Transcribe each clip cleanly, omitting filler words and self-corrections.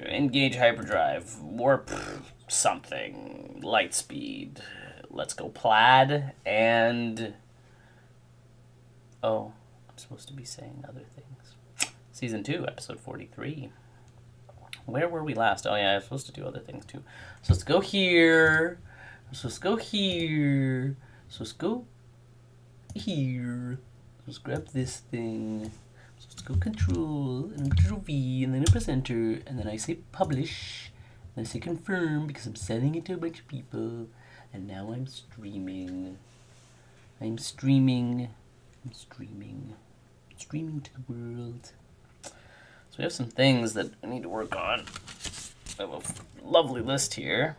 engage hyperdrive, warp something, light speed, let's go plaid, and oh, I'm supposed to be saying other things. Season 2, episode 43. Where were we last? Oh yeah, I was supposed to do other things too. So let's go here. So let's go here. So let's go here. Let's grab this thing. So let's go control and control V and then I press enter and then I say publish. And I say confirm because I'm sending it to a bunch of people. And now I'm streaming. I'm streaming. I'm streaming. Streaming to the world. So we have some things that I need to work on. I have a lovely list here.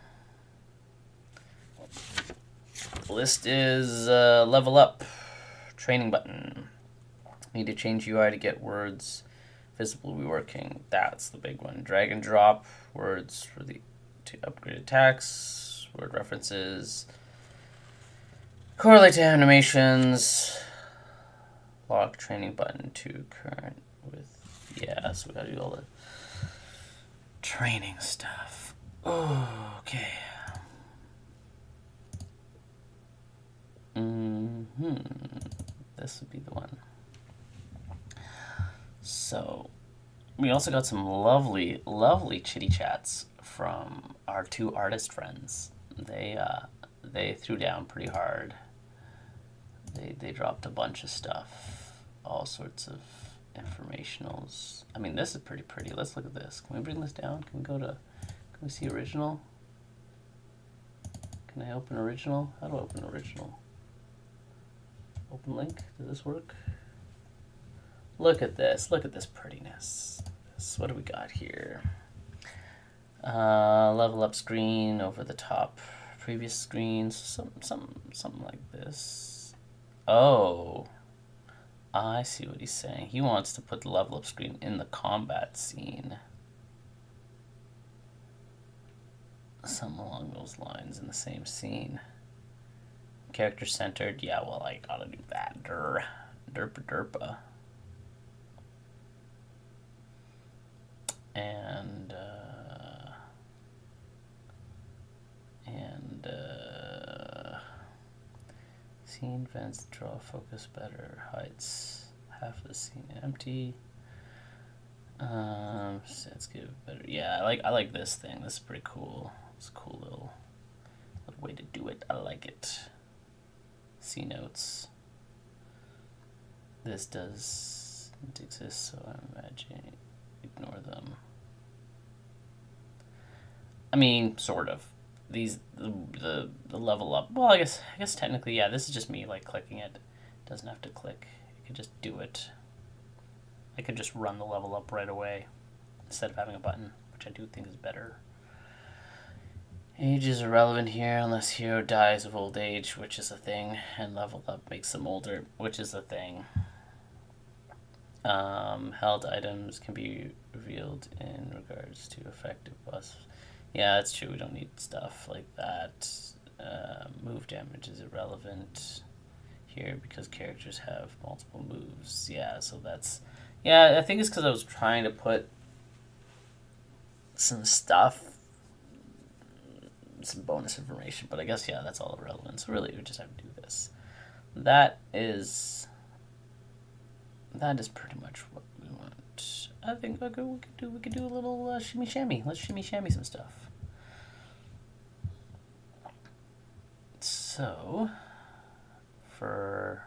The list is level up, training button. Need to change UI to get words visibly working. That's the big one. Drag and drop words for the to upgrade attacks, word references, correlate to animations, lock training button to current with. Yeah, so we gotta do all the training stuff. Oh, okay. This would be the one. So, we also got some lovely, lovely chitty chats from our 2 artist friends. They threw down pretty hard. They dropped a bunch of stuff, all sorts of informationals. I mean, this is pretty pretty. Let's look at this. Can we bring this down? Can we see original? Can I open original? How do I open original? Open link? Does this work? Look at this. Look at this prettiness. What do we got here? Level up screen over the top. Previous screens. Something like this. Oh. I see what he's saying. He wants to put the level up screen in the combat scene. Something along those lines in the same scene. Character centered. Yeah, well, I gotta do that. Derpa derpa. And scene vents draw focus better. Heights half of the scene empty. Let's give it better. Yeah, I like this thing. This is pretty cool. It's a cool little way to do it. I like it. C notes. This doesn't exist, so I'm imagining ignore them. I mean, sort of. These the level up. Well, I guess technically, yeah. This is just me like clicking it. Doesn't have to click. You could just do it. I could just run the level up right away instead of having a button, which I do think is better. Age is irrelevant here unless hero dies of old age, which is a thing, and level up makes them older, which is a thing. Held items can be revealed in regards to effective buffs. Yeah, that's true. We don't need stuff like that. Move damage is irrelevant here because characters have multiple moves. Yeah, so that's... Yeah, I think it's because I was trying to put some stuff, some bonus information, but I guess, yeah, that's all irrelevant. So really, we just have to do this. That is pretty much what we want. I think we could do a little shimmy shammy. Let's shimmy shammy some stuff. So for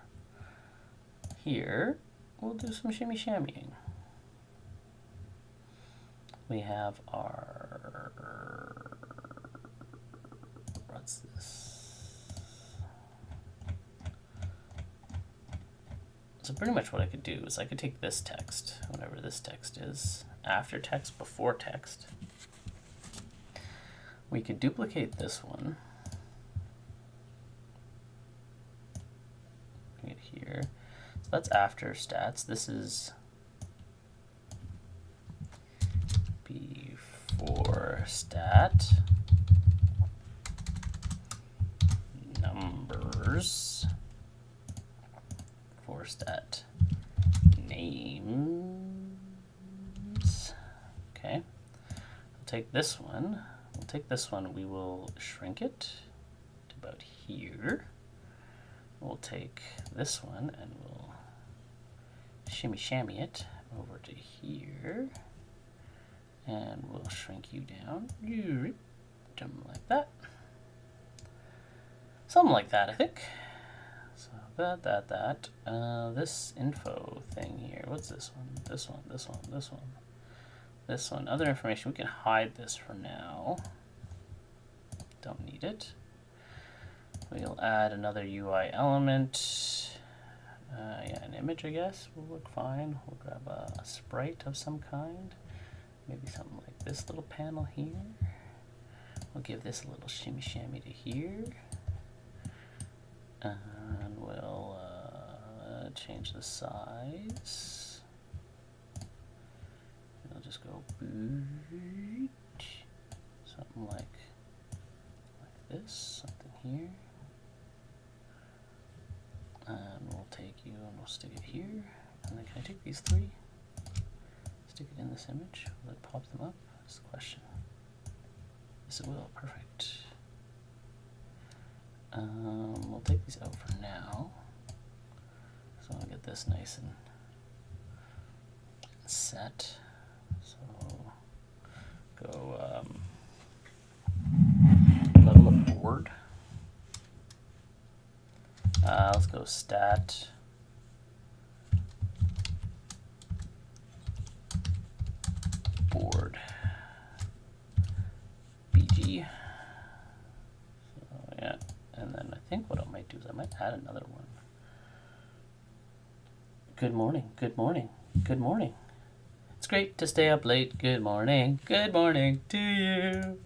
here, we'll do some shimmy shammying. We have our, what's this? So pretty much what I could do is I could take this text, whatever this text is, after text, before text. We could duplicate this one. Bring it here. So that's after stats. This is before stat. Numbers. For stat. Names. Okay. We'll take this one. We'll take this one. We will shrink it to about here. We'll take this one and we'll shimmy shammy it over to here. And we'll shrink you down. Something like that. Something like that, I think. So that. This info thing here. What's this one? This one. This one. Other information. We can hide this for now. Don't need it. We'll add another UI element. Yeah, an image, I guess, will work fine. We'll grab a sprite of some kind. Maybe something like this little panel here. We'll give this a little shimmy shammy to here. And we'll change the size. We'll just go something like this, something here. And we'll take you and we'll stick it here. And then can I take these three? Stick it in this image? Will it pop them up? That's the question. Yes, it will. Perfect. We'll take these out for now. So I'll get this nice and set. So go level up board. Let's go stat. Board. BG. So yeah, and then I think what I might do is I might add another one. Good morning, good morning, good morning. It's great to stay up late. Good morning to you.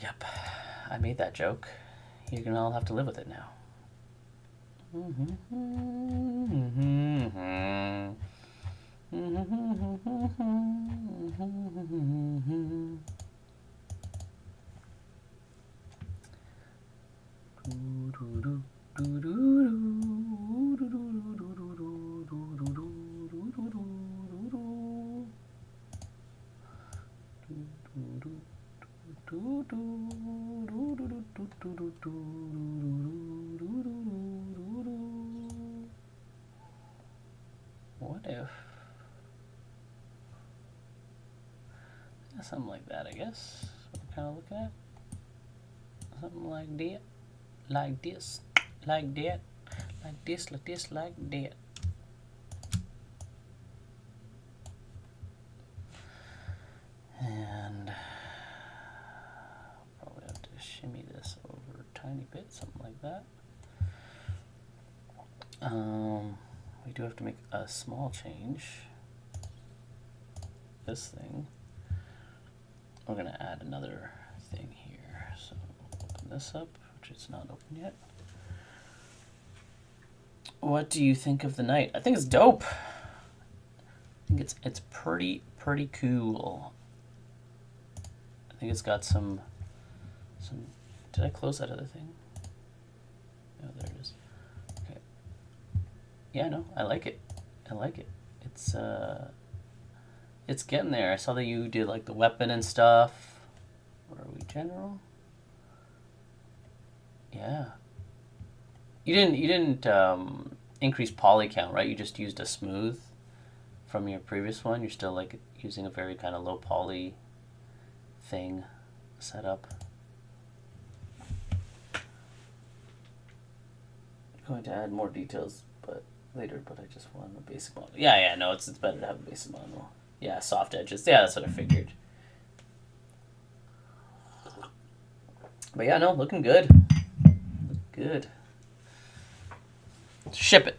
Yep, I made that joke. You're gonna all have to live with it now. What if something like that, I guess. What we're kind of looking at. Something like that. Like this. Like that. Like this, like this, like that. And probably have to shimmy this over a tiny bit, something like that. We do have to make a small change. This thing. We're going to add another thing here. So open this up, which is not open yet. What do you think of the night? I think it's dope. I think it's pretty cool. I think it's got some. Did I close that other thing? Oh, there it is. Okay. Yeah, no, I like it. I like it. It's getting there. I saw that you did like the weapon and stuff. Or are we general? Yeah. You didn't increase poly count, right? You just used a smooth from your previous one. You're still like using a very kind of low poly thing setup. I'm going to add more details, but later. But I just want a basic model. Yeah, no, it's better to have a basic model. Yeah, soft edges. Yeah, that's what I figured. But yeah, no, looking good. Good. Ship it.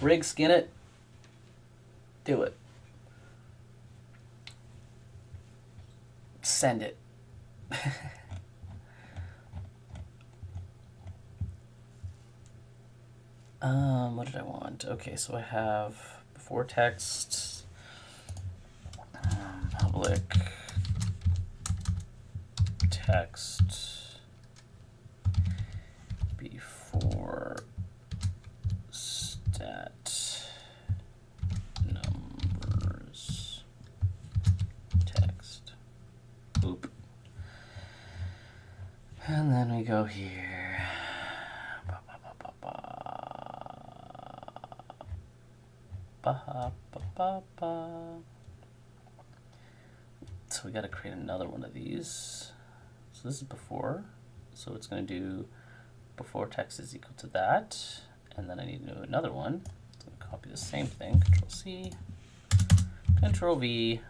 Rig, skin it. Do it. Send it. What did I want? Okay, so I have before text, public text before stat numbers go here. So we got to create another one of these. So this is before. So it's going to do before text is equal to that. And then I need to do another one. So I'm going to copy the same thing. Control C, Control V,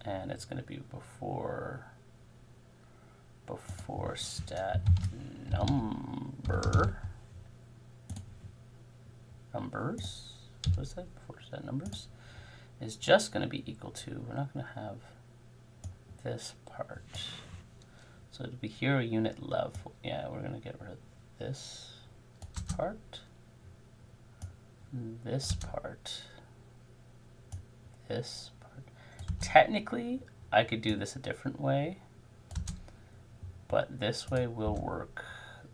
and it's going to be before stat numbers. What is that? Before stat numbers is just going to be equal to. We're not going to have this part. So it'll be hero unit level. Yeah, we're going to get rid of this part, this part, this part. Technically, I could do this a different way, but this way will work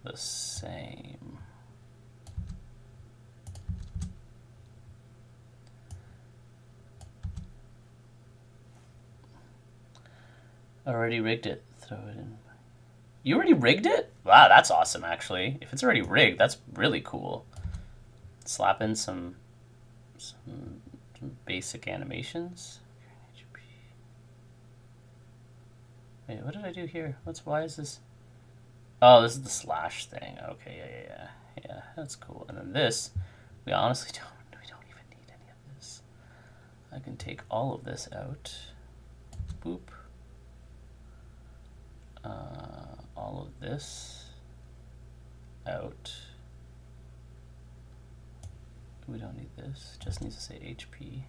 the same. Already rigged it. Throw it in. You already rigged it? Wow, that's awesome, actually. If it's already rigged, that's really cool. Slap in some basic animations. Wait, what did I do here? Why is this? Oh, this is the slash thing. Okay, yeah, that's cool. And then this, we honestly don't even need any of this. I can take all of this out. Boop. All of this out. We don't need this. It just needs to say HP.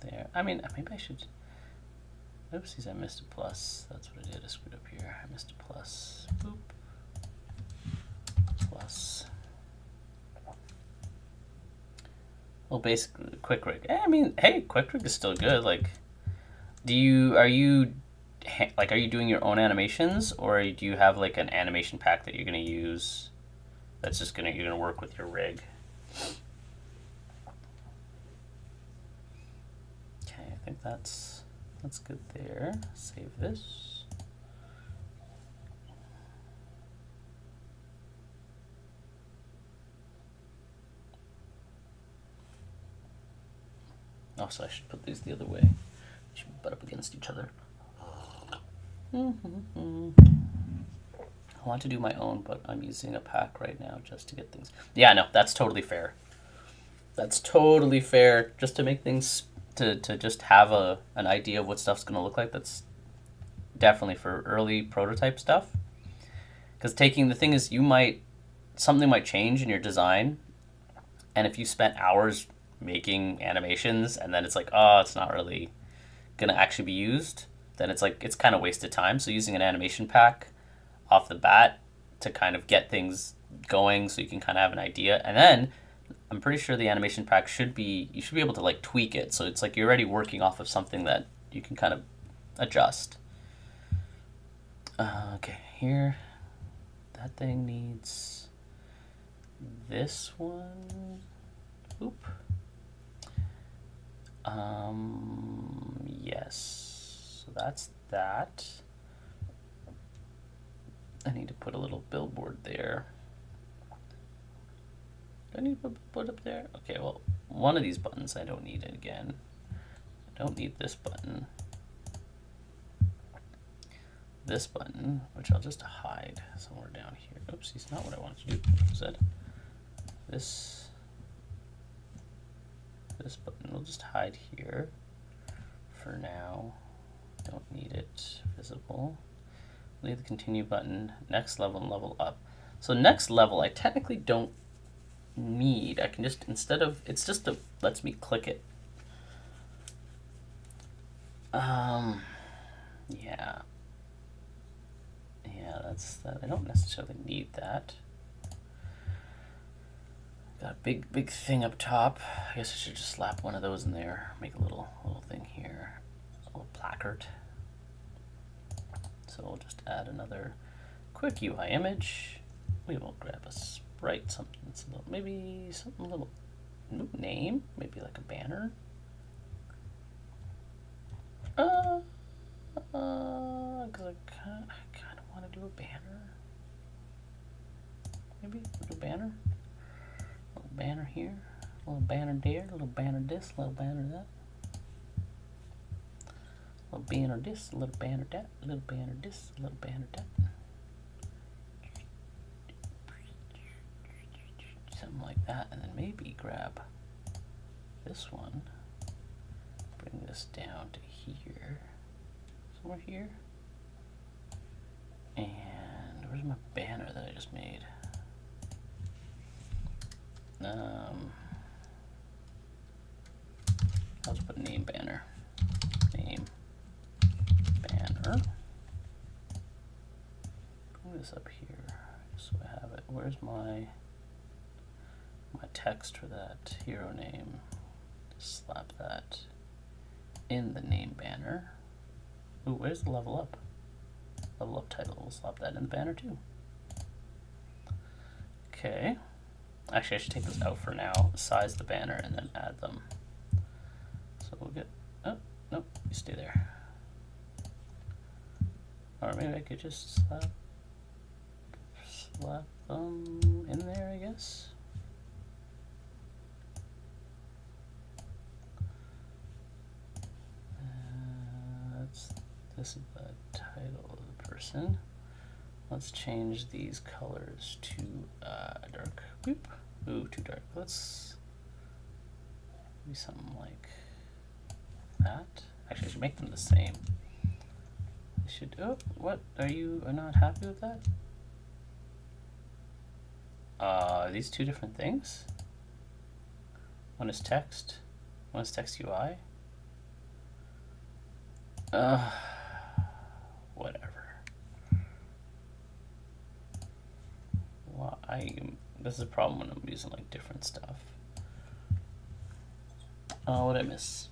There. I mean, maybe I should. Oopsies, I missed a plus. That's what I did. I screwed up here. I missed a plus. Boop. Plus. Well, basically, quick rig. I mean, hey, quick rig is still good. Like, are you doing your own animations, or do you have like an animation pack that you're gonna use? That's just you're gonna work with your rig. Okay, I think that's good there. Save this. Also, I should put these the other way. They should butt up against each other. I want to do my own, but I'm using a pack right now just to get things. Yeah, no, that's totally fair. That's totally fair. Just to make things, to just have an idea of what stuff's going to look like. That's definitely for early prototype stuff. Because the thing is, something might change in your design. And if you spent hours making animations and then it's like, oh, it's not really gonna actually be used, then it's like it's kind of wasted time. So using an animation pack off the bat to kind of get things going so you can kind of have an idea, and then I'm pretty sure the animation pack you should be able to like tweak it, so it's like you're already working off of something that you can kind of adjust. Okay, here that thing needs this one. Oop. Yes, so that's that. I need to put a little billboard there. Do I need to put up there? Okay, well, one of these buttons I don't need again. I don't need this button. This button, which I'll just hide somewhere down here. Oops, it's not what I wanted to do. Said this button we'll just hide here for now. Don't need it visible. Leave the continue button, next level and level up. So next level I technically don't need. I can just, lets me click it. Yeah, that's that. I don't necessarily need that. Got a big thing up top. I guess I should just slap one of those in there. Make a little thing here, a little placard. So we'll just add another quick UI image. We will grab a sprite, maybe something little name, maybe like a banner. Because I kind of want to do a banner. Maybe a banner. A little banner here, a little banner there, a little banner this, a little banner that. A little banner this, a little banner that, a little banner this, a little banner that. Something like that, and then maybe grab this one, bring this down to here, somewhere here. And where's my banner that I just made? I'll just put name banner. Name banner. Bring this up here so I have it. Where's my text for that hero name? Just slap that in the name banner. Ooh, where's the level up? Level up title. We'll slap that in the banner too. Okay. Actually, I should take this out for now, size the banner, and then add them. So we'll get, oh, nope, you stay there. Or maybe I could just slap them in there, I guess. This is the title of the person. Let's change these colors to dark. Boop. Ooh, too dark. Let's do something like that. Actually, I should make them the same. I should. Oh, what? Are you not happy with that? Are these two different things? One is text. One is text UI. Whatever. Well, this is a problem when I'm using like different stuff. Oh, what did I miss?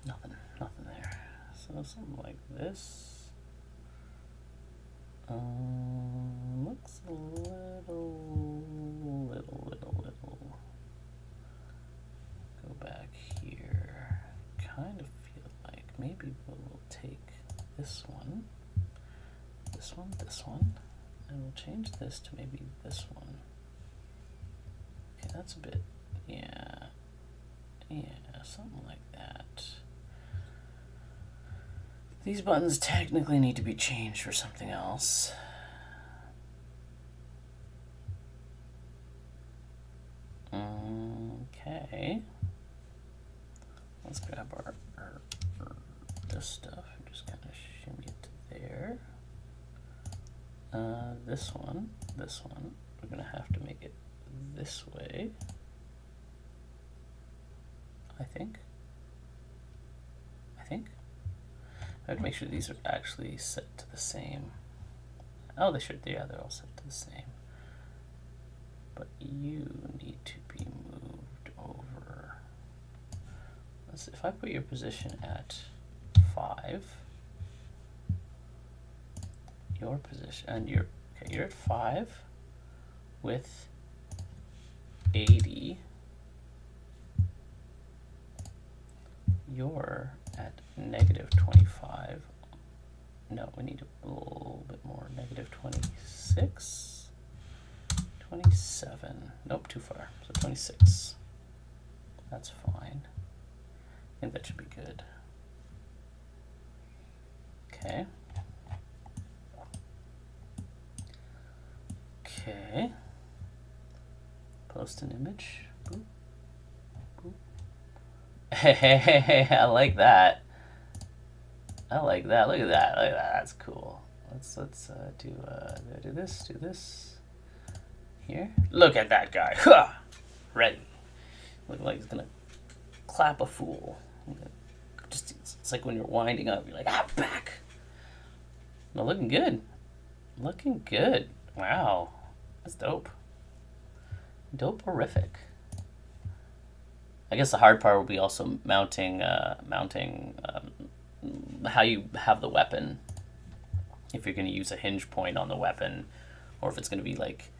Nothing there. So something like this. Looks a little. Go back here. Kind of feel like maybe we'll take this one, and we'll change this to maybe this one. Okay, that's a bit, yeah, something like that. These buttons technically need to be changed for something else. Okay. Let's grab our this stuff and just kind of shimmy it to there. This one, we're gonna have to make it this way, I think. I have to make sure these are actually set to the same. Oh, they should, yeah, they're all set to the same. But you need to be moved over. If I put your position at 5, your position, and you're at 5 with 80. You're at -25. No, we need a little bit more. -26, 27. Nope, too far. So 26. That's fine. I think that should be good. Okay. Okay. Post an image. Boop. Boop. Hey, I like that. Look at that. That's cool. Let's do this here. Look at that guy. Ha! Ready. Looking like he's gonna clap a fool. Just, it's like when you're winding up, you're like, back. No, looking good. Wow, that's dope. Dope-orific. I guess the hard part will be also mounting how you have the weapon. If you're going to use a hinge point on the weapon, or if it's going to be like,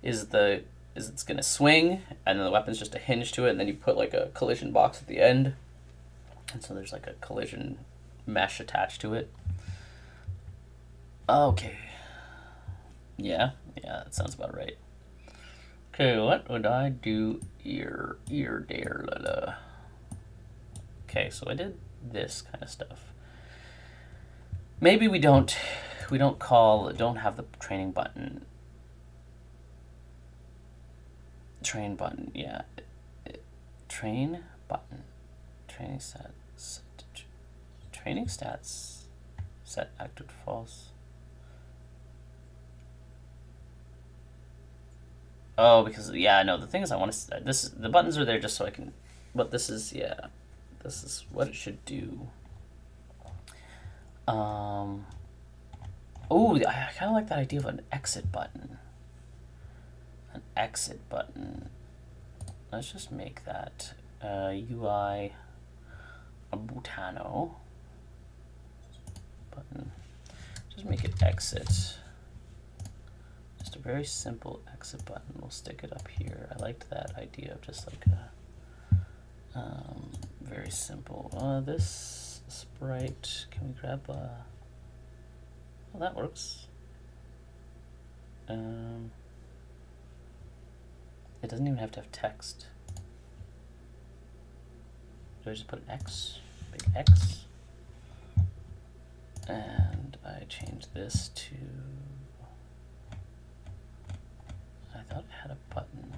is it's going to swing and then the weapon's just a hinge to it, and then you put like a collision box at the end, And so there's like a collision mesh attached to it. Okay. Yeah, that sounds about right. Okay, what would I do here? There, la la. Okay, so I did this kind of stuff. Maybe we don't have the training button. Train button, yeah. Train button. Training stats. Training stats. Set active to false. Oh, because yeah, no. The thing is, I want to. The buttons are there just so I can. But this is this is what it should do. Oh, I kind of like that idea of an exit button. An exit button. Let's just make that UI a Butano button. Just make it exit. Just a very simple exit button. We'll stick it up here. I liked that idea of just like a very simple. This sprite, can we grab well, that works. It doesn't even have to have text. Do I just put an X? Big X. And I change this to... I thought it had a button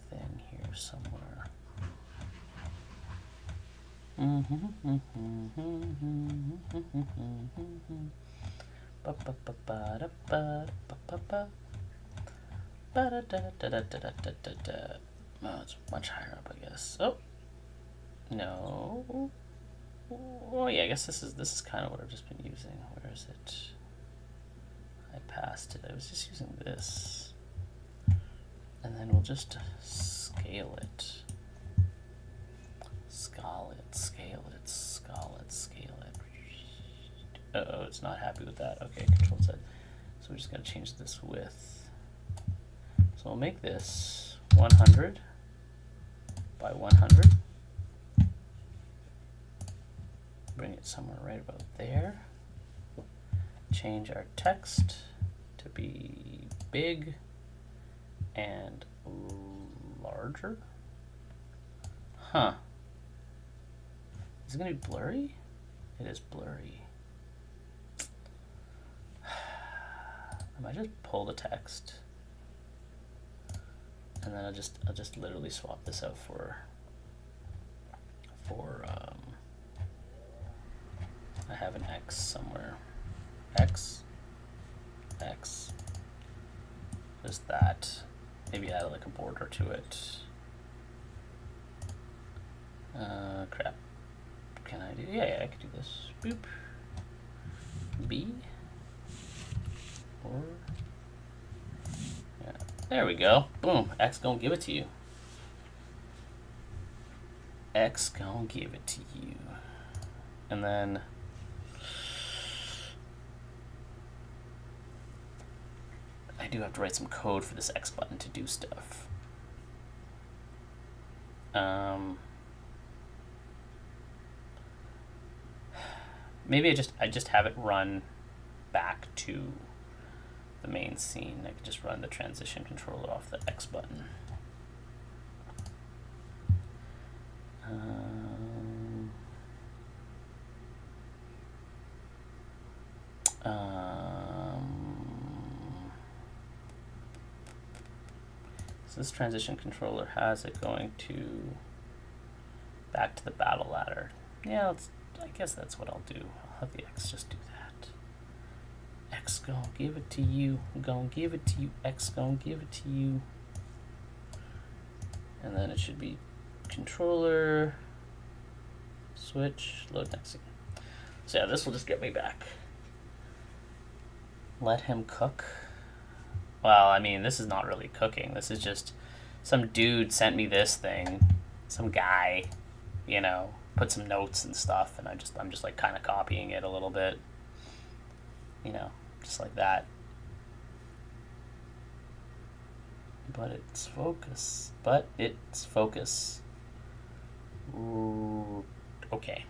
thing here somewhere. Oh, it's much higher up, I guess. Oh, no. Oh yeah, I guess this is kind of what I've just been using. Where is it? I passed it. I was just using this, and then we'll just scale it. Scale it. Uh-oh, it's not happy with that. Okay, Control Z. So we're just gonna change this width. So we'll make this 100 by 100. Bring it somewhere right about there. Change our text to be big and larger. Huh. Is it gonna be blurry? It is blurry. I might just pull the text, and then I'll just literally swap this out for I have an X somewhere. X. Just that. Maybe add like a border to it. Crap. Can I do? Yeah, I could do this. Boop. B. Or. Yeah. There we go. Boom. X gonna give it to you. X gonna give it to you. And then. I do have to write some code for this X button to do stuff. Maybe I just have it run back to the main scene. I could just run the transition controller off the X button. So this transition controller has it going to back to the battle ladder. Yeah, I guess that's what I'll do. I'll have the X just do that. X gonna give it to you. Gonna give it to you. X gonna give it to you. And then it should be controller, switch, load next scene. So yeah, this will just get me back. Let him cook. Well, I mean, this is not really cooking. This is just some dude sent me this thing. Some guy, you know, put some notes and stuff, and I'm just like kind of copying it a little bit. You know, just like that. But it's focus. Ooh, Okay.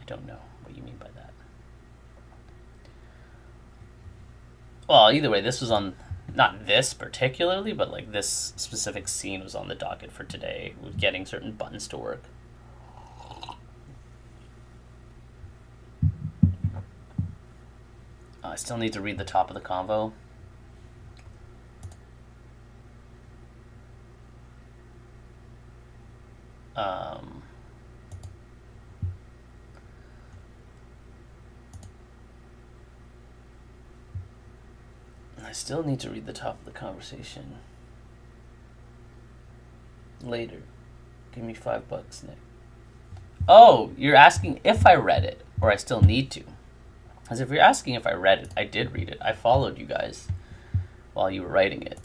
I don't know what you mean by that. Well, either way, this was on, not this particularly, but like this specific scene was on the docket for today with getting certain buttons to work. I still need to read the top of the convo. I still need to read the top of the conversation. Later. Give me $5, Nick. Oh, you're asking if I read it, or I still need to. As if you're asking if I read it, I did read it. I followed you guys while you were writing it.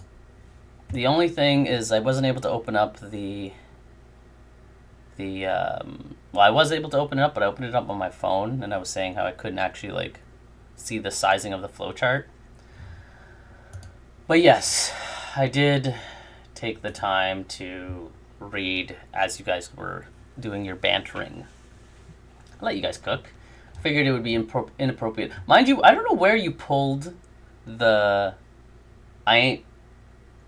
The only thing is I wasn't able to open up well, I was able to open it up, but I opened it up on my phone, and I was saying how I couldn't actually, like, see the sizing of the flowchart. But yes, I did take the time to read as you guys were doing your bantering. I'll let you guys cook. I figured it would be inappropriate. Mind you, I don't know where you pulled the I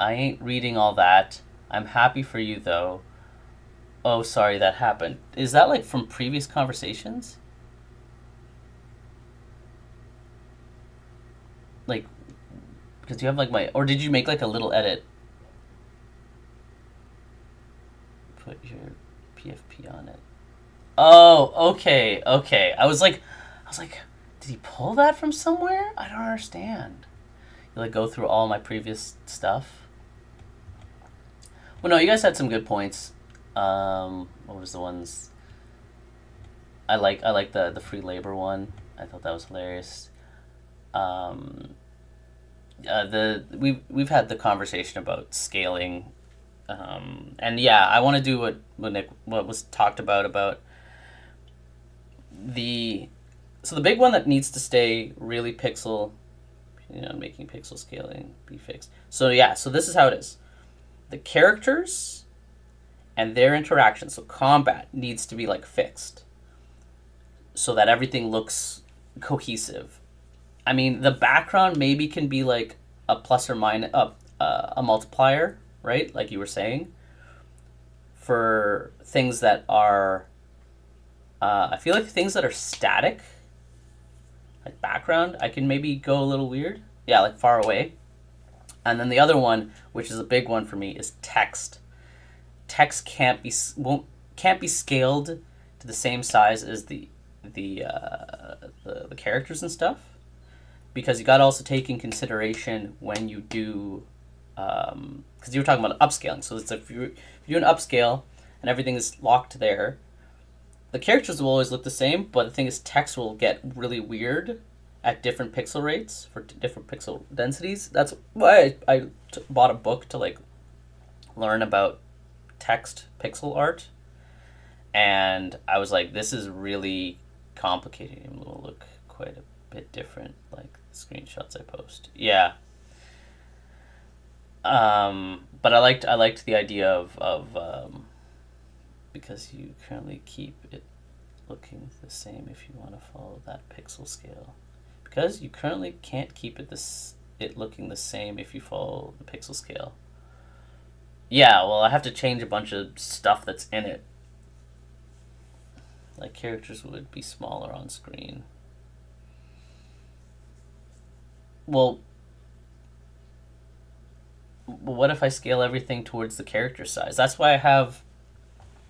ain't reading all that. I'm happy for you though. Oh, sorry that happened. Is that like from previous conversations? Like, because you have like or did you make like a little edit? Put your PFP on it. Oh, okay. I was like, did he pull that from somewhere? I don't understand. You like go through all my previous stuff. Well, no, you guys had some good points. What was the ones? I like the free labor one. I thought that was hilarious. We've had the conversation about scaling, and yeah, I want to do what was talked about the big one that needs to stay really pixel, making pixel scaling be fixed. So yeah, so this is how it is. The characters and their interaction, so combat needs to be like fixed so that everything looks cohesive. I mean, the background maybe can be like a plus or minus, a multiplier, right? Like you were saying, for things that are, I feel like things that are static, like background, I can maybe go a little weird. Yeah, like far away. And then the other one, which is a big one for me, is text. Text can't be scaled to the same size as the characters and stuff, because you got to also take in consideration when you do, because you were talking about upscaling. So it's if you do an upscale and everything is locked there, the characters will always look the same, but the thing is text will get really weird at different pixel rates for different pixel densities. That's why I bought a book to like learn about text pixel art, and I was like, this is really complicated. It will look quite a bit different, like the screenshots I post. Yeah. But I liked the idea of because you currently keep it looking the same if you want to follow that pixel scale. Because you currently can't keep it looking the same if you follow the pixel scale. Yeah, well, I have to change a bunch of stuff that's in it. Like characters would be smaller on screen. Well, what if I scale everything towards the character size? That's why,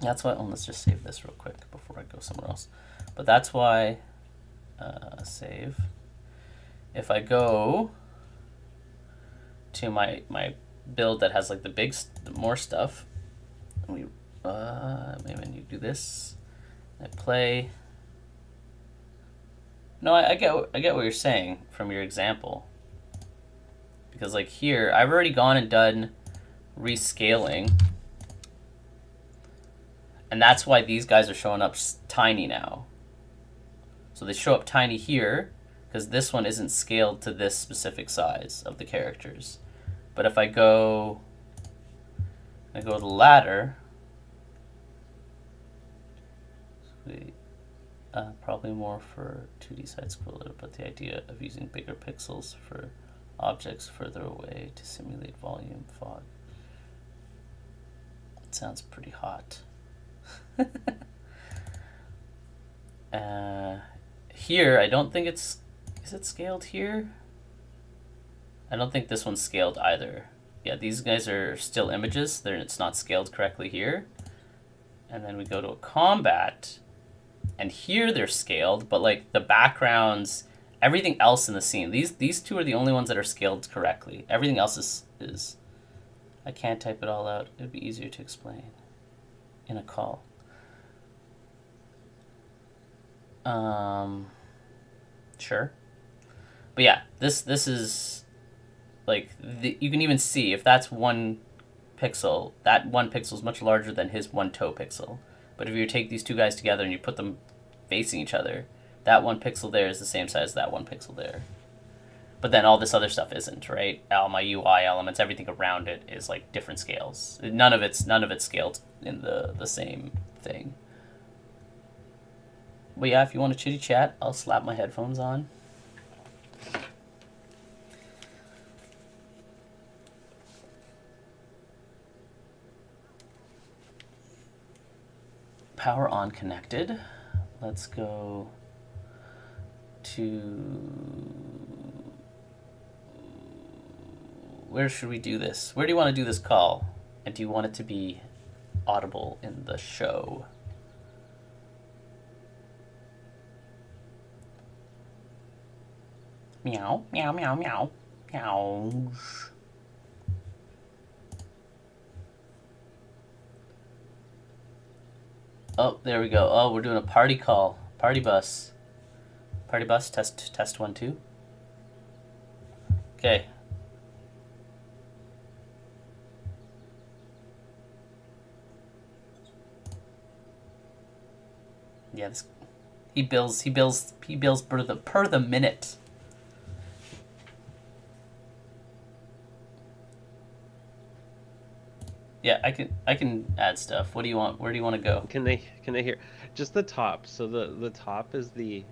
let's just save this real quick before I go somewhere else. But that's why, save. If I go to my build that has like the more stuff, maybe when you do this, I play. No, I get what you're saying from your example. Because like here, I've already gone and done rescaling. And that's why these guys are showing up tiny now. So they show up tiny here, because this one isn't scaled to this specific size of the characters. But if I go to the ladder, Probably more for 2D side-scroller, but the idea of using bigger pixels for objects further away to simulate volume fog. It sounds pretty hot. Here, I don't think it's... Is it scaled here? I don't think this one's scaled either. Yeah, these guys are still images. It's not scaled correctly here. And then we go to a combat, and here they're scaled, but like the backgrounds, everything else in the scene, these two are the only ones that are scaled correctly. Everything else is I can't type it all out. It would be easier to explain in a call. Sure. But yeah, this is like you can even see if that's one pixel, that one pixel is much larger than his one toe pixel. But if you take these two guys together and you put them facing each other, that one pixel there is the same size as that one pixel there. But then all this other stuff isn't, right? All my UI elements, everything around it is like different scales. None of it's scaled in the same thing. But yeah, if you want to chitty chat, I'll slap my headphones on. Power on connected. Let's go to... Where should we do this? Where do you want to do this call? And do you want it to be audible in the show? Meow, meow, meow, meow, meow. Oh, there we go. Oh, we're doing a party call. Party bus. Party bus, test 1, 2. Okay. Yeah, he bills per the minute. Yeah, I can add stuff. What do you want? Where do you want to go? Can they hear just the top? So the top is the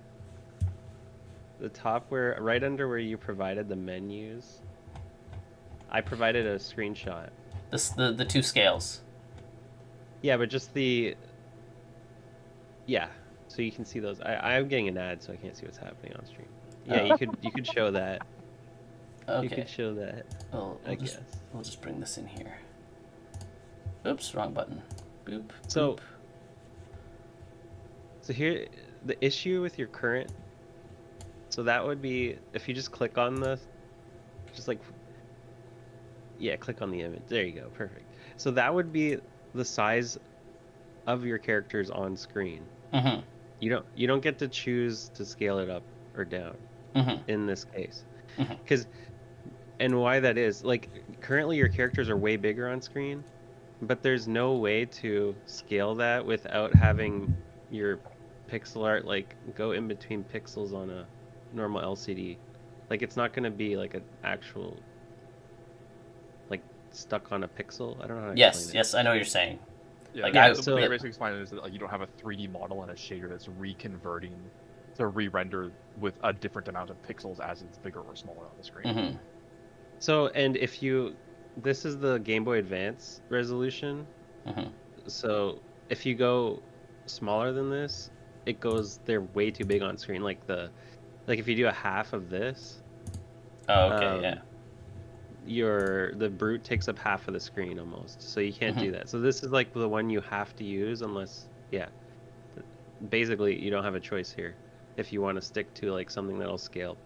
top where right under where you provided the menus. I provided a screenshot. The two scales. Yeah, but just yeah, so you can see those. I'm getting an ad, so I can't see what's happening on stream. Yeah, you could show that. Okay. You could show that. I guess we'll just bring this in here. Oops, wrong button. Boop. So here, the issue with your current. So that would be if you just click on the, click on the image. There you go, perfect. So that would be the size of your characters on screen. Mm-hmm. You don't get to choose to scale it up or down. Mm-hmm. In this case, because and why that is like currently your characters are way bigger on screen. But there's no way to scale that without having your pixel art like go in between pixels on a normal LCD. Like it's not going to be like an actual like stuck on a pixel. I don't know how to explain it. Yes, I know what you're saying. Yeah, like the way basically explain it is that like, you don't have a 3D model and a shader that's reconverting to re-render with a different amount of pixels as it's bigger or smaller on the screen. Mm-hmm. So and if you this is the Game Boy Advance resolution. Mm-hmm. So if you go smaller than this, they're way too big on screen. Like if you do a half of this. Oh, okay, yeah. The brute takes up half of the screen almost. So you can't do that. So this is like the one you have to use unless, basically you don't have a choice here if you want to stick to like something that'll scale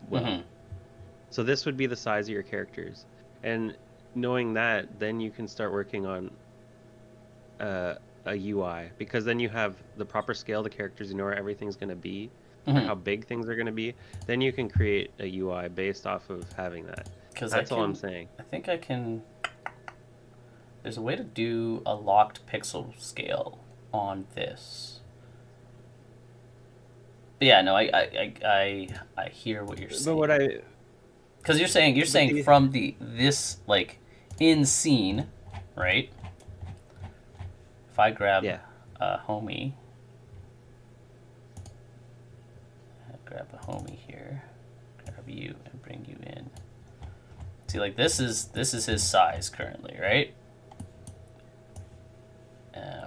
well. Mm-hmm. So this would be the size of your characters. And knowing that, then you can start working on a UI, because then you have the proper scale of the characters, you know where everything's going to be, or how big things are going to be. Then you can create a UI based off of having that. That's all I'm saying. I think I can... There's a way to do a locked pixel scale on this. But yeah, no, I hear what you're saying. But because you're saying from this like in scene, right? If I grab homie, grab a homie here, grab you, and bring you in. See, like this is his size currently, right?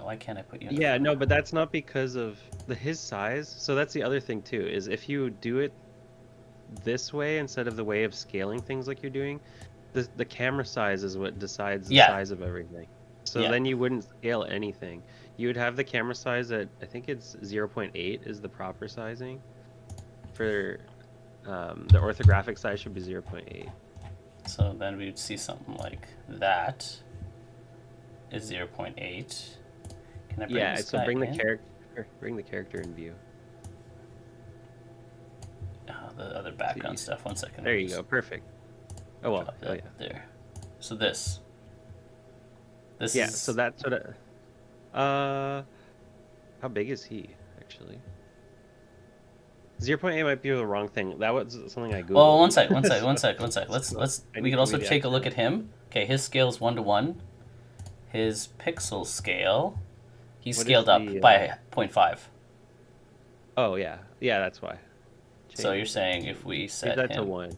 Why can't I put you in Yeah, no, but that's not because of his size. So that's the other thing too, is if you do it this way instead of the way of scaling things like you're doing, the camera size is what decides the size of everything. So then you wouldn't scale anything. You would have the camera size at, I think it's 0.8 is the proper sizing. For the orthographic size should be 0.8. So then we'd see something like that is 0.8. Can I bring this so guy bring in? bring the character in view. Oh, the other background stuff. 1 second. There you go. Perfect. Oh well. Oh yeah. There. So this. This Yeah. is... So that's sort of. How big is he actually? 0.8 might be the wrong thing. That was something I googled. Well, one sec. Let's we could also read take a look at him. Okay, his scale is 1:1. His pixel scale, he's scaled up by 0.5. Oh yeah, that's why. So you're saying if we set that him to 1.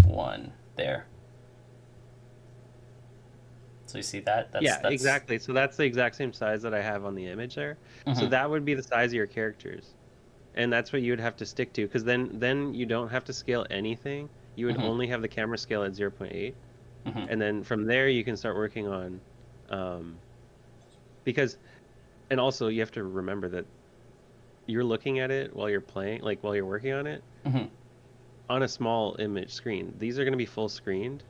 1 there. So you see that? That's... exactly. So that's the exact same size that I have on the image there. So that would be the size of your characters. And that's what you would have to stick to, because then you don't have to scale anything. You would only have the camera scale at 0.8. And then from there you can start working on because, and also you have to remember that you're looking at it while you're playing, like while you're working on it, on a small image screen. These are going to be full screened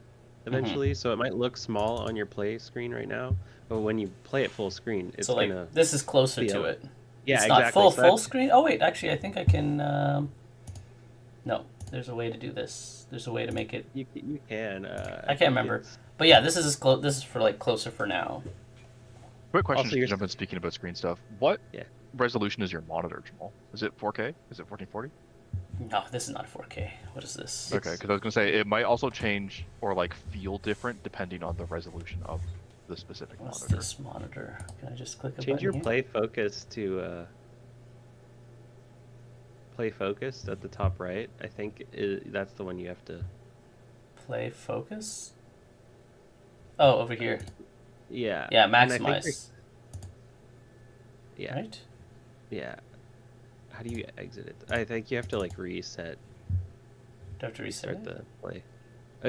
eventually, so it might look small on your play screen right now, but when you play it full screen, it's so like gonna this is closer to it. Yeah, it's exactly. not full screen. Oh wait, actually, I think I can. No, there's a way to do this. There's a way to make it. You can. I can't remember, but yeah, this is close. This is for like closer for now. Quick question. Also, Just to jump in, speaking about screen stuff. What Yeah. resolution is your monitor, Jamal? Is it 4K? Is it 1440? No, this is not 4K. What is this? Okay, because I was gonna say it might also change or like feel different depending on the resolution of the specific What's monitor. this monitor? Can I just click a Change button your here? play focus to play focused at the top right. I think that's the one you have to. Play focus. Oh, over here. Yeah. Yeah, And I think maximize. Yeah. Right. Yeah. How do you exit it? I think you have to like reset. Do I have to reset Restart it? the play.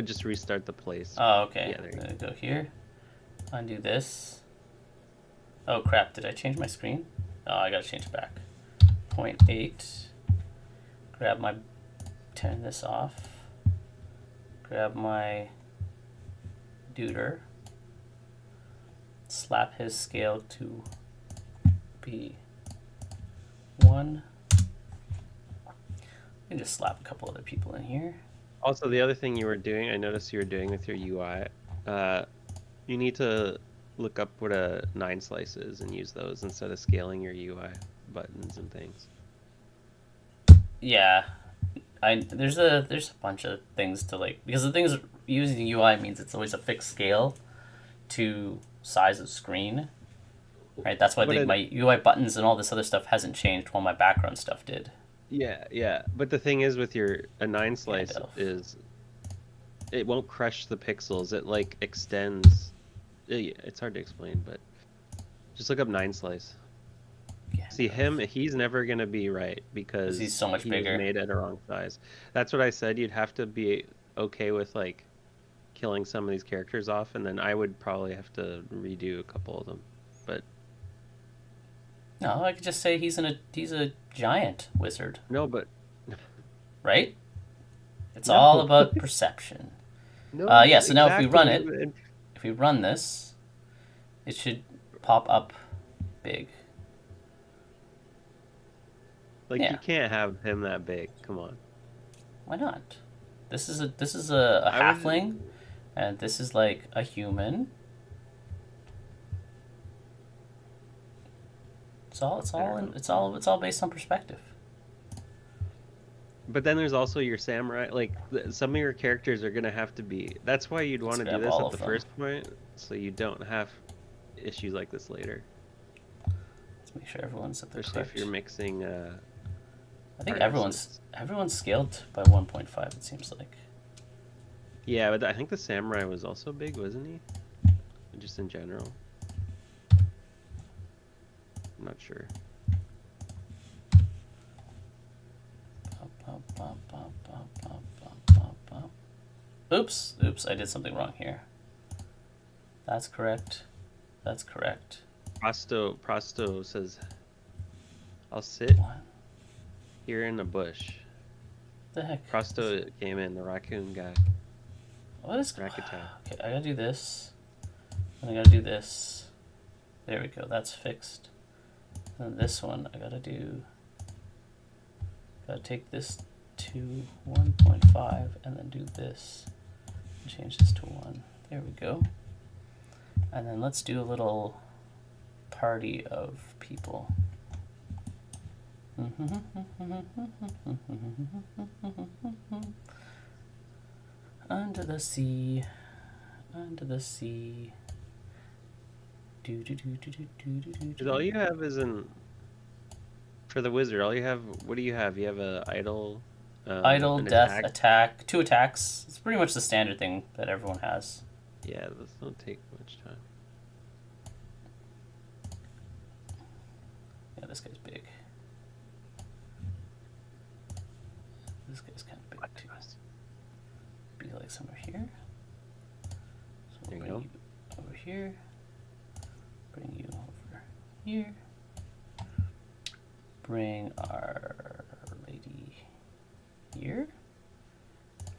Just restart the place. Oh, okay. Yeah, there you Go here. Undo this. Oh crap! Did I change my screen? Oh, I gotta change it back. 0.8. Grab my. Turn this off. Grab my. Duder. Slap his scale to be 1. You can just slap a couple other people in here. Also, the other thing you were doing, I noticed you were doing with your UI, you need to look up what a 9 slice is and use those instead of scaling your UI buttons and things. Yeah, there's a bunch of things to like, because the thing is, using UI means it's always a fixed scale to size of screen, right? That's why my UI buttons and all this other stuff hasn't changed while my background stuff did. Yeah. But the thing is with a 9 slice is it won't crush the pixels. It like extends. It's hard to explain, but just look up 9 slice. Yeah, See he's never gonna be right because he's so much bigger. Made at a wrong size. That's what I said. You'd have to be okay with like killing some of these characters off, and then I would probably have to redo a couple of them. But no, I could just say he's a giant wizard. no, but right? It's No. all about perception. no. Yeah. So now if we run it, exactly. if we run this, it should pop up big. Like Yeah. you can't have him that big. Come on. Why not? This is a I would- halfling, and this is like a human. It's all based on perspective. But then there's also your samurai. Like some of your characters are gonna have to be. That's why you'd want to do grab this all at the of them. first point, so you don't have issues like this later. Let's make sure everyone's at the Especially correct. if you're mixing I think artists. everyone's scaled by 1.5. It seems like. Yeah, but I think the samurai was also big, wasn't he? Just in general. I'm not sure. Oops, I did something wrong here. That's correct. That's correct. Prosto says, I'll sit What here in the bush. the heck? Prosto came in, the raccoon guy. What is... Racketeer. Okay, I gotta do this. And I gotta do this. There we go, that's fixed. And this one, I gotta do... Gotta take this to 1.5 and then do this. And change this to 1. There we go. And then let's do a little party of people. Under the sea, under the sea. Do do do do do do do do. 'Cause all you have is for the wizard. All you have. What do you have? You have a idle. Idle, an death, attack, 2 attacks. It's pretty much the standard thing that everyone has. Yeah, this don't take much time. Yeah, this guy's big. This guy's kind of big too. Be like somewhere here. So we'll There you bring go. you over here. Bring you over here. Bring our lady here.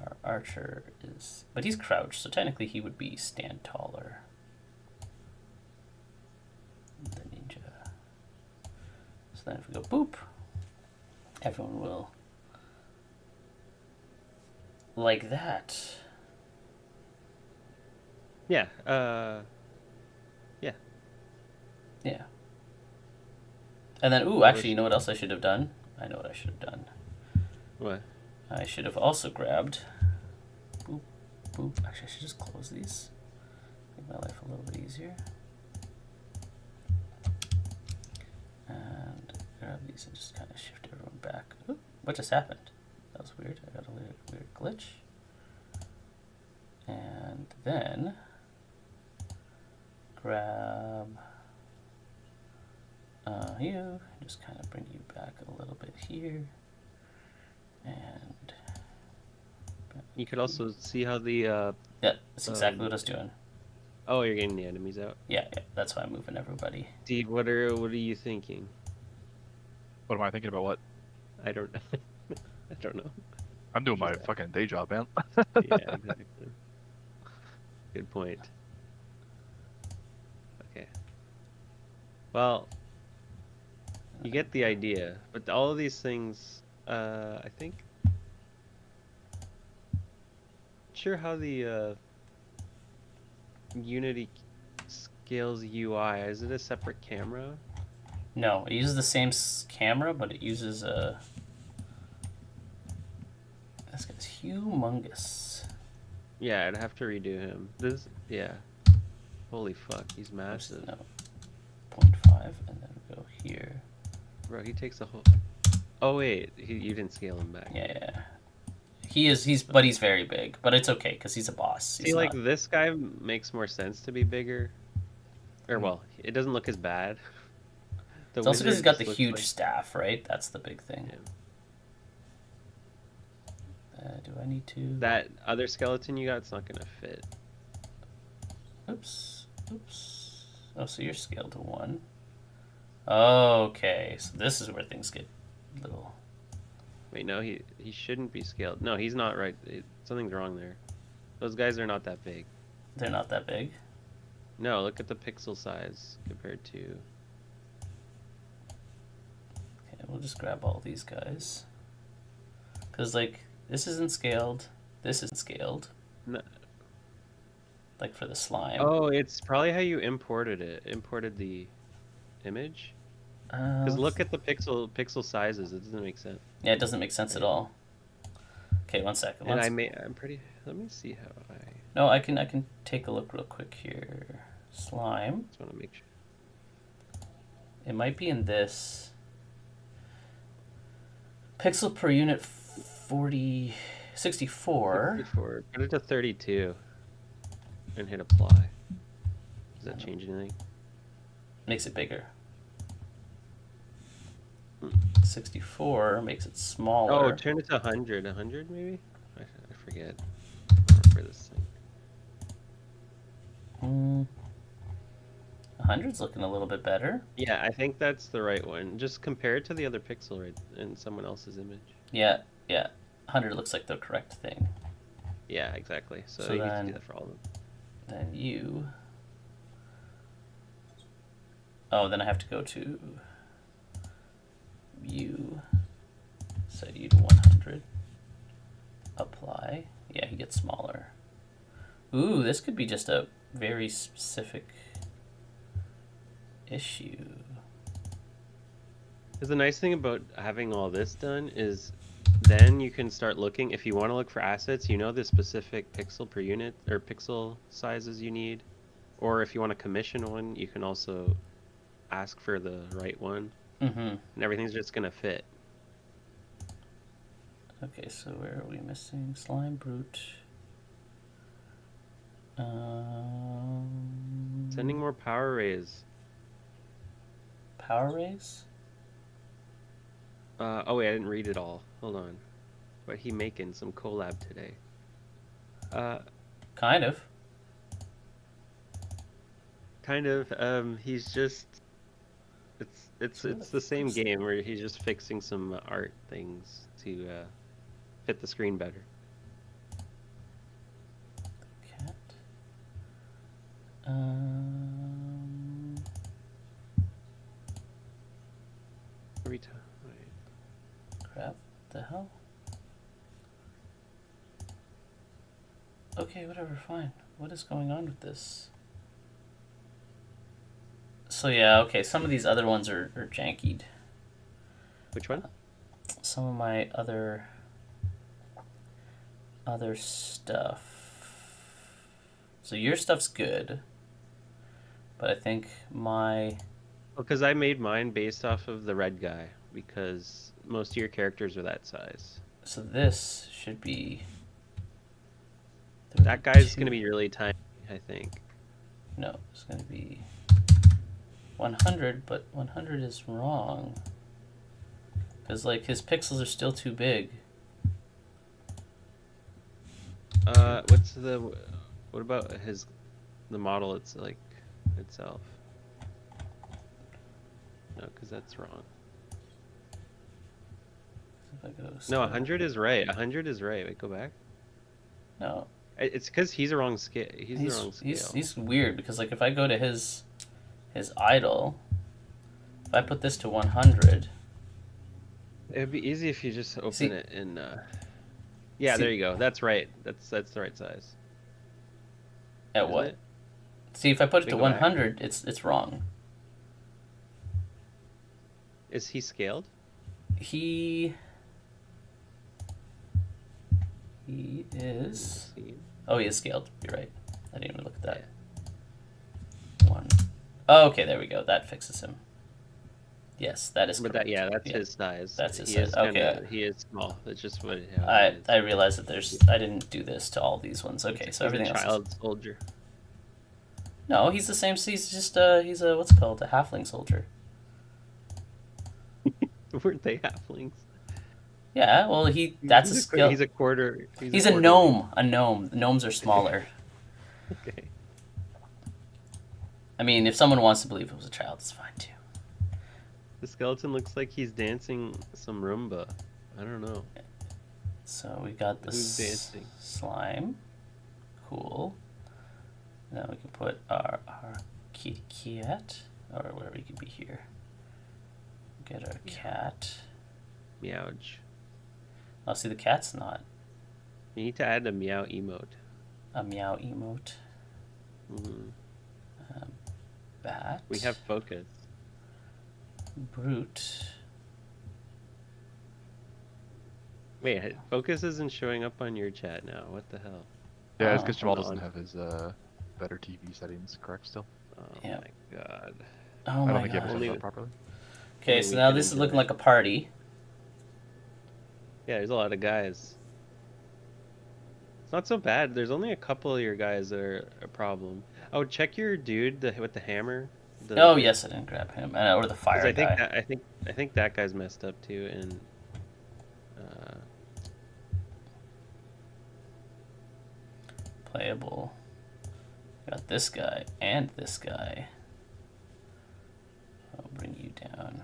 Our archer is... But he's crouched, so technically he would be stand taller. The ninja. So then if we go boop, everyone will... like that. Yeah. Yeah. And then, ooh, actually, you know what else I should have done? I know what I should have done. What? I should have also grabbed... Boop, boop. Actually, I should just close these. Make my life a little bit easier. And grab these and just kind of shift everyone back. Oop, what just happened? That was weird. I got a weird glitch. And then grab you, just kind of bring you back a little bit here. And You could also see how the. yeah, that's exactly what I was doing. Oh, you're getting the enemies out. Yeah, that's why I'm moving everybody. Steve, what are you thinking? What am I thinking about? What? I don't. I don't know. I'm doing my fucking day job, man. Yeah, exactly. Good point. Okay. Well, you get the idea, but all of these things, I think. Sure how the Unity scales UI. Is it a separate camera? No, it uses the same camera, but it uses a... This guy's humongous. Yeah, I'd have to redo him. This, yeah. Holy fuck, he's massive. No, 0.5, and then go here. Bro, he takes a whole... Oh wait, you didn't scale him back. Yeah. But he's very big, but it's okay, because he's a boss. See, like, this guy makes more sense to be bigger. Or, well, it doesn't look as bad. It's also because he's got the looks huge like... staff, right? That's the big thing. Yeah. Do I need to... That other skeleton you got, it's not gonna fit. Oops. Oops. Oh, so you're scaled to 1. Okay, so this is where things get a little... Wait, no, he shouldn't be scaled. No, he's not right. Something's wrong there. Those guys are not that big. They're not that big? No, look at the pixel size compared to... Okay, we'll just grab all these guys. Because, like, this isn't scaled. This isn't scaled. No. Like for the slime. Oh, it's probably how you imported it. Imported the image. Because look at the pixel sizes. It doesn't make sense. Yeah, it doesn't make sense at all. Okay, 1 second. And I'm pretty... Let me see how I... No, I can take a look real quick here. Slime. Just want to make sure. It might be in this. Pixel per unit 64. 64. Put it to 32. And hit apply. Does that change anything? Makes it bigger. Hmm. 64 makes it smaller. Oh, turn it to 100. 100 maybe? I forget. I don't remember this thing. 100's looking a little bit better. Yeah, I think that's the right one. Just compare it to the other pixel right in someone else's image. Yeah. 100 looks like the correct thing. Yeah, exactly. So So you need then- to do that for all of them. Then you... Oh, then I have to go to View, set you to 100, apply. Yeah, he gets smaller. Ooh, this could be just a very specific issue. Because the nice thing about having all this done is then you can start looking. If you want to look for assets, you know the specific pixel per unit or pixel sizes you need. Or if you want to commission one, you can also ask for the right one. Mm-hmm. And everything's just going to fit. Okay, so where are we missing? Slime Brute. Sending more power rays. Power rays? Oh wait, I didn't read it all. Hold on. What he making? Some collab today. Kind of. Kind of. He's just. It's the same game where he's just fixing some art things to fit the screen better. Cat. Every time. Wait. Crap. The hell? Okay, whatever, fine. What is going on with this? So yeah, okay, some of these other ones are jankied. Which one? Some of my other stuff. So your stuff's good. But I think my... Well, because I made mine based off of the red guy, because most of your characters are that size. So this should be... That guy's 32. going to be really tiny, I think. No, it's going to be 100, but 100 is wrong. Because, like, his pixels are still too big. What about the model itself? No, because that's wrong. If I go No, scale- 100 is right. 100 is right. Wait, go back. No, It's because he's the wrong scale. He's the wrong scale. he's weird, because, like, if I go to his idle, if I put this to 100... It'd be easy if you just open See- it in. Yeah, See- there you go. That's right. That's the right size. At Isn't what? it? See, if I put it Let to me go back. 100, it's wrong. Is he scaled? He is... Let's see. Oh, he is scaled. You're right. I didn't even look at that. One. Oh, okay, there we go. That fixes him. Yes, that is But correct. that's his size. That's his he size. Is Okay. He is small. That's just what how I it is. I realize that I didn't do this to all these ones. Okay, so He's everything a else. child soldier. No, he's the same. He's just he's a what's it called, a halfling soldier. Weren't they halflings? Yeah, well that's a skill. He's a quarter. He's a quarter. gnome. A gnome. Gnomes are smaller. Okay. I mean, if someone wants to believe it was a child, it's fine too. The skeleton looks like he's dancing some Roomba. I don't know. So we got the Who's dancing? slime. Cool. Now we can put our kitty cat, or wherever he could be here. Get our cat. Meowge. Oh, see, the cat's not You need to add a meow emote. a meow emote. Mm. Bat. We have focus. Brute. Wait, focus isn't showing up on your chat now. What the hell? Yeah, it's Oh, because Jamal hold doesn't on. have his better TV settings correct still. Oh Yeah. my god. Oh I don't my think you have it god. set Only- up properly. Okay, Only so we now could this is enjoy looking it. like a party. Yeah, there's a lot of guys. It's not so bad. There's only a couple of your guys that are a problem. Oh, check your dude with the hammer. Oh yes, I didn't grab him, or the Because fire guy. I think that guy's messed up too, and uh, Playable. Got this guy and this guy. I'll bring you down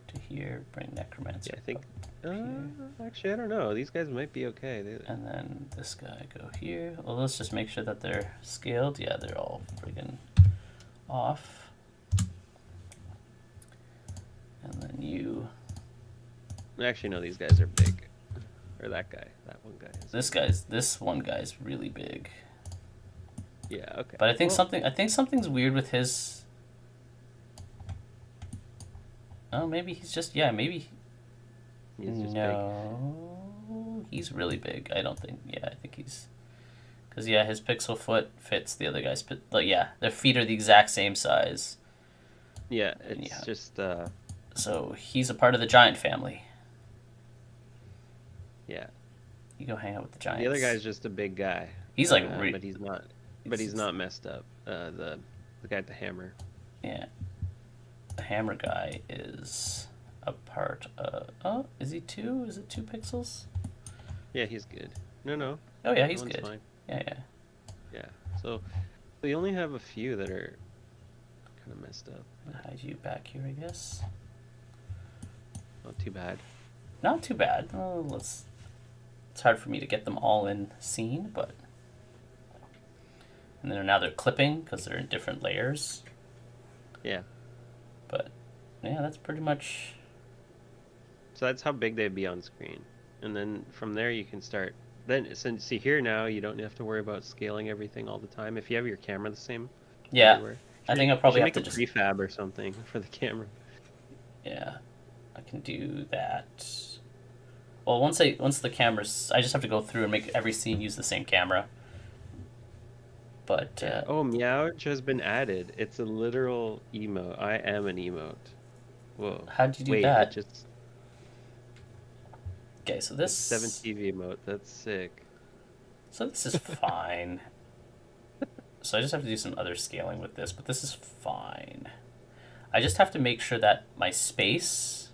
to here. Bring Necromancer. yeah, I think. up here. Actually, I don't know. These guys might be okay. And then this guy go here. Well, let's just make sure that they're scaled. Yeah, they're all friggin' off. And then you. Actually, no, these guys are big. Or that guy. That one guy. This one guy's really big. Yeah. Okay. But I think something's weird with his. Oh, maybe he's just maybe. He's just No, he's really big. I don't think. Yeah, I think he's. Because his pixel foot fits the other guy's. Like their feet are the exact same size. big. Yeah, it's just. So he's a part of the giant family. Yeah. You go hang out with the giants. The other guy's just a big guy. He's like, but he's not. But he's not messed up. The guy with the hammer. Yeah. The hammer guy is a part of. Oh, is he 2? Is it 2 pixels? Yeah, he's good. No. Oh yeah, he's that one's good. fine. Yeah. Yeah. So we only have a few that are kind of messed up. Hide you back here, I guess. Not too bad. Not too bad. Well, it's hard for me to get them all in scene, but. And then now they're clipping because they're in different layers. Yeah. But yeah, that's pretty much. So that's how big they'd be on screen, and then from there you can start. Then since see here now, you don't have to worry about scaling everything all the time. If you have your camera the same. Yeah. Everywhere. I think I'll probably have make to a just. prefab or something for the camera. Yeah, I can do that. Well, once the cameras, I just have to go through and make every scene use the same camera. But Oh, Meowch has been added. It's a literal emote. I am an emote. Whoa. how'd you do Wait, that? it just Okay, so this 7TV emote. That's sick. So this is fine. So I just have to do some other scaling with this, but this is fine. I just have to make sure that my space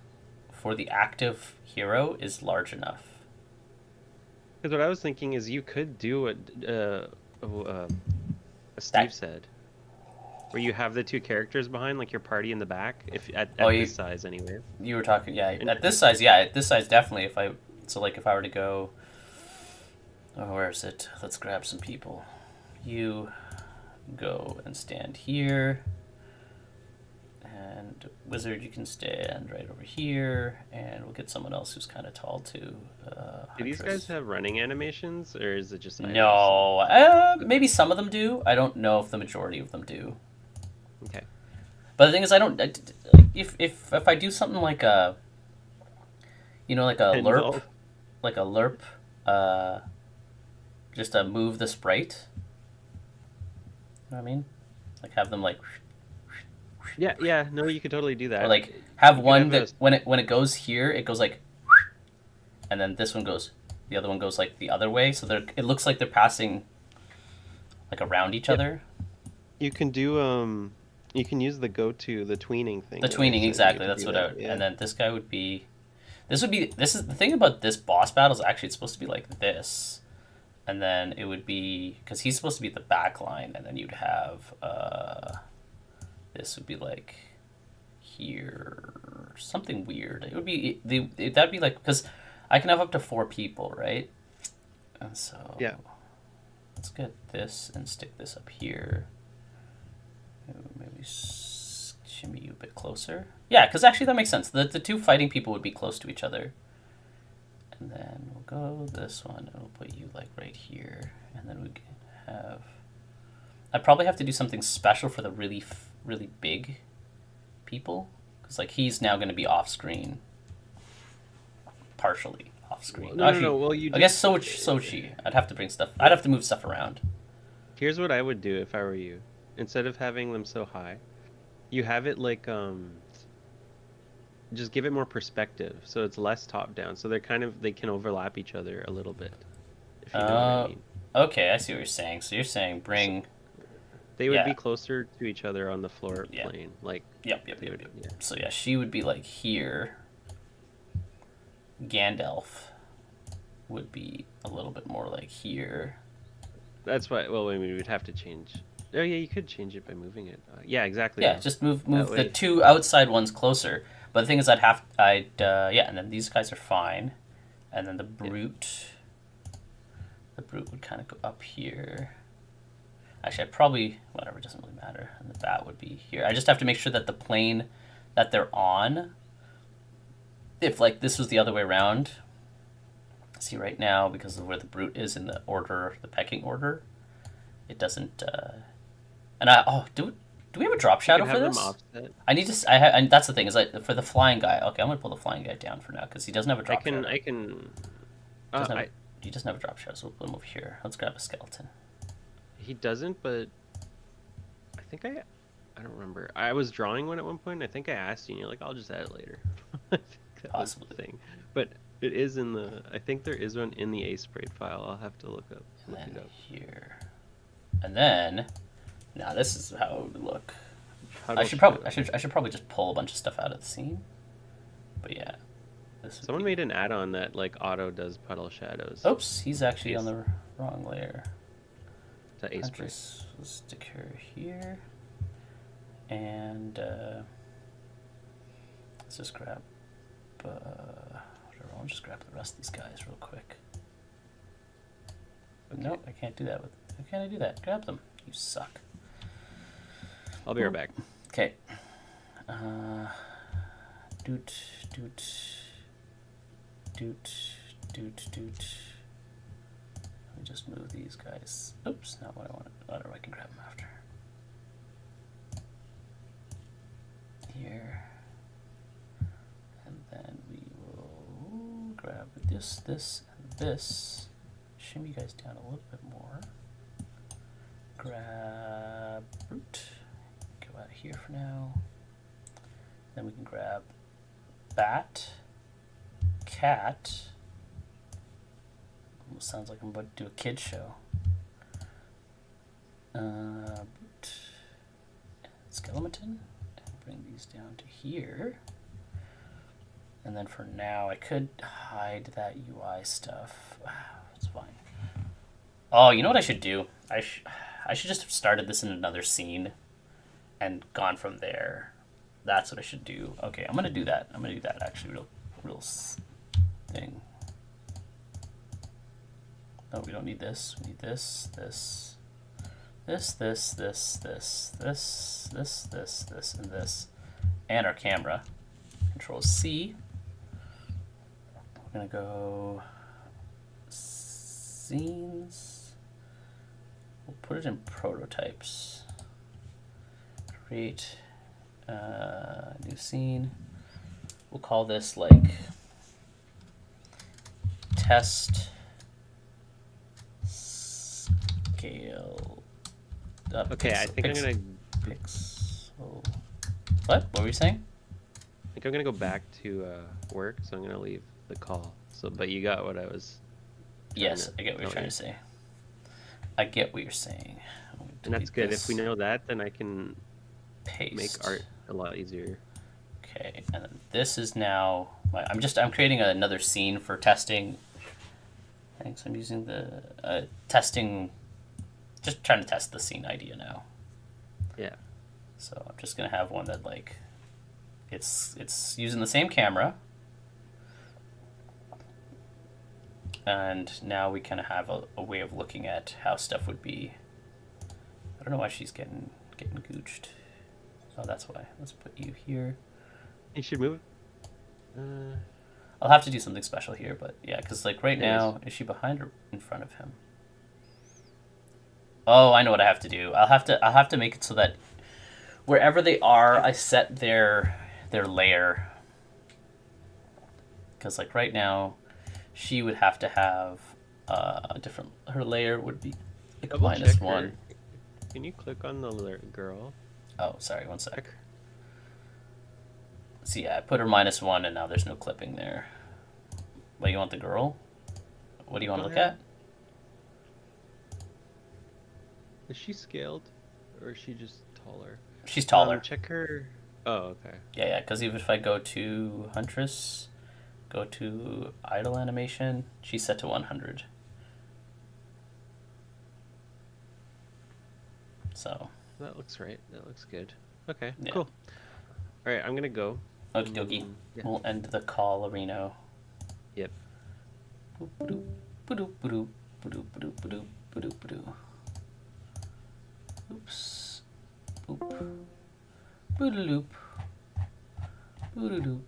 for the active hero is large enough. Because what I was thinking is you could do what Steve said, where you have the two characters behind, like your party in the back, if at this size anyway. You were talking, at this size, definitely. If I were to go, where is it? Let's grab some people. You go and stand here. And Wizard, you can stand right over here, and we'll get someone else who's kind of tall too. Do these guys have running animations, or is it just items? No, maybe some of them do. I don't know if the majority of them do. Okay. But the thing is, I don't. If I do something like a, like a lerp, just to move the sprite. You know what I mean? Like have them like. Yeah, no, you could totally do that. Or like have one that when it goes here, it goes like, and then this one goes, the other one goes like the other way, so it looks like they're passing, like around each other. You can do you can use the the tweening thing. The tweening, exactly. That's what I would. Yeah. And then this guy would be, this is the thing about this boss battle is actually it's supposed to be like this, and then it would be because he's supposed to be the back line, and then you'd have this would be like here, something weird. It would be that'd be like because I can have up to 4 people, right? And so let's get this and stick this up here. Maybe shimmy you a bit closer. Yeah, because actually that makes sense. The 2 fighting people would be close to each other. And then we'll go this one and we'll put you like right here, and then we can have. I probably have to do something special for the really big people, because like he's now going to be off screen, partially off screen. No. Well, I guess so she. I'd have to bring stuff. I'd have to move stuff around. Here's what I would do if I were you. Instead of having them so high, you have it like just give it more perspective, so it's less top down. So they can overlap each other a little bit, if you know what I mean. Okay, I see what you're saying. So you're saying So bring. they would Yeah. be closer to each other on the floor Yeah. plane, like Yep. they would, yeah. So yeah, she would be like here. Gandalf would be a little bit more like here. That's why. Well, I mean, we'd have to change. Oh yeah, you could change it by moving it. Yeah, exactly. Yeah, though. just move That the way. two outside ones closer. But the thing is, yeah, and then these guys are fine, and then the brute would kind of go up here. Actually, I probably whatever, it doesn't really matter. And the bat would be here. I just have to make sure that the plane that they're on, if like this was the other way around. See right now, because of where the brute is in the order, the pecking order, it doesn't. And do we have a drop shadow You for can have this? them offset. I need to. And that's the thing is like for the flying guy. Okay, I'm gonna pull the flying guy down for now because he doesn't have a drop shadow. I can. He doesn't have a drop shadow, so we'll put him over here. Let's grab a skeleton. He doesn't, but I think I don't remember. I was drawing one at one point. I think I asked you, and you're like, "I'll just add it later." I think that was the Possibly. thing, but it is in the. I think there is one in the A-sprayed file. I'll have to look And it then up. here, and then now this is how it would look. Puddle I should probably shadow. just pull a bunch of stuff out of the scene. But yeah, this. Someone made an add-on that like auto does puddle shadows. Oops, he's actually on the wrong layer. To I'll A-spray. just stick her here, and let's just grab. Whatever. I'll just grab the rest of these guys real quick. Okay. Nope, I can't do that with. How can I do that? Grab them. You suck. I'll be right back. Okay. Doot, doot, doot, doot, doot. Let me just move these guys. Oops, not what I wanted. Whatever, I can grab them after. Here. And then we will grab this, and this. Shimmy you guys down a little bit more. Grab root. Go out here for now. Then we can grab bat, cat. Almost sounds like I'm about to do a kid show. Boot, skeleton, and bring these down to here. And then for now, I could hide that UI stuff. It's fine. Oh, you know what I should do? I should just have started this in another scene and gone from there. That's what I should do. Okay, I'm gonna do that. I'm gonna do that actually, real thing. No, we don't need this. We need this, this, this, this, this, this, this, this, this, this, and this, and our camera. Control C. We're gonna go scenes. We'll put it in prototypes. Create new scene. We'll call this like test scale up. Okay, I think I'm gonna. Pixel. What were you saying? I think I'm gonna go back to work, so I'm gonna leave the call. So, but you got what I was. Yes, I get what you're trying to say. I get what you're saying. And that's good. If we know that, then I can paste. make art a lot easier. Okay, and then this is now. I'm creating another scene for testing. Thanks. I'm using the testing. Just trying to test the scene idea now. Yeah. So I'm just gonna have one that like, it's using the same camera. And now we kind of have a way of looking at how stuff would be. I don't know why she's getting gooched. Oh, that's why. Let's put you here. You should move. I'll have to do something special here, but yeah, because like right now, is she behind or in front of him? Oh, I know what I have to do. I'll have to make it so that wherever they are, I set their layer. Because like right now, she would have to have a different. Her layer would be like -1. Can you click on the girl? Oh, sorry. One sec. So yeah, I put her -1 and now there's no clipping there. What, you want the girl? What do you want to look at? Is she scaled, or is she just taller? She's taller. Check her. Oh, okay. Yeah, because even if I go to Huntress, go to idle animation, she's set to 100. So. That looks right. That looks good. Okay, Yeah. cool. All right, I'm gonna go. Okie dokie. Yeah. We'll end the call, Reno. Yep. Boop, ba-doop, ba-doop, ba-doop, ba-doop, ba-doop, ba-doop, ba-doop. Oops. Boop. Boodaloop. Boodadoop.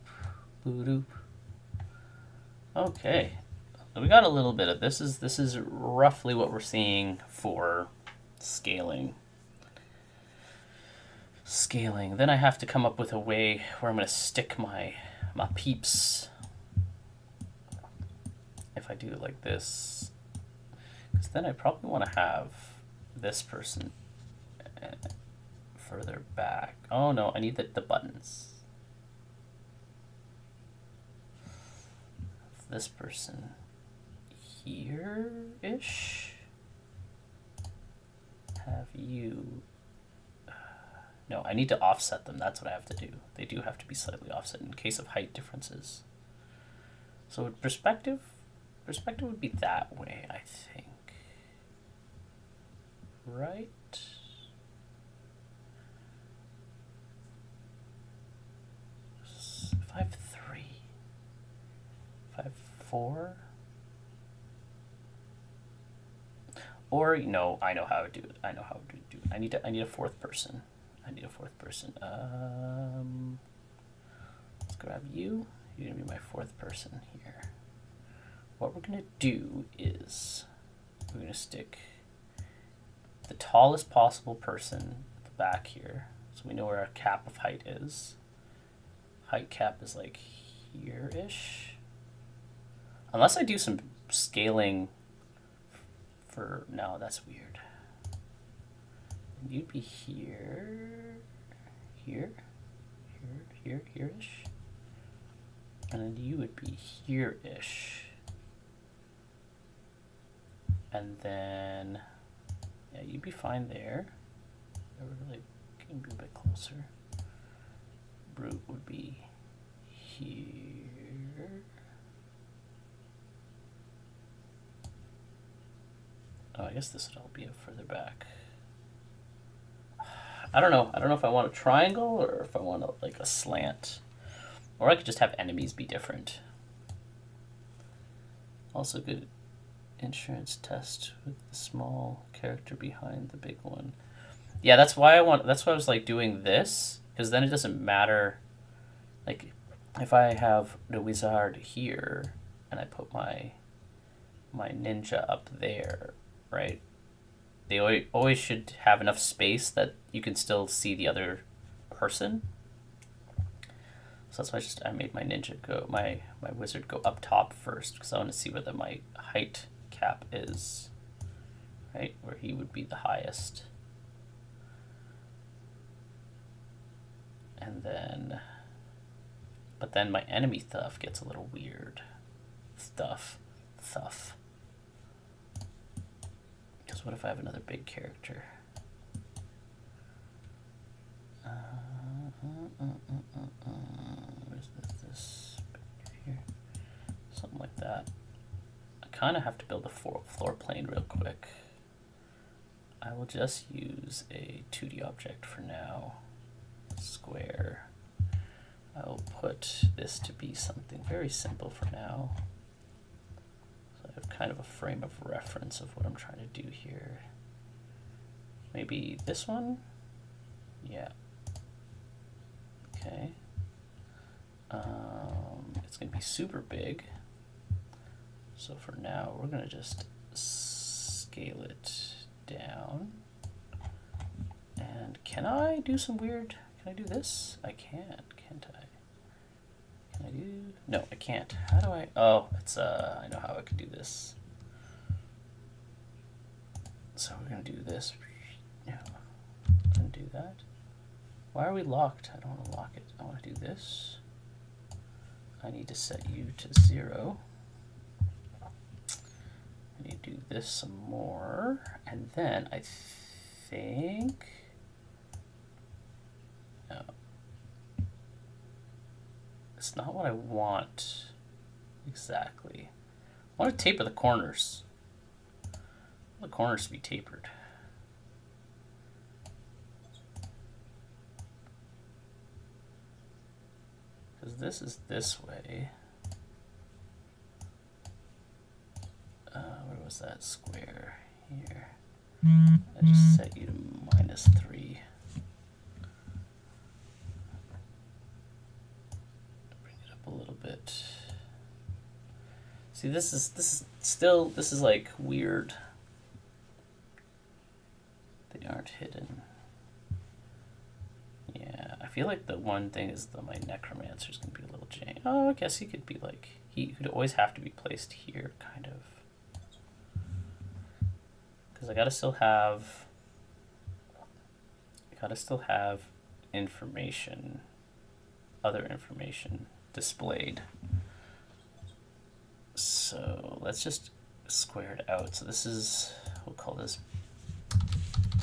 Boodoop. Okay. So we got a little bit of this. This is roughly what we're seeing for scaling. Then I have to come up with a way where I'm going to stick my peeps. If I do it like this, because then I probably want to have this person further back. Oh no, I need the buttons. This person here-ish. Have you... No, I need to offset them. That's what I have to do. They do have to be slightly offset in case of height differences. So perspective would be that way, I think. Right? If I have 3, if I have 4, or no, I know how to do it. I need a fourth person. Let's grab you. You're gonna be my fourth person here. What we're gonna do is we're gonna stick the tallest possible person at the back here, so we know where our cap of height is. Height cap is like here-ish. Unless I do some scaling for... No, that's weird. You'd be here-ish. And then you would be here-ish. And then, yeah, you'd be fine there. I would really can be a bit closer. Brute would be here. Oh, I guess this would all be up further back. I don't know if I want a triangle or if I want like a slant. Or I could just have enemies be different. Also good insurance test with the small character behind the big one. Yeah, that's why I was like doing this, because then it doesn't matter. Like if I have the wizard here and I put my ninja up there, right? They always should have enough space that you can still see the other person. So that's why I made my ninja go, my wizard go up top first, because I want to see whether my height cap is, right? Where he would be the highest. And then, but then my enemy stuff gets a little weird. Stuff. Because what if I have another big character? Where's this here? Something like that. I kind of have to build a floor plane real quick. I will just use a 2D object for now. Square. I will put this to be something very simple for now. So I have kind of a frame of reference of what I'm trying to do here. Maybe this one? Yeah. Okay. It's going to be super big. So for now, we're going to just scale it down. And can I do some weird... Can I do this? I can, can't I? Can I do... No, I can't. How do I... Oh, it's... I know how I could do this. So we're going to do this. Yeah. I'm going to do that. Why are we locked? I don't want to lock it. I want to do this. I need to set you to 0. I need to do this some more, and then I think, no, it's not what I want exactly. I want to taper the corners. I want the corners to be tapered. Because this is this way. Where was that square? Here. I just set you to -3. Bring it up a little bit. See, this is like weird. They aren't hidden. Yeah, I feel like the one thing is that my necromancer's gonna be a little jank. Oh, I guess he could be like, he could always have to be placed here, kind of. Because I gotta still have information, other information displayed. So let's just square it out. So this is, we'll call this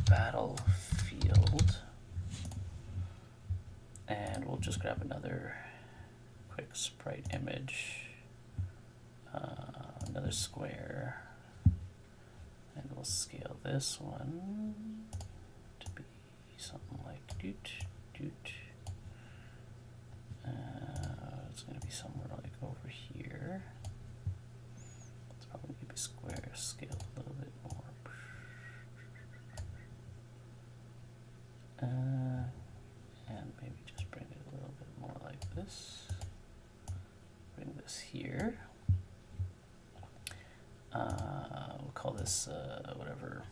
battlefield. And we'll just grab another quick sprite image, another square, and we'll scale this one to be something like doot, doot. It's going to be somewhere like over here. It's probably going to be square scaled a little bit more. And maybe just bring it a little bit more like this. Bring this here. We'll call this whatever.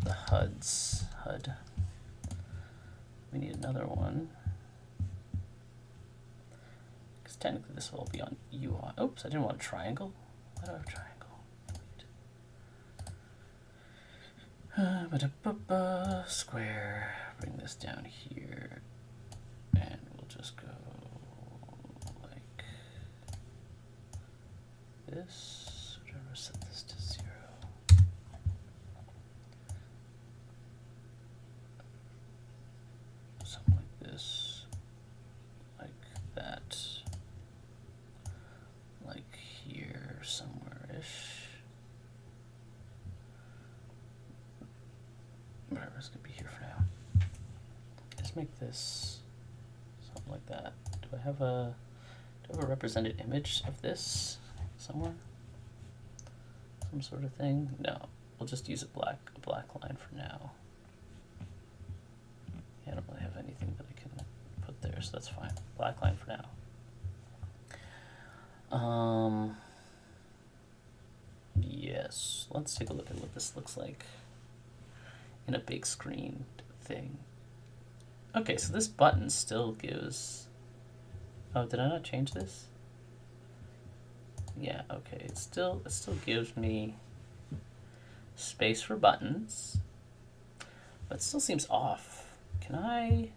The HUD. We need another one. Because technically this will all be on UI. Oops, I didn't want a triangle. Why do I have a triangle? Square, bring this down here, and we'll just go like this, whatever, set this to 0. Something like this, like that, like here somewhere-ish. Whatever, it's gonna be here for now. Let's make this something like that. Do I have a represented image of this somewhere? Some sort of thing? No. We'll just use a black line for now. Yeah, I don't really have anything that I can put there, so that's fine. Black line for now. Yes. Let's take a look at what this looks like in a big screen thing. Okay, so this button still gives... Oh, did I not change this? Yeah, okay. It still gives me space for buttons, but it still seems off. Can I...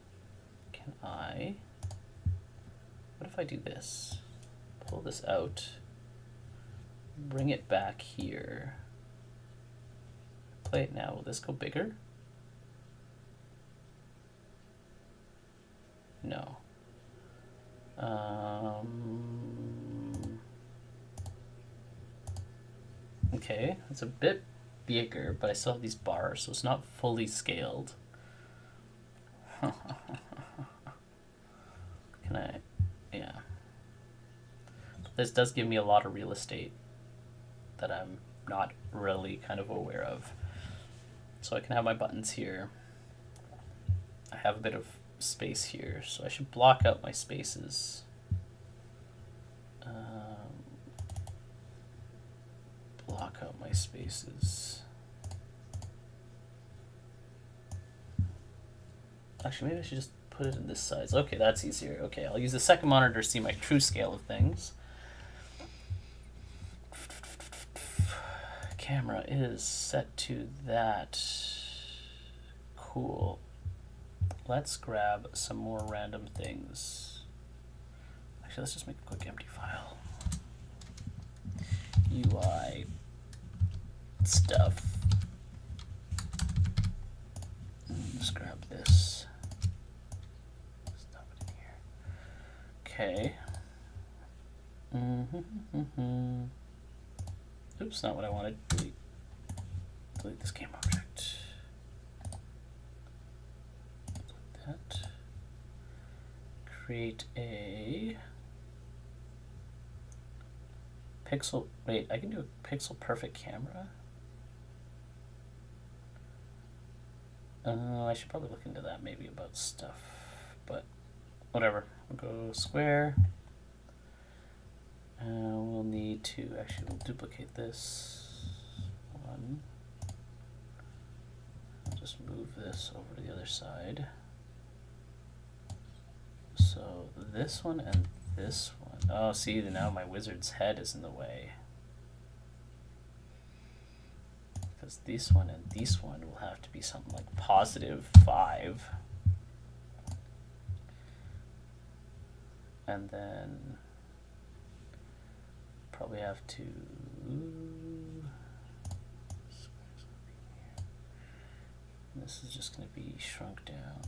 What if I do this? Pull this out, bring it back here. Play it now. Will this go bigger? No. Okay, it's a bit bigger, but I still have these bars, so it's not fully scaled. Can I? Yeah. This does give me a lot of real estate that I'm not really kind of aware of. So I can have my buttons here. I have a bit of space here, so I should block out my spaces. Block out my spaces. Actually, maybe I should just put it in this size. Okay, that's easier. Okay, I'll use the second monitor to see my true scale of things. Camera is set to that. Cool. Let's grab some more random things. Actually, let's just make a quick empty file. UI stuff. Let's grab this. Stuff it in here. Okay. Oops, not what I wanted. Delete this game object. Like that. Create a pixel. Wait, I can do a pixel perfect camera. I should probably look into that maybe about stuff, but whatever. We'll go square. We'll need to, actually we'll duplicate this one. I'll just move this over to the other side. So this one and this one. Oh, see, now my wizard's head is in the way. Because this one and this one will have to be something like +5. And then probably have to this is just going to be shrunk down,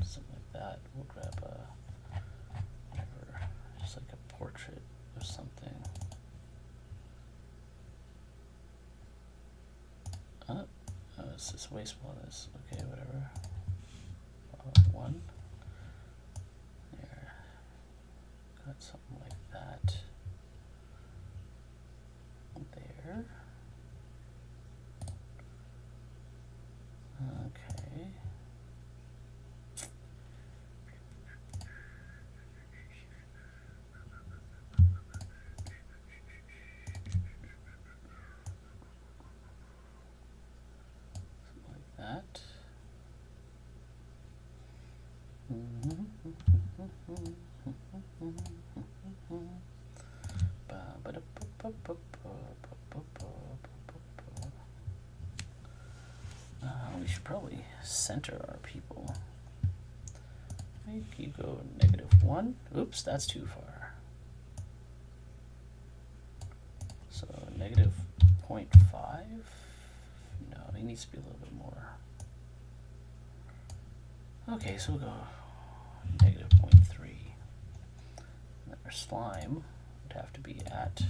something like that. We'll grab a whatever, just like a portrait or something. It's this wasteful on this. Okay, whatever. One. There. Got something like that. There. Okay. Something like that. We should probably center our people. Maybe you go -1. Oops, that's too far. So -0.5. No, he needs to be a little bit more. Okay, so we'll go -0.3. And then our slime would have to be at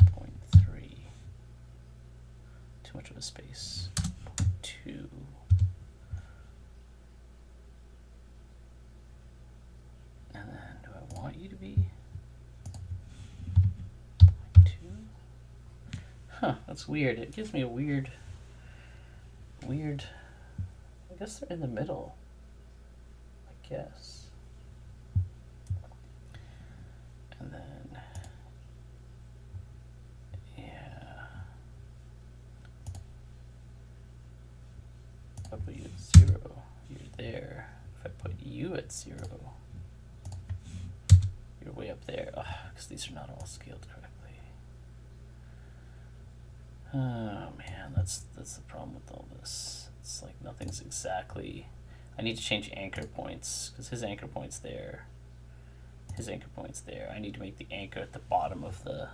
0.3. Too much of a space. 0.2. And then do I want you to be 0.2? Huh, that's weird. It gives me a weird, I guess they're in the middle. I guess. And then, yeah. If I put you at 0, you're there. If I put you at 0, you're way up there. Because these are not all scaled correctly. Oh man, that's the problem with all this. It's like nothing's exactly. I need to change anchor points because his anchor point's there. His anchor point's there. I need to make the anchor at the bottom of the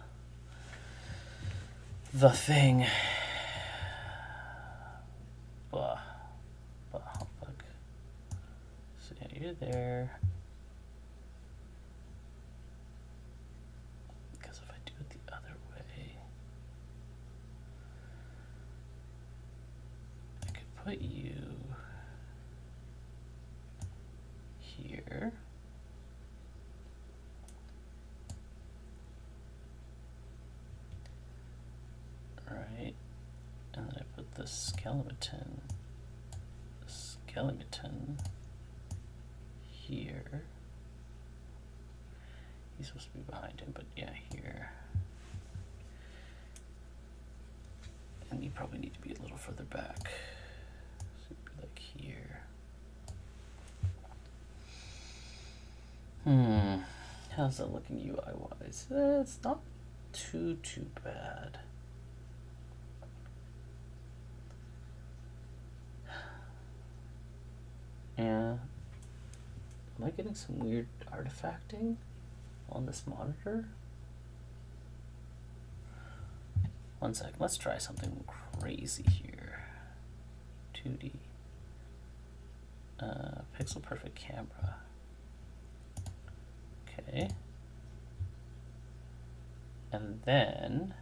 thing. Blah. Blah humbug. So yeah, you're there. Because if I do it the other way, I could put you here. Right, and then I put the skeleton here. He's supposed to be behind him, but yeah, here. And you probably need to be a little further back. So it'd be like here. How's that looking UI-wise? It's not too bad. Yeah. Am I getting some weird artifacting on this monitor? One sec, let's try something crazy here. 2D. Pixel perfect camera. Okay. And then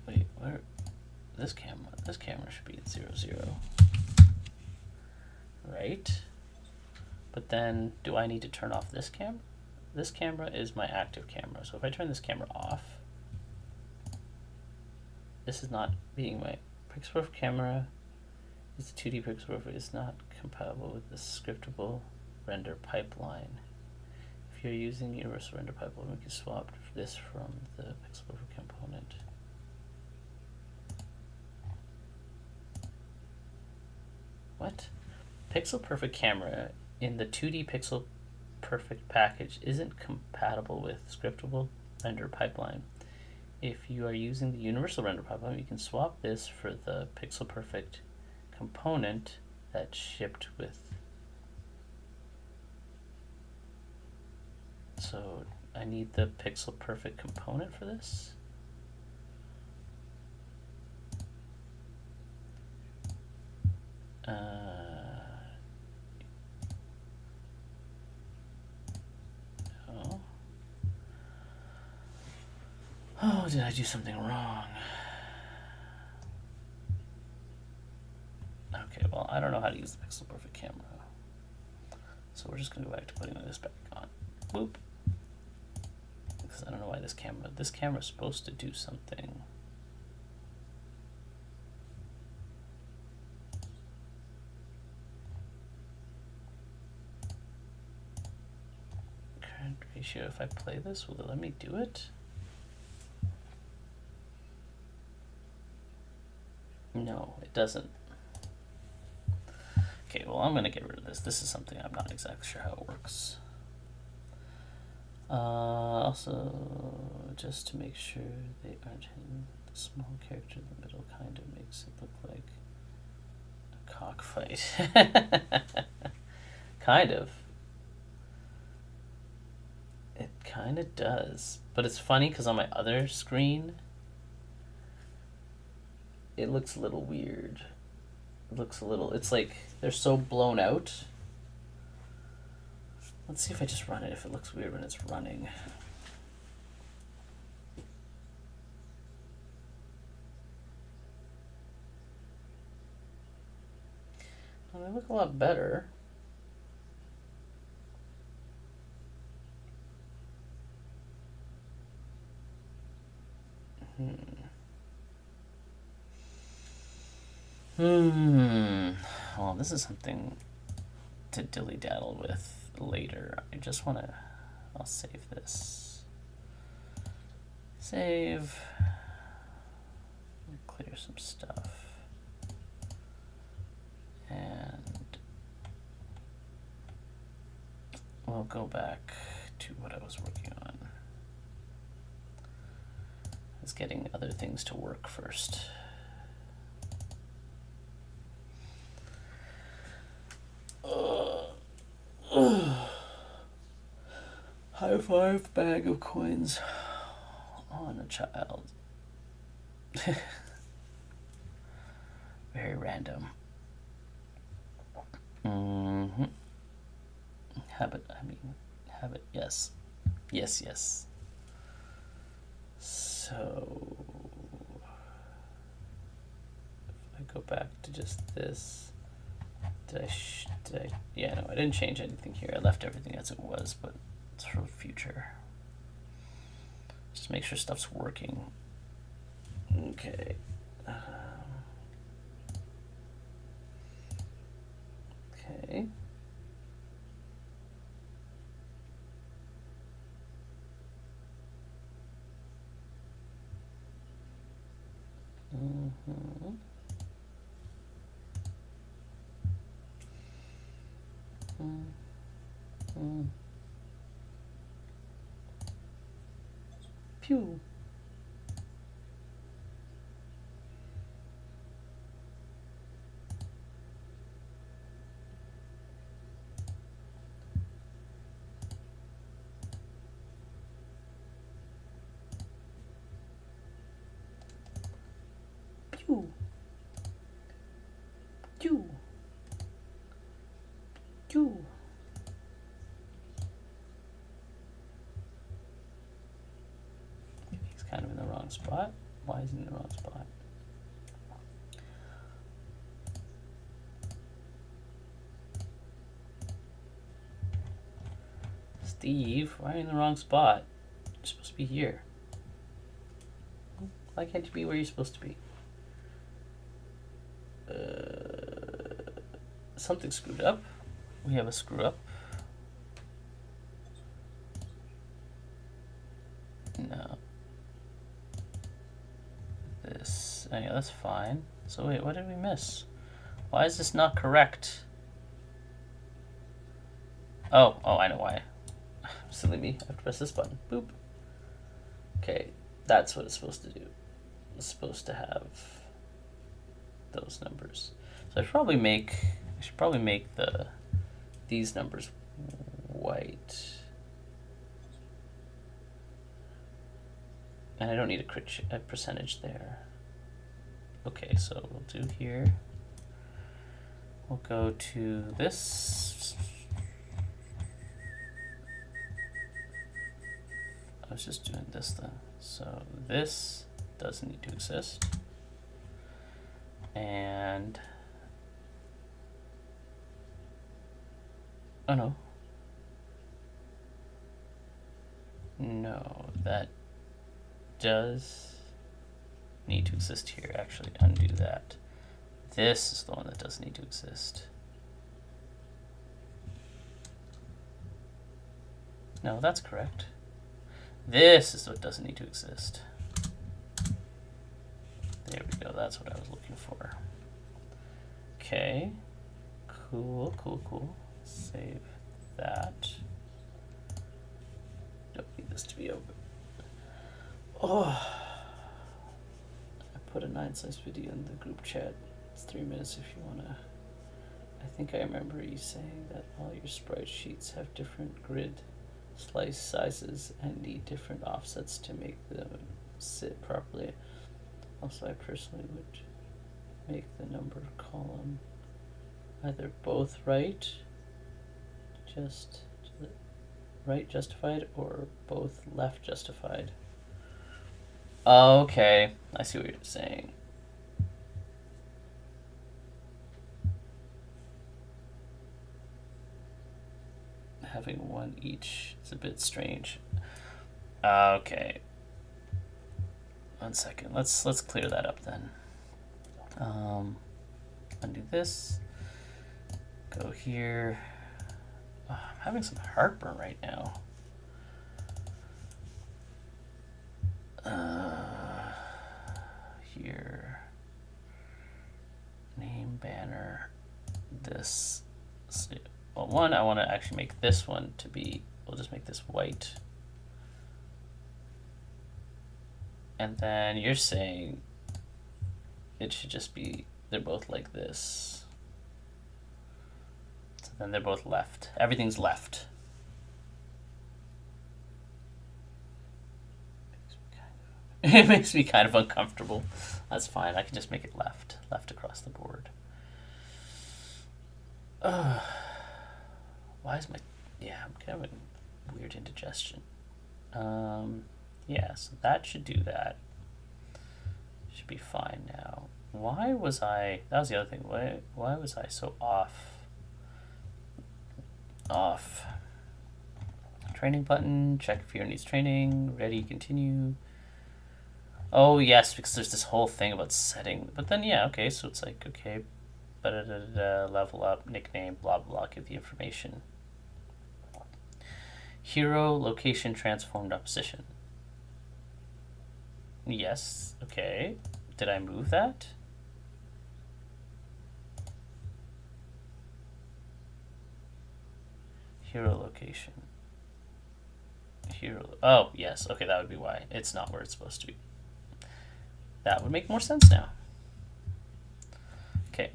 wait, where this camera should be at 0, 0. Right? But then do I need to turn off this camera? This camera is my active camera. So if I turn this camera off, this is not being my pixel perfect camera. It's a 2D pixel perfect. It's not compatible with the scriptable render pipeline. If you're using universal render pipeline, we can swap this from the pixel perfect component. What? Pixel perfect camera in the 2D pixel perfect package isn't compatible with scriptable render pipeline. If you are using the universal render pipeline, you can swap this for the pixel perfect component that's shipped with. So I need the pixel perfect component for this. No. Oh, did I do something wrong? Okay, well, I don't know how to use the pixel perfect camera. So we're just gonna go back to putting this back on. Boop. Because I don't know why this camera is supposed to do something. Current ratio, if I play this, will it let me do it? No, it doesn't. Okay, well, I'm gonna get rid of this. This is something I'm not exactly sure how it works. Also, just to make sure they aren't hidden, the small character in the middle kind of makes it look like a cockfight. Kind of. It kind of does. But it's funny because on my other screen, it looks a little weird. It's like they're so blown out. Let's see if I just run it, if it looks weird when it's running. Well, they look a lot better. Well, this is something to dilly-daddle with later. I just want to... I'll save this. Save. Clear some stuff. And we'll go back to what I was working on. I was getting other things to work first. High five, bag of coins on a child. Very random. Habit, yes. Yes. So, if I go back to just this, yeah, no, I didn't change anything here. I left everything as it was, but it's for the future. Just make sure stuff's working. Okay. Okay. Pew. Pew. Pew. Pew. He's kind of in the wrong spot. Why is he in the wrong spot? Steve, why are you in the wrong spot? You're supposed to be here. Why can't you be where you're supposed to be? Something screwed up. We have a screw up. No. This. Oh, yeah, that's fine. So wait, what did we miss? Why is this not correct? Oh, I know why. Silly me. I have to press this button. Boop. Okay, that's what it's supposed to do. It's supposed to have those numbers. So I should probably make these numbers white. And I don't need a percentage there. Okay, so we'll do here. We'll go to this. I was just doing this then. So this doesn't need to exist. And oh no. No, that does need to exist here. Actually, undo that. This is the one that does need to exist. No, that's correct. This is what doesn't need to exist. There we go, that's what I was looking for. Okay, cool, cool, cool. Save that. Don't need this to be open. Oh, I put a 9-slice video in the group chat. It's 3 minutes if you wanna. I think I remember you saying that all your sprite sheets have different grid slice sizes and need different offsets to make them sit properly. Also, I personally would make the number column either both right justified or both left justified. Okay, I see what you're saying. Having one each is a bit strange. Okay. 1 second. Let's clear that up then. Undo this. Go here. Oh, I'm having some heartburn right now. Here. Name banner. This. Well, one, I want to actually make this one to be, we'll just make this white. And then you're saying it should just be, they're both like this. So then they're both left. Everything's left. It makes me kind of uncomfortable. That's fine. I can just make it left across the board. Why is I'm kind of in weird indigestion. Yeah, so that should do that. Should be fine now. Why was I, that was the other thing, why was I so off? Training button, check if your needs training, ready, continue. Oh yes, because there's this whole thing about setting, but then yeah, okay, so it's like, okay, level up, nickname, blah, blah, give the information. Hero, location, transformed opposition. Yes, okay. Did I move that? Hero location. Hero. Oh, yes. Okay, that would be why. It's not where it's supposed to be. That would make more sense now. Okay.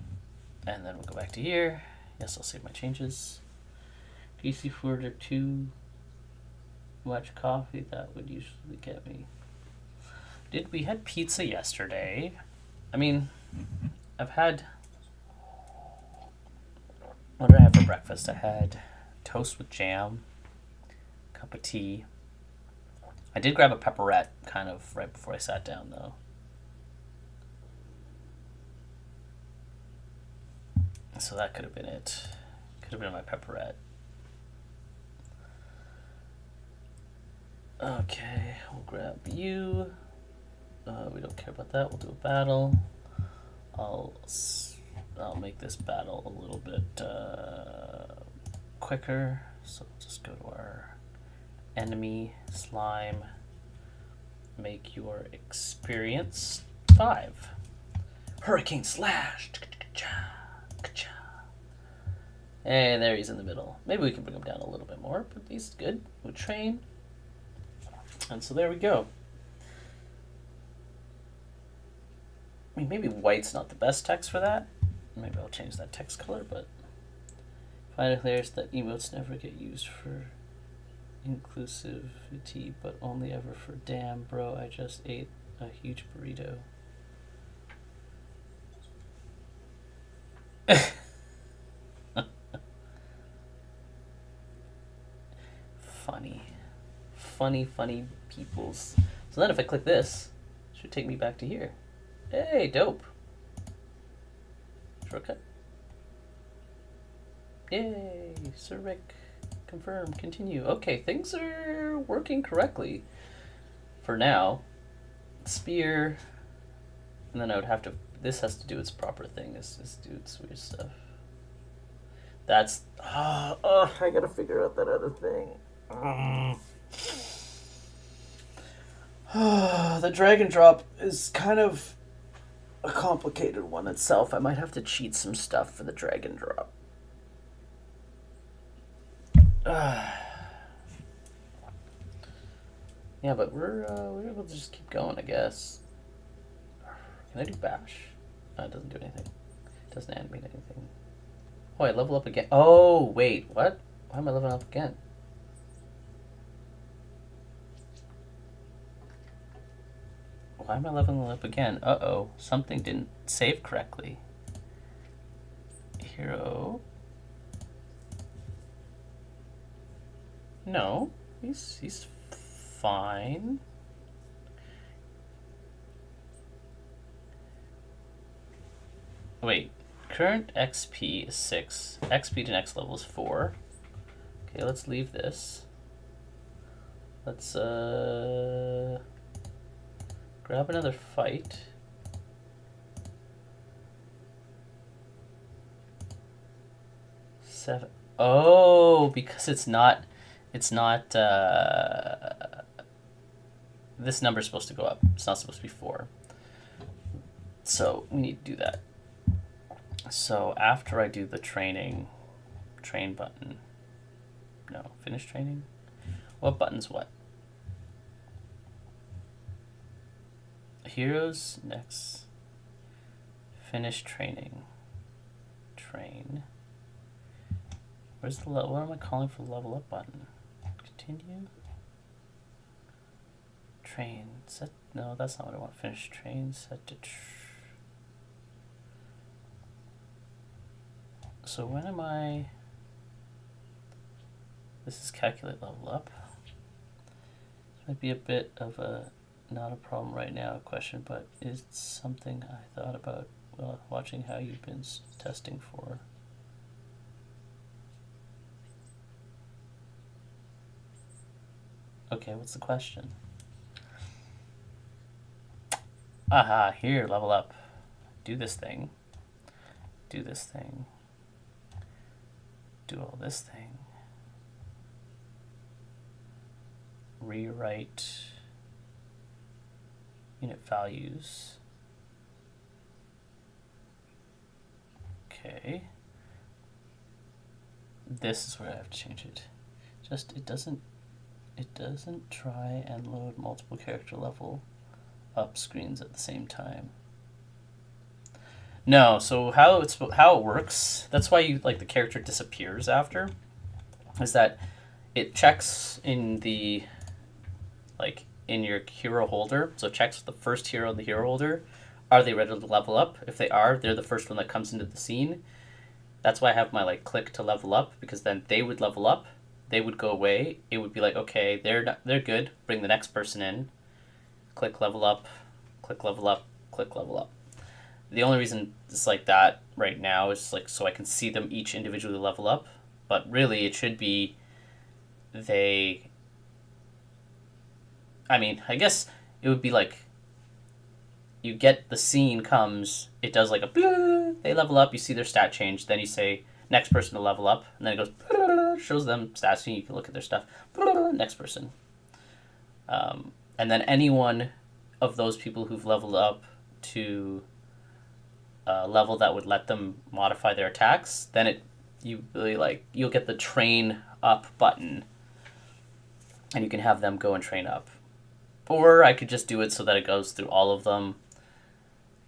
And then we'll go back to here. Yes, I'll save my changes. DC for too much coffee, that would usually get me. We had pizza yesterday. I mean, I've had... What did I have for breakfast? I had toast with jam, cup of tea. I did grab a pepperette kind of right before I sat down, though. So that could have been it. Could have been my pepperette. Okay, we'll grab you. We don't care about that. We'll do a battle. I'll make this battle a little bit quicker. So we'll just go to our enemy slime. Make your experience 5. Hurricane slash. And there he's in the middle. Maybe we can bring him down a little bit more, but he's good. We'll train. And so there we go. I mean, maybe white's not the best text for that. Maybe I'll change that text color, but Final declares that emotes never get used for inclusivity, but only ever for damn, bro, I just ate a huge burrito. Funny peoples. So then if I click this, it should take me back to here. Hey, dope. Shortcut. Yay, Sir Rick. Confirm, continue. Okay, things are working correctly for now. Spear. And then I would have to, this has to do its proper thing, is do its weird stuff. That's, I gotta figure out that other thing. The drag and drop is kind of a complicated one itself. I might have to cheat some stuff for the drag and drop. Yeah, but we're able to just keep going, I guess. Can I do bash? No, it doesn't do anything. It doesn't animate anything. Oh, I level up again. Oh, wait, what? Why am I leveling up again? Why am I leveling up again? Uh-oh, something didn't save correctly. Hero. No, he's fine. Wait, current XP is 6. XP to next level is 4. Okay, let's leave this. Let's grab another fight. Seven. Oh, because it's not this number's supposed to go up. It's not supposed to be 4. So we need to do that. So after I do the train button. No, finish training. What button's what? Heroes next. Finish training. Train. Where's the level? What am I calling for the level up button? Continue. Train. Set. No, that's not what I want. Finish train. Set to. So when am I? This is calculate level up. This might be a bit of a not a problem right now question, but it's something I thought about while watching how you've been testing for. Okay, what's the question? Aha, here, level up. Do this thing. Do this thing. Do all this thing. Rewrite unit values. Okay. This is where I have to change it. Just it doesn't try and load multiple character level up screens at the same time. No, so how it works, that's why you like the character disappears after, is that it checks in the like in your hero holder, so it checks the first hero in the hero holder. Are they ready to level up? If they are, they're the first one that comes into the scene. That's why I have my like click to level up, because then they would level up, they would go away. It would be like, okay, they're good. Bring the next person in. Click level up, click level up, click level up. The only reason it's like that right now is like so I can see them each individually level up, but really it should be they. I mean, I guess it would be like you get the scene comes, it does like a blah, they level up, you see their stat change, then you say next person to level up, and then it goes blah, shows them stats, and you can look at their stuff, blah, next person. And then anyone of those people who've leveled up to a level that would let them modify their attacks, then you'll get the train up button, and you can have them go and train up. Or I could just do it so that it goes through all of them,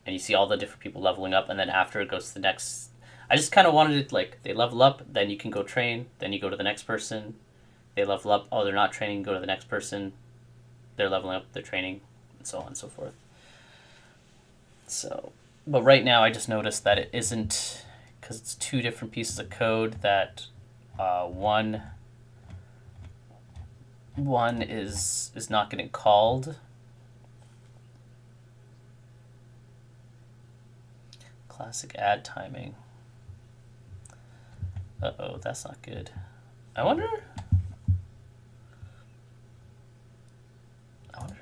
and you see all the different people leveling up, and then after it goes to the next. I just kind of wanted it like they level up, then you can go train, then you go to the next person. They level up, oh, they're not training, go to the next person. They're leveling up, they're training, and so on and so forth. So, but right now I just noticed that it isn't, because it's two different pieces of code that one is not getting called. Classic ad timing. Uh-oh, that's not good. I wonder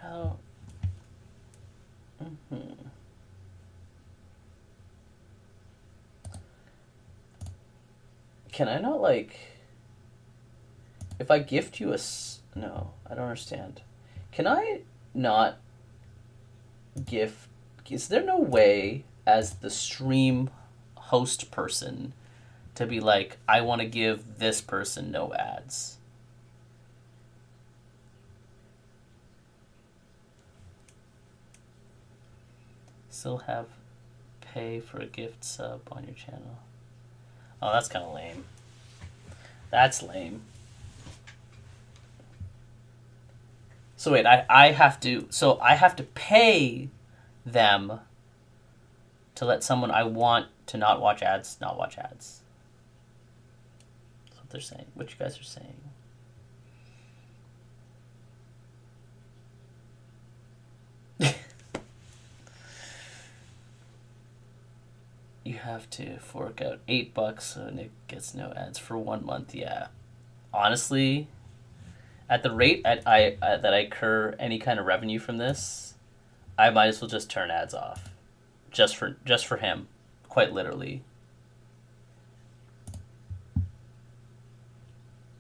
how... Can I not, like... If I gift you a... No, I don't understand. Can I not gift... Is there no way, as the stream host person, to be like, I want to give this person no ads? Still have pay for a gift sub on your channel. Oh, that's kind of lame. That's lame. So wait, I have to pay them to let someone I want to not watch ads not watch ads. That's what they're saying. What you guys are saying. You have to fork out $8 so Nick gets no ads for 1 month. Yeah, honestly, at the rate that I incur any kind of revenue from this, I might as well just turn ads off, just for him, quite literally.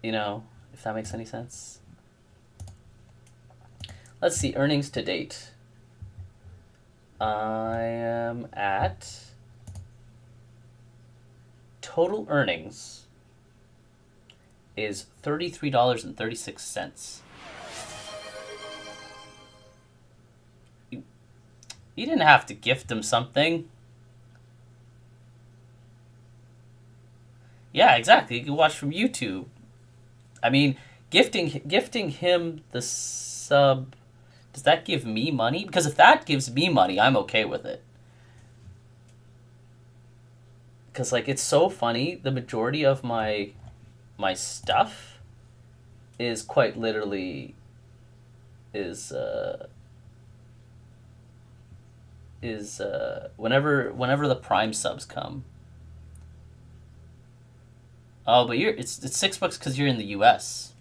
You know, if that makes any sense. Let's see, earnings to date. I am at total earnings is $33.36. You didn't have to gift him something. Yeah, exactly. You can watch from YouTube. I mean, gifting him the sub, does that give me money? Because if that gives me money, I'm okay with it. Because, like, it's so funny. The majority of my stuff is quite literally whenever the Prime subs come. Oh, but it's $6 because you're in the U.S.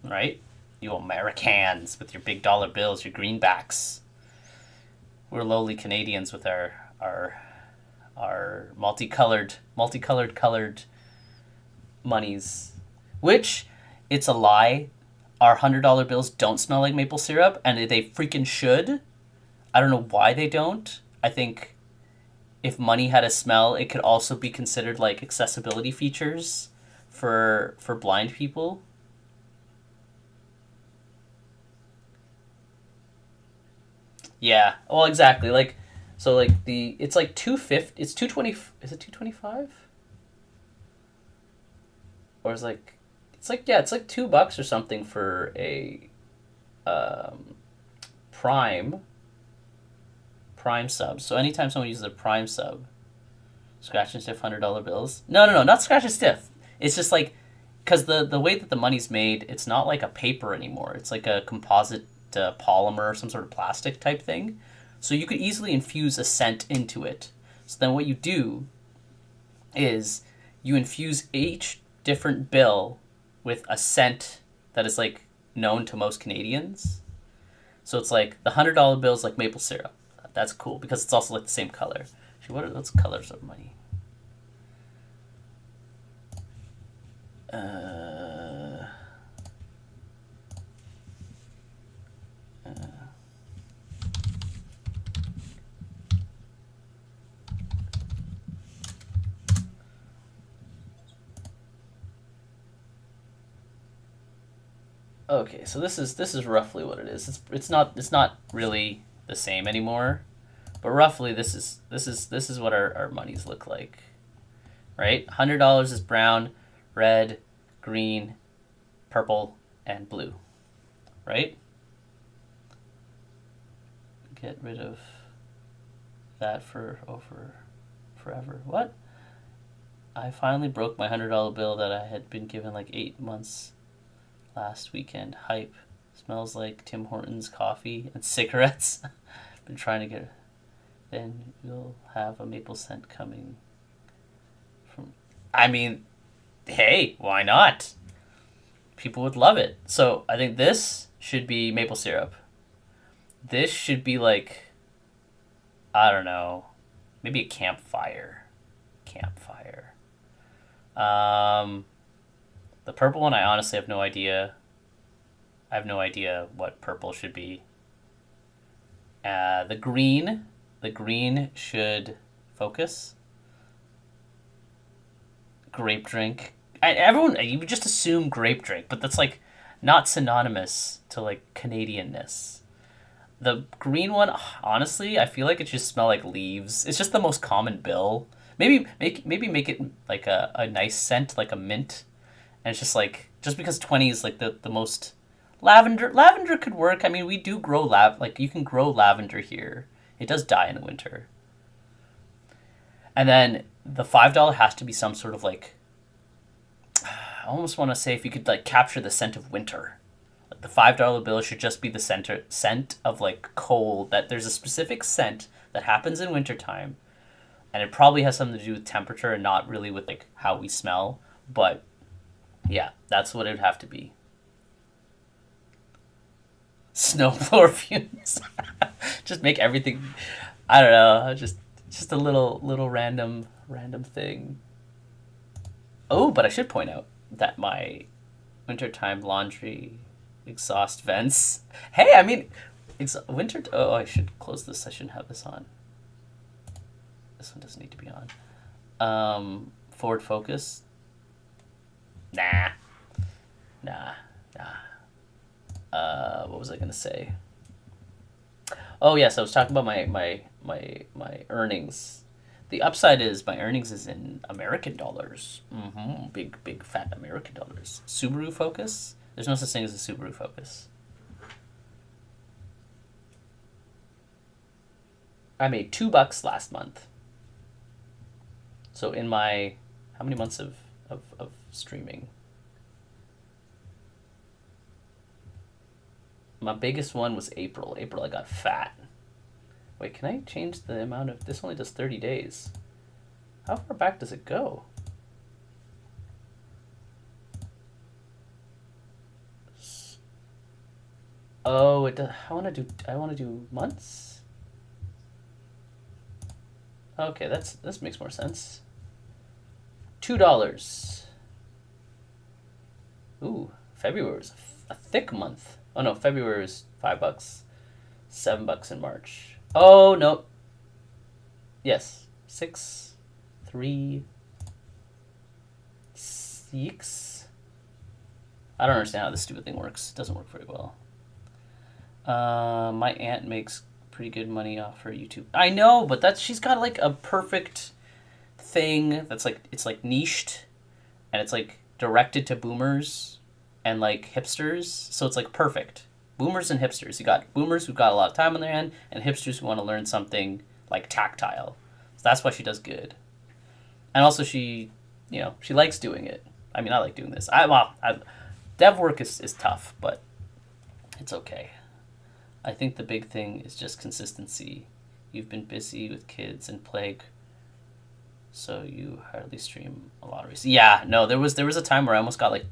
Right? You Americans with your big dollar bills, your greenbacks. We're lowly Canadians with our multicolored monies, which it's a lie. Our $100 bills don't smell like maple syrup, and they freaking should. I don't know why they don't. I think if money had a smell, it could also be considered like accessibility features for blind people. Yeah. Well, exactly. Like, so like it's like 250. It's 220. Is it 225? Or it's like $2 or something for a Prime sub. So anytime someone uses a Prime sub, scratch and stiff $100 bills. No, not scratch and stiff. It's just like, because the way that the money's made, it's not like a paper anymore. It's like a composite polymer, some sort of plastic type thing. So you could easily infuse a scent into it. So then what you do is you infuse each different bill with a scent that is like known to most Canadians. So it's like the $100 bill is like maple syrup. That's cool because it's also like the same color. What's colors of money? Okay, so this is roughly what it is. It's not really the same anymore, but roughly this is what our monies look like, right? $100 is brown, red, green, purple, and blue, right? Get rid of that for forever. What? I finally broke my $100 bill that I had been given like 8 months last weekend. Hype. Smells like Tim Hortons coffee and cigarettes. Been trying to get. Then you'll have a maple scent coming from. I mean, hey, why not? People would love it. So I think this should be maple syrup. This should be like, I don't know, maybe a campfire. The purple one, I honestly have no idea. I have no idea what purple should be. The green should focus. Grape drink. Everyone, you would just assume grape drink, but that's like not synonymous to like Canadianness. The green one, honestly, I feel like it should smell like leaves. It's just the most common bill. Maybe make it like a nice scent, like a mint. And it's just like, just because 20 is like the most lavender could work. I mean, we do grow like you can grow lavender here. It does die in the winter. And then the $5 has to be some sort of like, I almost want to say if you could like capture the scent of winter. Like the $5 bill should just be the scent of like cold, that there's a specific scent that happens in wintertime. And it probably has something to do with temperature and not really with like how we smell. But yeah, that's what it would have to be. Snowblower fumes. Just make everything, I don't know, just a little random thing. Oh, but I should point out that my wintertime laundry exhaust vents. Hey, I mean, oh, I should close this. I shouldn't have this on. This one doesn't need to be on. Forward focus. Nah. What was I gonna say? Oh yes, I was talking about my earnings. The upside is my earnings is in American dollars. Big fat American dollars. Subaru Focus. There's no such thing as a Subaru Focus. I made $2 last month. So in my, how many months of streaming? My biggest one was April. April I got fat. Wait, can I change the amount of, this only does 30 days. How far back does it go? Oh, it does, I want to do months? Okay, this makes more sense. $2. Ooh, February was a thick month. Oh no, February was $5. $7 in March. Oh no. Yes, 6, 3, 6. I don't understand how this stupid thing works. It doesn't work very well. My aunt makes pretty good money off her YouTube. I know, but she's got like a perfect thing that's like, it's like niched, and it's like directed to boomers and like hipsters. So it's like perfect. Boomers and hipsters. You got boomers who've got a lot of time on their hand, and hipsters who want to learn something like tactile. So that's why she does good. And also she likes doing it. I mean, I like doing this. Dev work is tough, but it's okay. I think the big thing is just consistency. You've been busy with kids and plague, so you hardly stream a lot recently. Yeah, no, there was a time where I almost got like,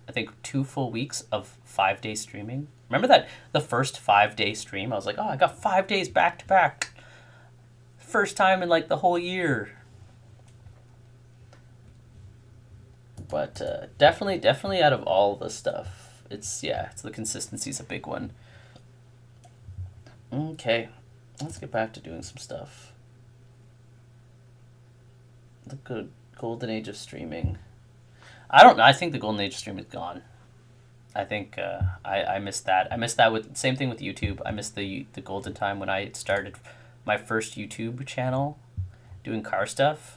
I think 2 full weeks of 5-day streaming. Remember that the first 5-day stream? I was like, oh, I got 5 days back to back. First time in like the whole year. But definitely out of all the stuff, it's the consistency's a big one. Okay, let's get back to doing some stuff. The good golden age of streaming. I don't know. I think the golden age of streaming is gone. I think I missed that. I missed that with same thing with YouTube. I missed the golden time when I started my first YouTube channel doing car stuff.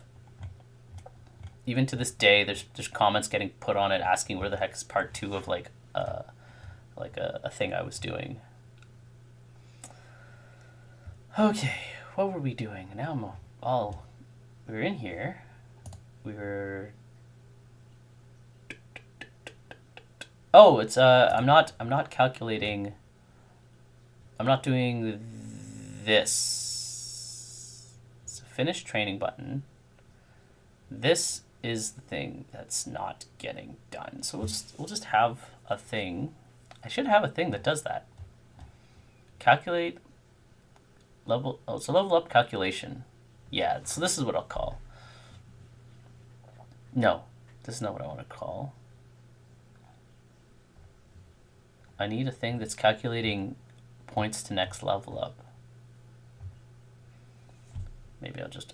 Even to this day, there's comments getting put on it asking where the heck is part 2 of like a thing I was doing. Okay, what were we doing? Now we were in here. We were. Oh, it's I'm not calculating. I'm not doing this. It's a finish training button. This is the thing that's not getting done. So we'll just have a thing. I should have a thing that does that. Calculate level. Oh, it's a level up calculation. Yeah. So this is what I'll call. No, this is not what I want to call. I need a thing that's calculating points to next level up. Maybe I'll just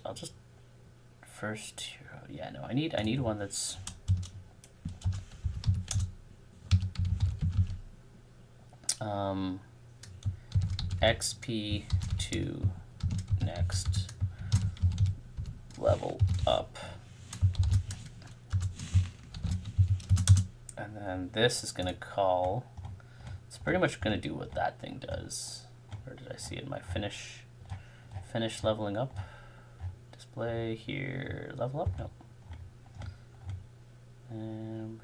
first hero. Yeah, no, I need one that's XP to next level up. And then this is gonna call, it's pretty much gonna do what that thing does. Where did I see it? My finish leveling up. Display here, level up, no. And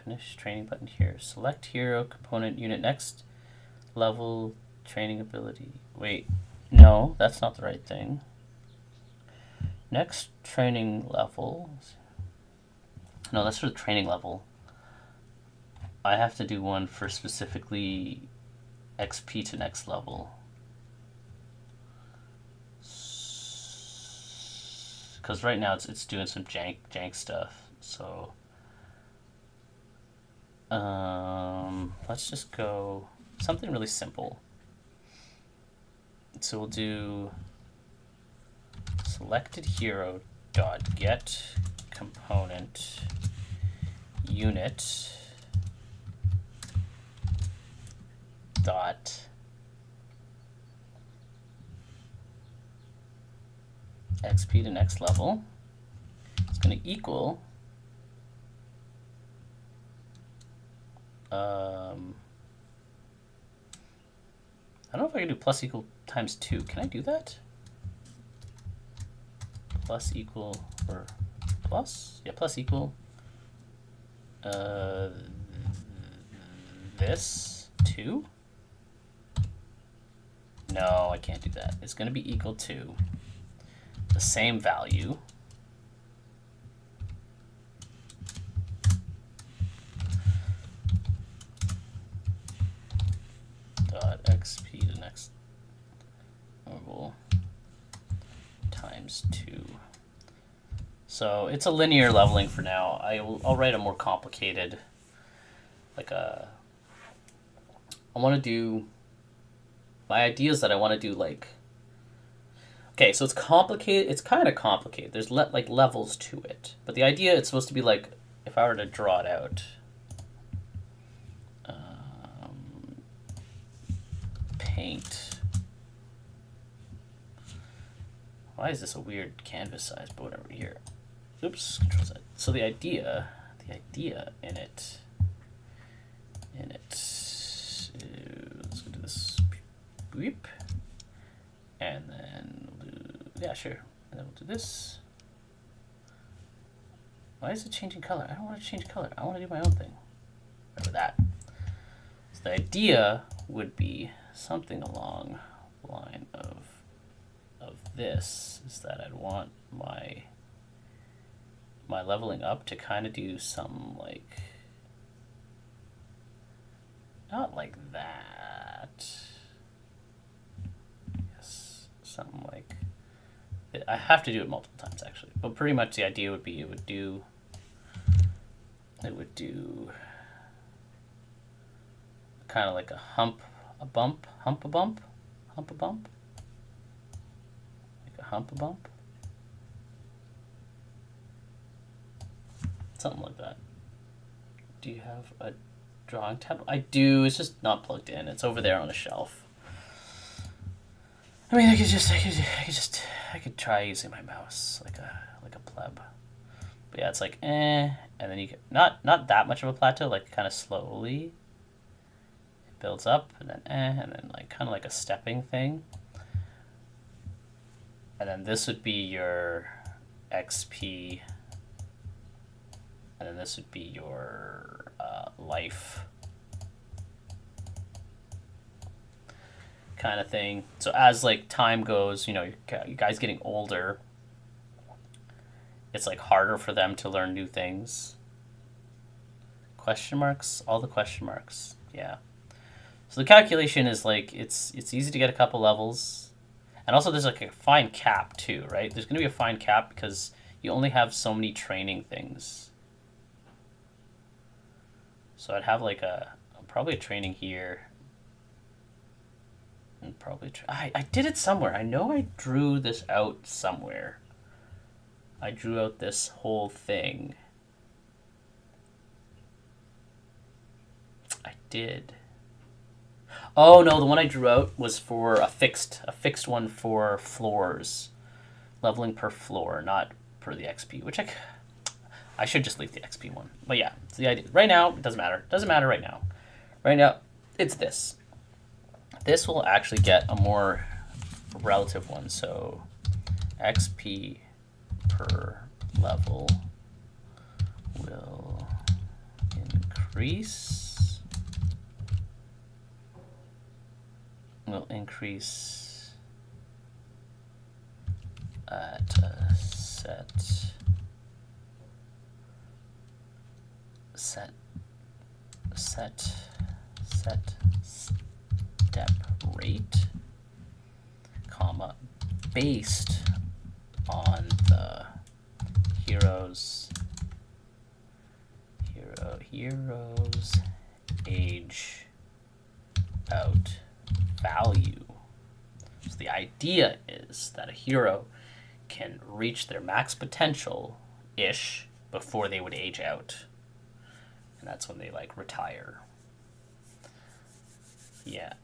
finish training button here. Select hero component unit next level training ability. Wait, no, that's not the right thing. Next training level. No, that's for the training level. I have to do one for specifically XP to next level. Because right now it's doing some jank stuff. So let's just go something really simple. So we'll do selected hero dot get component unit dot XP to next level. It's going to equal I don't know if I can do plus equal times 2. Can I do that? Plus equal or plus? Yeah, plus equal this 2? No, I can't do that. It's going to be equal to the same value dot XP to next level times 2. So it's a linear leveling for now. I'll write a more complicated, like I want to do, my idea is that I want to do like, Okay, so it's complicated. It's kind of complicated. There's like levels to it, but the idea it's supposed to be like if I were to draw it out. Paint. Why is this a weird canvas size? But whatever. Here. Oops. Control Z. So the idea in it. Let's go to this. Beep. And then we'll do, yeah, sure. And then we'll do this. Why is it changing color? I don't want to change color. I want to do my own thing. Remember that. So the idea would be something along the line of this, is that I'd want my leveling up to kind of do some like, not like that. Yes, something like, I have to do it multiple times actually, but pretty much the idea would be it would do kind of like a hump a bump, like a hump a bump, something like that. Do you have a drawing tab? I do. It's just not plugged in. It's over there on a shelf. I mean, I could try using my mouse like a pleb. But yeah, it's like and then you get not that much of a plateau, like kind of slowly. It builds up and then like kind of like a stepping thing. And then this would be your XP, and then this would be your life kind of thing. So as like time goes, you guys getting older, it's like harder for them to learn new things. Question marks, all the question marks, yeah. So the calculation is like it's easy to get a couple levels, and also there's like a fine cap too, right? There's going to be a fine cap because you only have so many training things. So I'd have like probably a training here. And probably I did it somewhere. I know I drew this out somewhere. I drew out this whole thing. I did. Oh no, the one I drew out was for a fixed one for floors. Leveling per floor, not per the XP, which I should just leave the XP one. But yeah, it's the idea. Right now, it doesn't matter. Doesn't matter right now. Right now, it's this. This will actually get a more relative one. So XP per level will increase. At a set step rate, comma, based on the hero's age out value. So the idea is that a hero can reach their max potential-ish before they would age out. And that's when they, like, retire. Yeah.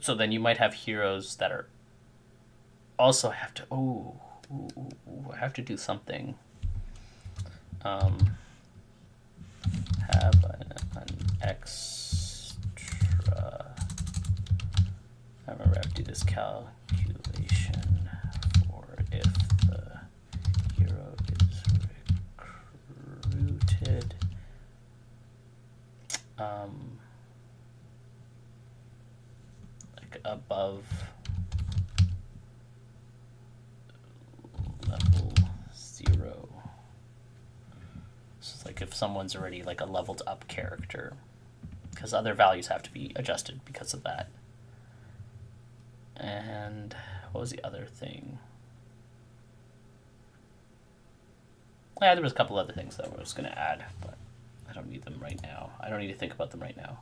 So then you might have heroes that are also have to... I have to do something. Have an extra... I remember I have to do this calculation for if the hero is recruited. Like above level 0. So it's like if someone's already like a leveled up character, because other values have to be adjusted because of that. And what was the other thing? Yeah, there was a couple other things that I was going to add, but I don't need them right now. I don't need to think about them right now.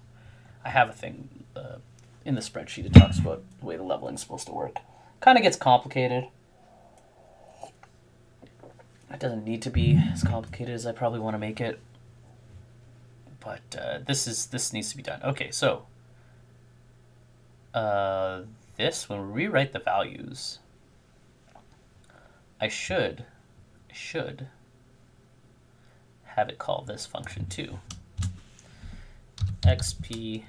I have a thing in the spreadsheet that talks about the way the leveling is supposed to work. Kind of gets complicated. It doesn't need to be as complicated as I probably want to make it. But this needs to be done. Okay, so this, when we rewrite the values, I should have it call this function too. xp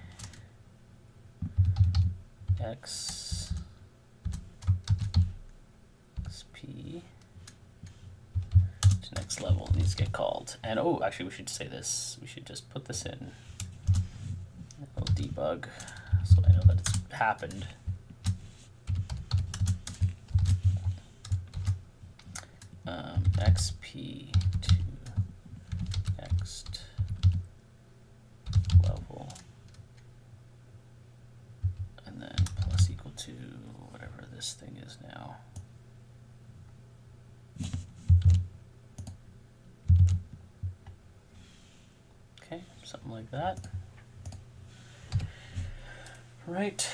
x xp to next level needs to get called. And oh, actually we should say this. We should just put this in. I'll debug so I know that it's happened. XP to next level, and then plus equal to whatever this thing is now. Okay, something like that. Right.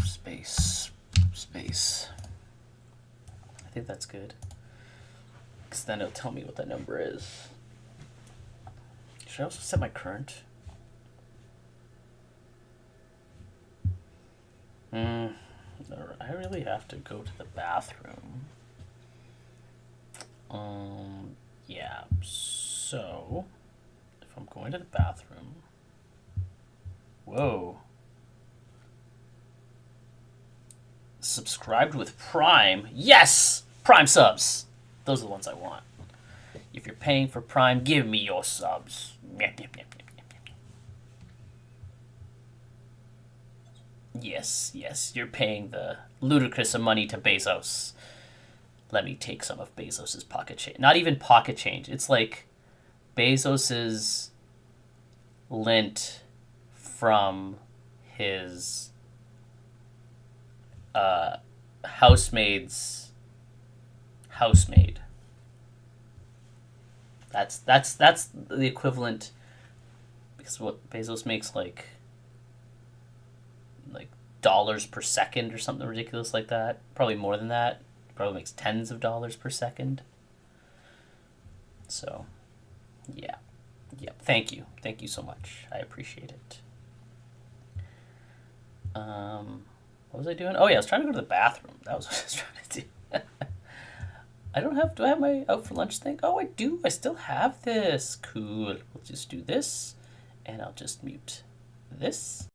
Space. I think that's good. Because then it'll tell me what that number is. Should I also set my current? I really have to go to the bathroom. Yeah, so if I'm going to the bathroom, whoa. Subscribed with Prime. Yes! Prime subs. Those are the ones I want. If you're paying for Prime, give me your subs. Yes, you're paying the ludicrous money to Bezos. Let me take some of Bezos's pocket change. Not even pocket change. It's like Bezos's lint from his housemaid's housemaid. That's the equivalent, because what Bezos makes like dollars per second or something ridiculous like that. Probably more than that. Probably makes tens of dollars per second. So, yeah. Thank you so much. I appreciate it. What was I doing? Oh yeah, I was trying to go to the bathroom. That was what I was trying to do. Do I have my out for lunch thing? Oh, I do. I still have this. Cool. We'll just do this, and I'll just mute this.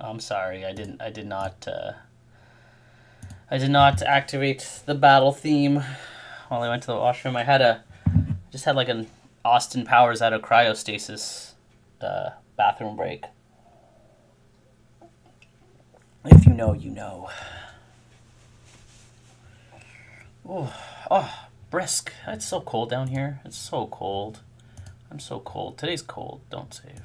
I'm sorry. I did not activate the battle theme while I went to the washroom. Just had like an Austin Powers out of cryostasis bathroom break. If you know, you know. Oh, brisk. It's so cold down here. It's so cold. I'm so cold. Today's cold. Don't save.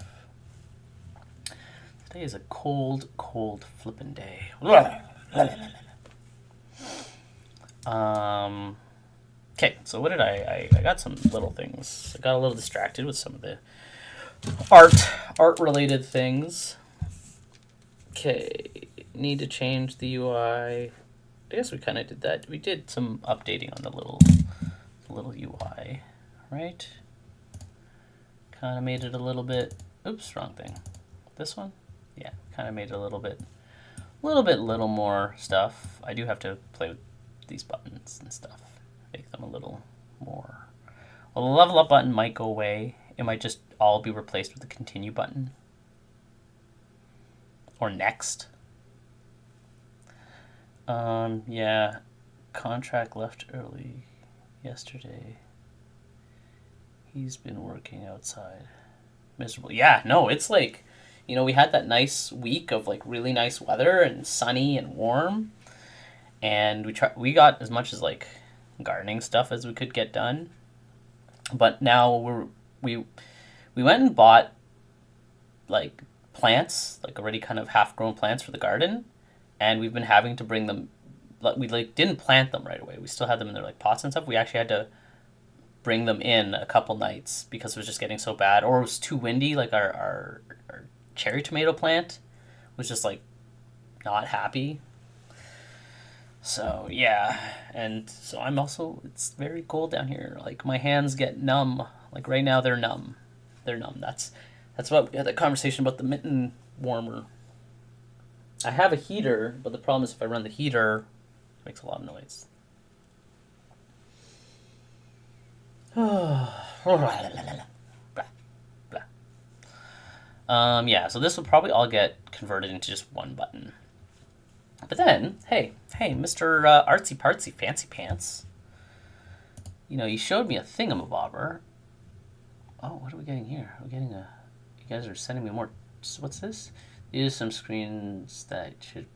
Today is a cold, cold flippin' day. Okay, so what did I got some little things. I got a little distracted with some of the art-related things. Okay, need to change the UI. I guess we kind of did that. We did some updating on the little UI, right? Kind of made it a little bit. Oops, wrong thing. This one, yeah, kind of made it a little more stuff. I do have to play with these buttons and stuff, make them a little more. Well, the level up button might go away. It might just all be replaced with the continue button or next. Yeah, contract left early yesterday. He's been working outside. Miserable. Yeah, no, it's like, we had that nice week of like really nice weather and sunny and warm, and we got as much as like gardening stuff as we could get done. But now we went and bought like plants, like already kind of half-grown plants for the garden, and we've been having to bring them. We like didn't plant them right away. We still had them in their like pots and stuff. We actually had to bring them in a couple nights because it was just getting so bad, or it was too windy. Like our cherry tomato plant was just like not happy. So yeah, and so it's very cold down here. Like my hands get numb. Like right now they're numb. That's what we had that conversation about the mitten warmer. I have a heater, but the problem is if I run the heater, it makes a lot of noise. Yeah, so this will probably all get converted into just one button. But then, hey, Mr. Artsy Partsy Fancy Pants. You showed me a thingamabobber. Oh, what are we getting here? We're getting you guys are sending me more. What's this? These are some screens that should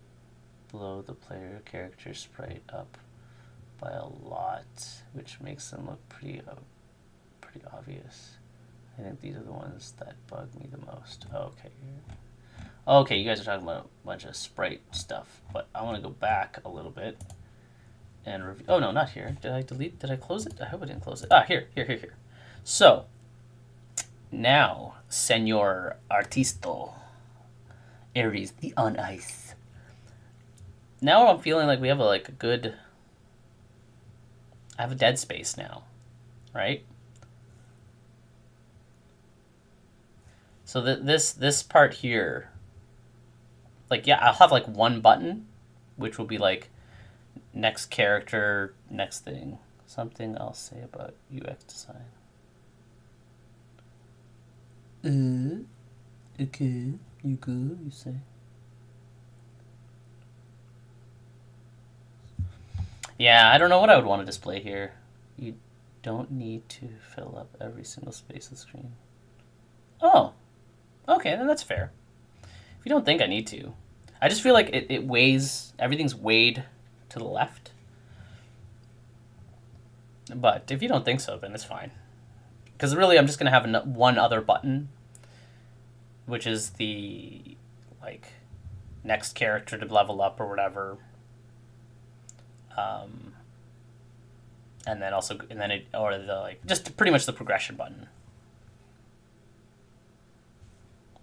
blow the player character sprite up by a lot, which makes them look pretty obvious. I think these are the ones that bug me the most. Okay, you guys are talking about a bunch of sprite stuff, but I want to go back a little bit and review. Oh no, not here. Did I delete? Did I close it? I hope I didn't close it. Here. So now, Senor Artisto, Aries, the on ice. Now I'm feeling like we have a good. I have a dead space now, right? So this part here, like, yeah, I'll have like one button, which will be like next character, next thing. Something I'll say about UX design. Okay, you good, you say. Yeah, I don't know what I would want to display here. You don't need to fill up every single space of the screen. Oh, okay, then that's fair. If you don't think I need to. I just feel like it weighs, everything's weighed to the left. But if you don't think so, then it's fine. Because really, I'm just going to have one other button, which is the, like, next character to level up or whatever. And then also, or the, like, just pretty much the progression button.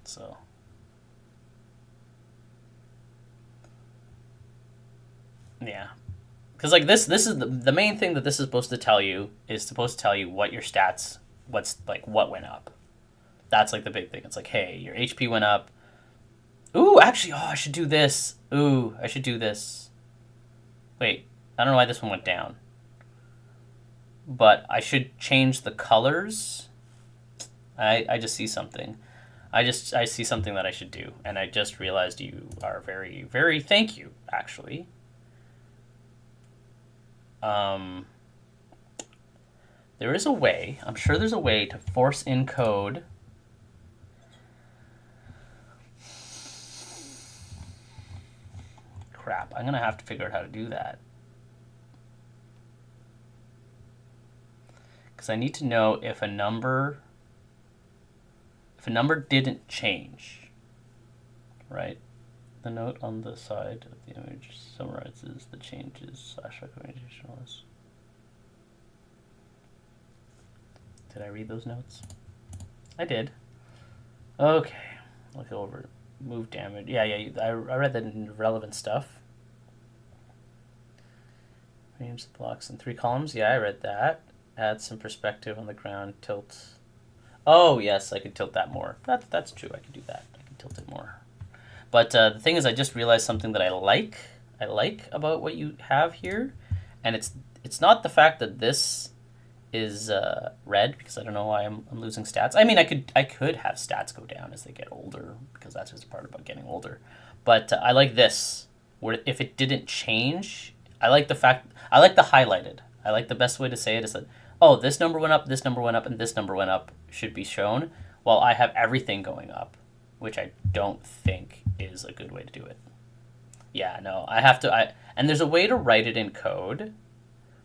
So. Yeah. Because, like, this is the main thing that this is supposed to tell you, is supposed to tell you what your stats, what went up. That's, like, the big thing. It's like, hey, your HP went up. Ooh, actually, I should do this. Ooh, I should do this. Wait, I don't know why this one went down. But I should change the colors. I just see something. I see something that I should do, and I just realized you are very, very, thank you, actually. There is a way, I'm sure there's a way to force encode crap. I'm gonna have to figure out how to do that. Because I need to know if a number didn't change, right? The note on the side of the image summarizes the changes / recommendation was. Did I read those notes? I did. Okay, look over move damage. Yeah, I read the relevant stuff. Arrange the blocks in 3 columns. Yeah, I read that. Add some perspective on the ground. Tilt. Oh yes, I could tilt that more. That's true. I could do that. I can tilt it more. But the thing is, I just realized something that I like about what you have here, and it's not the fact that this is red, because I don't know why I'm losing stats. I mean, I could have stats go down as they get older, because that's just part about getting older. But I like this, where if it didn't change, I like the highlighted. I like the best way to say it is that, oh, this number went up, and this number went up should be shown, while I have everything going up, which I don't think is a good way to do it. Yeah, no, and there's a way to write it in code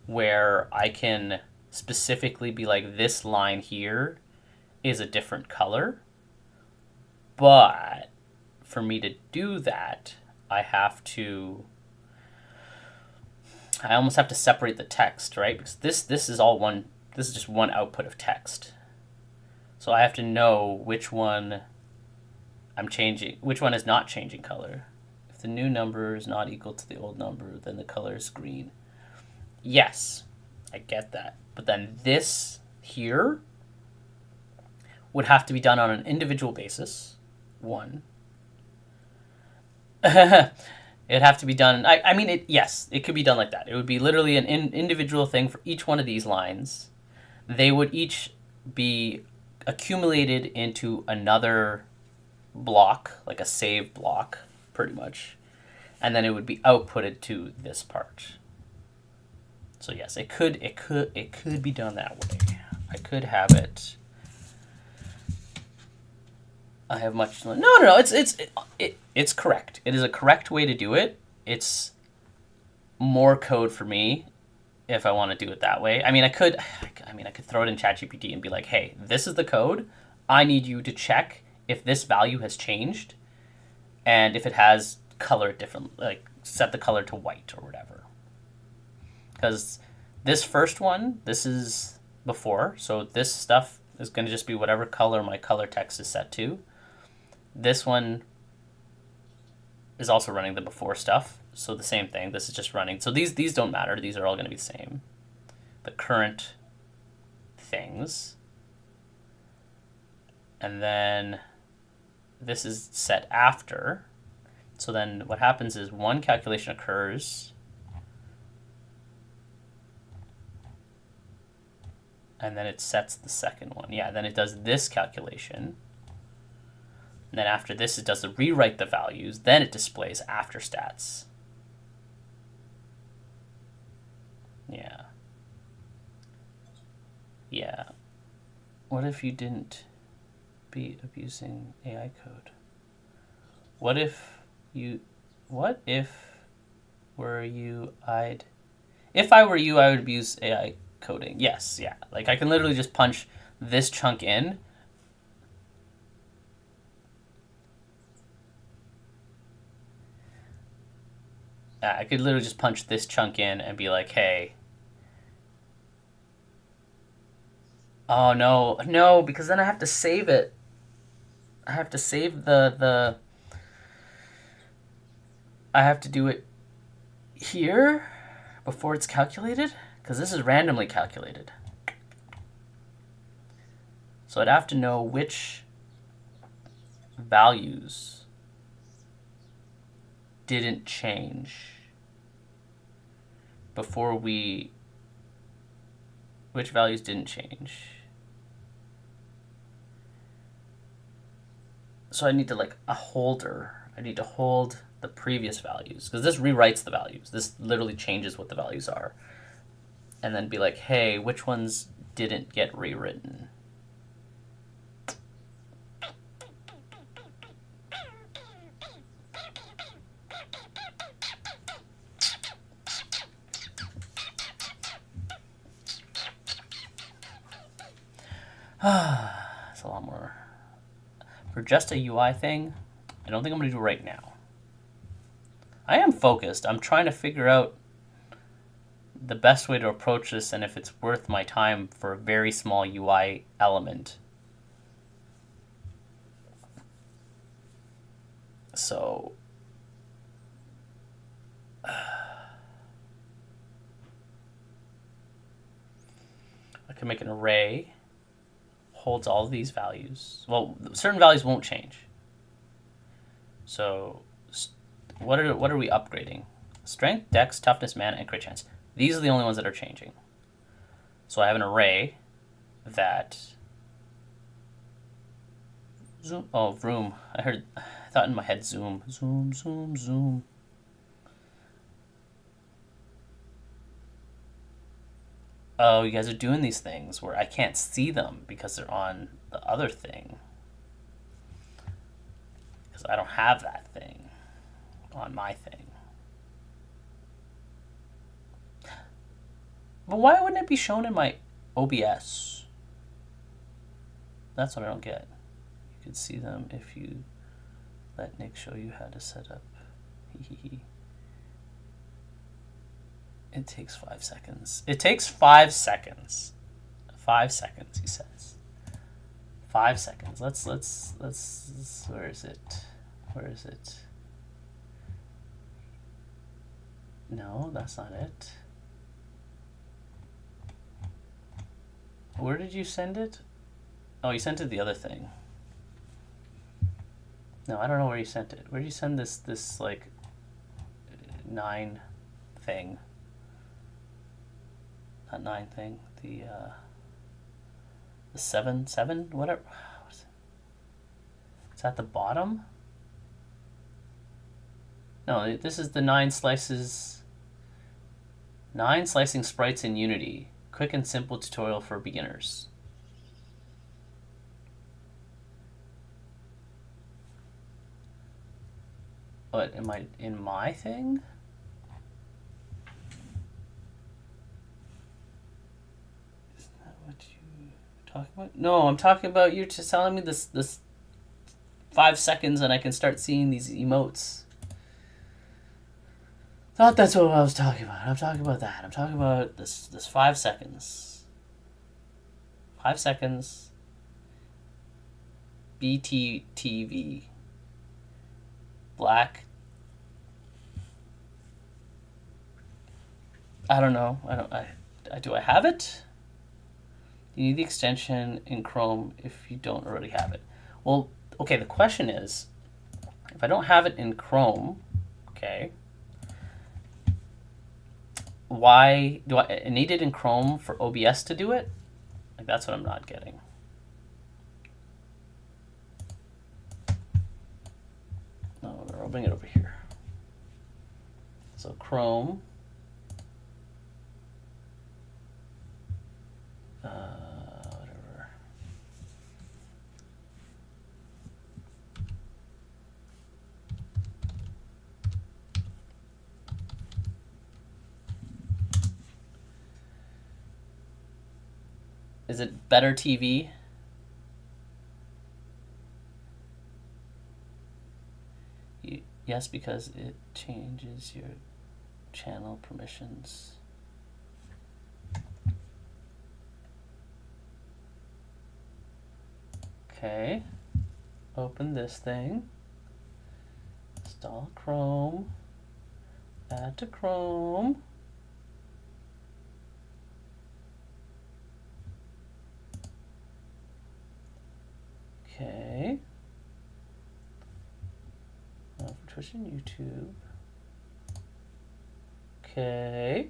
where I can specifically be like, this line here is a different color, but for me to do that, I almost have to separate the text, right? Because this is just one output of text. So I have to know which one I'm changing, which one is not changing color. If the new number is not equal to the old number, then the color is green. Yes, I get that. But then this here would have to be done on an individual basis. One. It'd have to be done. I mean, yes, it could be done like that. It would be literally an individual thing for each one of these lines. They would each be accumulated into another block, like a save block, pretty much. And then it would be outputted to this part. So yes, it could be done that way. I could have it. I have much. No. It's correct. It is a correct way to do it. It's more code for me if I want to do it that way. I mean, I could throw it in ChatGPT and be like, hey, this is the code. I need you to check if this value has changed, and if it has color different, like set the color to white or whatever. Because this first one, this is before, so this stuff is going to just be whatever color my color text is set to. This one is also running the before stuff, so the same thing. This is just running. So these don't matter. These are all going to be the same. The current things. And then this is set after. So then what happens is one calculation occurs, and then it sets the second one. Yeah, then it does this calculation. And then after this, it does the rewrite the values. Then it displays after stats. Yeah. Yeah. What if you didn't be abusing AI code? What if were you, if I were you, I would abuse AI coding. Yes, yeah. Like I can literally just punch this chunk in. I could literally just punch this chunk in and be like, hey. Oh, no, because then I have to save it. I have to save the I have to do it here before it's calculated, because this is randomly calculated. So I'd have to know which values didn't change before which values didn't change. So I need to like a holder. I need to hold the previous values because this rewrites the values. This literally changes what the values are. And then be like, hey, which ones didn't get rewritten? It's a lot more. For just a UI thing, I don't think I'm going to do right now. I am focused. I'm trying to figure out the best way to approach this and if it's worth my time for a very small UI element. So I can make an array, holds all of these values. Well, certain values won't change. So what are we upgrading? Strength, dex, toughness, mana, and crit chance. These are the only ones that are changing. So I have an array that zoom. Oh, vroom. I thought in my head zoom. Zoom, zoom, zoom. Oh, you guys are doing these things where I can't see them because they're on the other thing. Because I don't have that thing on my thing. But why wouldn't it be shown in my OBS? That's what I don't get. You could see them if you let Nick show you how to set up. It takes 5 seconds. It takes 5 seconds. 5 seconds, he says. 5 seconds. Let's where is it? Where is it? No, that's not it. Where did you send it? Oh, you sent it the other thing. No, I don't know where you sent it. Where did you send this like 9 thing? Not 9 thing. The 7 whatever. It's at the bottom. No, this is the 9 slices. 9 slicing sprites in Unity. Quick and simple tutorial for beginners. What, am I in my thing? Is that what you talking about? No, I'm talking about you just telling me this 5 seconds and I can start seeing these emotes. Thought that's what I was talking about. I'm talking about that. I'm talking about this 5 seconds. 5 seconds. BTTV. Black. I don't know. Do I have it? You need the extension in Chrome if you don't already have it. Well, okay, the question is, if I don't have it in Chrome, okay, why do I need it in Chrome for OBS to do it? Like, that's what I'm not getting. No, I'll bring it over here. So Chrome. Whatever. Is it Better TV? Yes, because it changes your channel permissions. Okay, open this thing, install Chrome, add to Chrome. Okay. For Twitch and YouTube. Okay.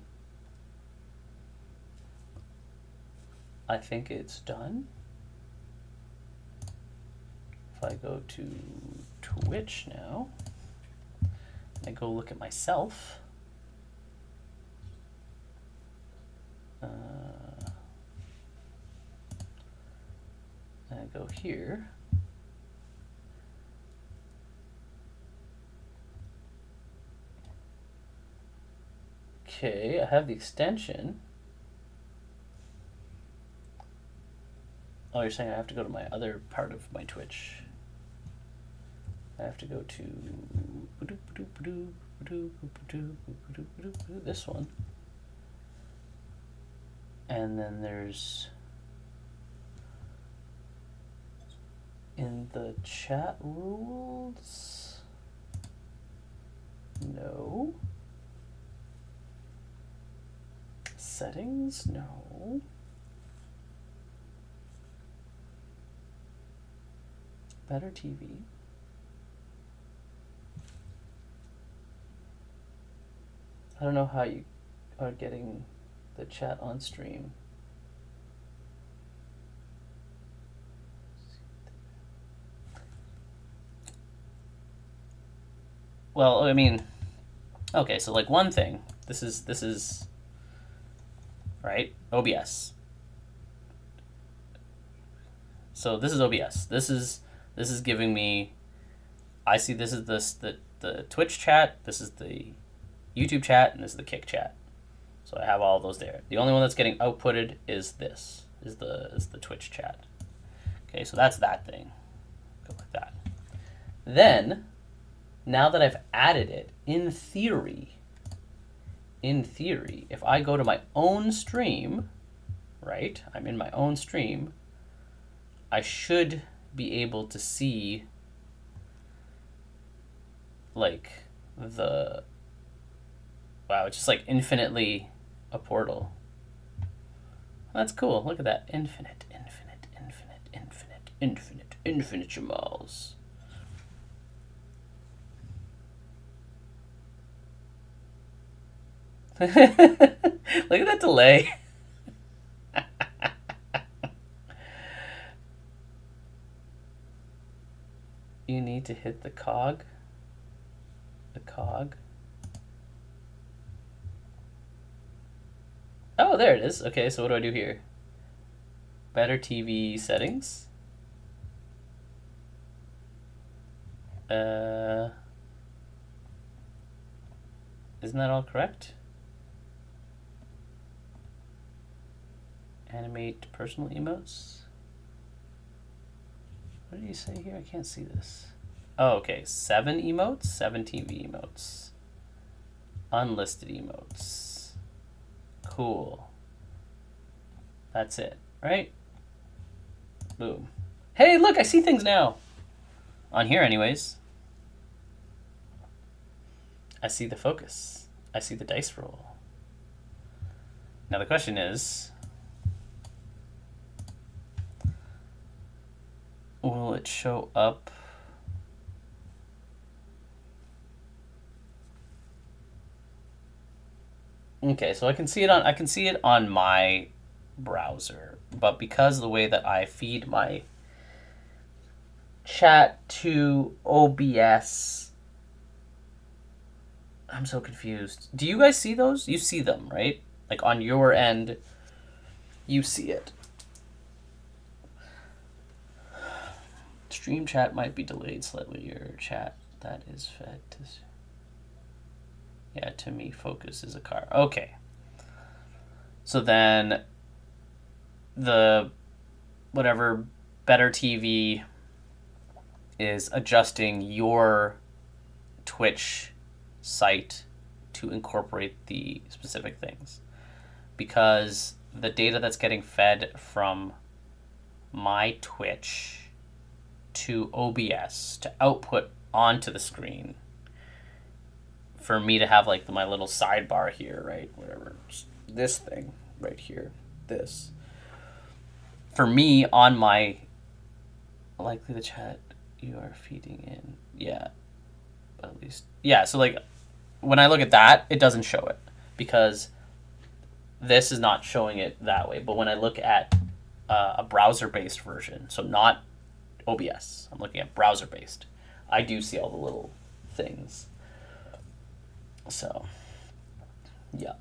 I think it's done. if I go to Twitch now, I go look at myself. And I go here. Okay, I have the extension. Oh, you're saying I have to go to my other part of my Twitch. I have to go to this one. And then there's in the chat rules. No. Settings? No. Better TV. I don't know how you are getting the chat on stream. Well, I mean, okay, so like one thing, this is right, OBS. So this is OBS. This is giving me, I see this is the Twitch chat, this is the YouTube chat, and this is the Kick chat. So I have all those there. The only one that's getting outputted is this, is the Twitch chat. Okay, so that's that thing. Go like that. Then, now that I've added it, in theory, if I go to my own stream, right? I'm in my own stream, I should be able to see like the, wow, it's just like infinitely a portal. That's cool. Look at that. Infinite, infinite, infinite, infinite, infinite, infinite Jamals. Look at that delay. You need to hit the cog. The cog. Oh, there it is. Okay, so what do I do here? Better TV settings. Isn't that all correct? Animate personal emotes. What did you say here? I can't see this. Oh, okay. 7 emotes, 7 TV emotes. Unlisted emotes. Cool. That's it, right? Boom. Hey, look, I see things now. On here, anyways. I see the focus. I see the dice roll. Now the question is, will it show up? Okay, so I can see it on my browser, but because of the way that I feed my chat to OBS, I'm so confused. Do you guys see those? You see them, right? Like on your end, you see it. Stream chat might be delayed slightly. Your chat that is fed to... Yeah, to me, focus is a car. Okay. So then the whatever Better TV is adjusting your Twitch site to incorporate the specific things. Because the data that's getting fed from my Twitch to OBS to output onto the screen for me to have like my little sidebar here, right? Whatever, this thing right here, this. For me on my, likely the chat you are feeding in, yeah, at least, yeah. So like when I look at that, it doesn't show it because this is not showing it that way. But when I look at a browser-based version, so not OBS. I'm looking at browser-based. I do see all the little things. So, yep.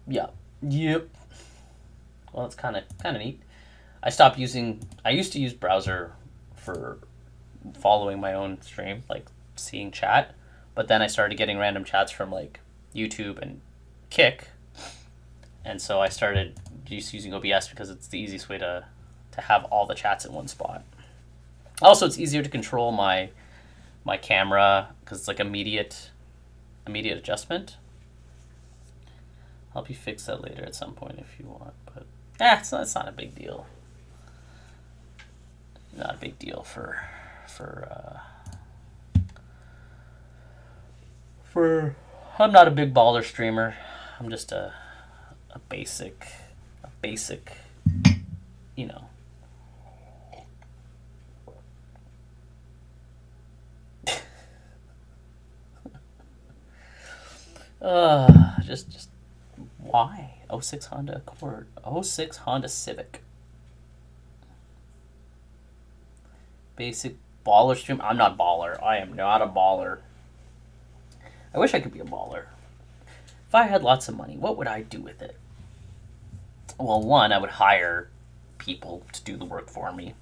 Well, it's kind of neat. I used to use browser for following my own stream, like seeing chat, but then I started getting random chats from like YouTube and Kick, and so I started just using OBS because it's the easiest way to have all the chats in one spot. Also, it's easier to control my camera because it's like immediate adjustment. I'll help you fix that later at some point if you want, but it's not a big deal. Not a big deal for I'm not a big baller streamer. I'm just a basic, you know. Just why? 06 Honda Accord. 06 Honda Civic. Basic baller stream. I'm not baller. I am not a baller. I wish I could be a baller. If I had lots of money, what would I do with it? Well, one, I would hire people to do the work for me.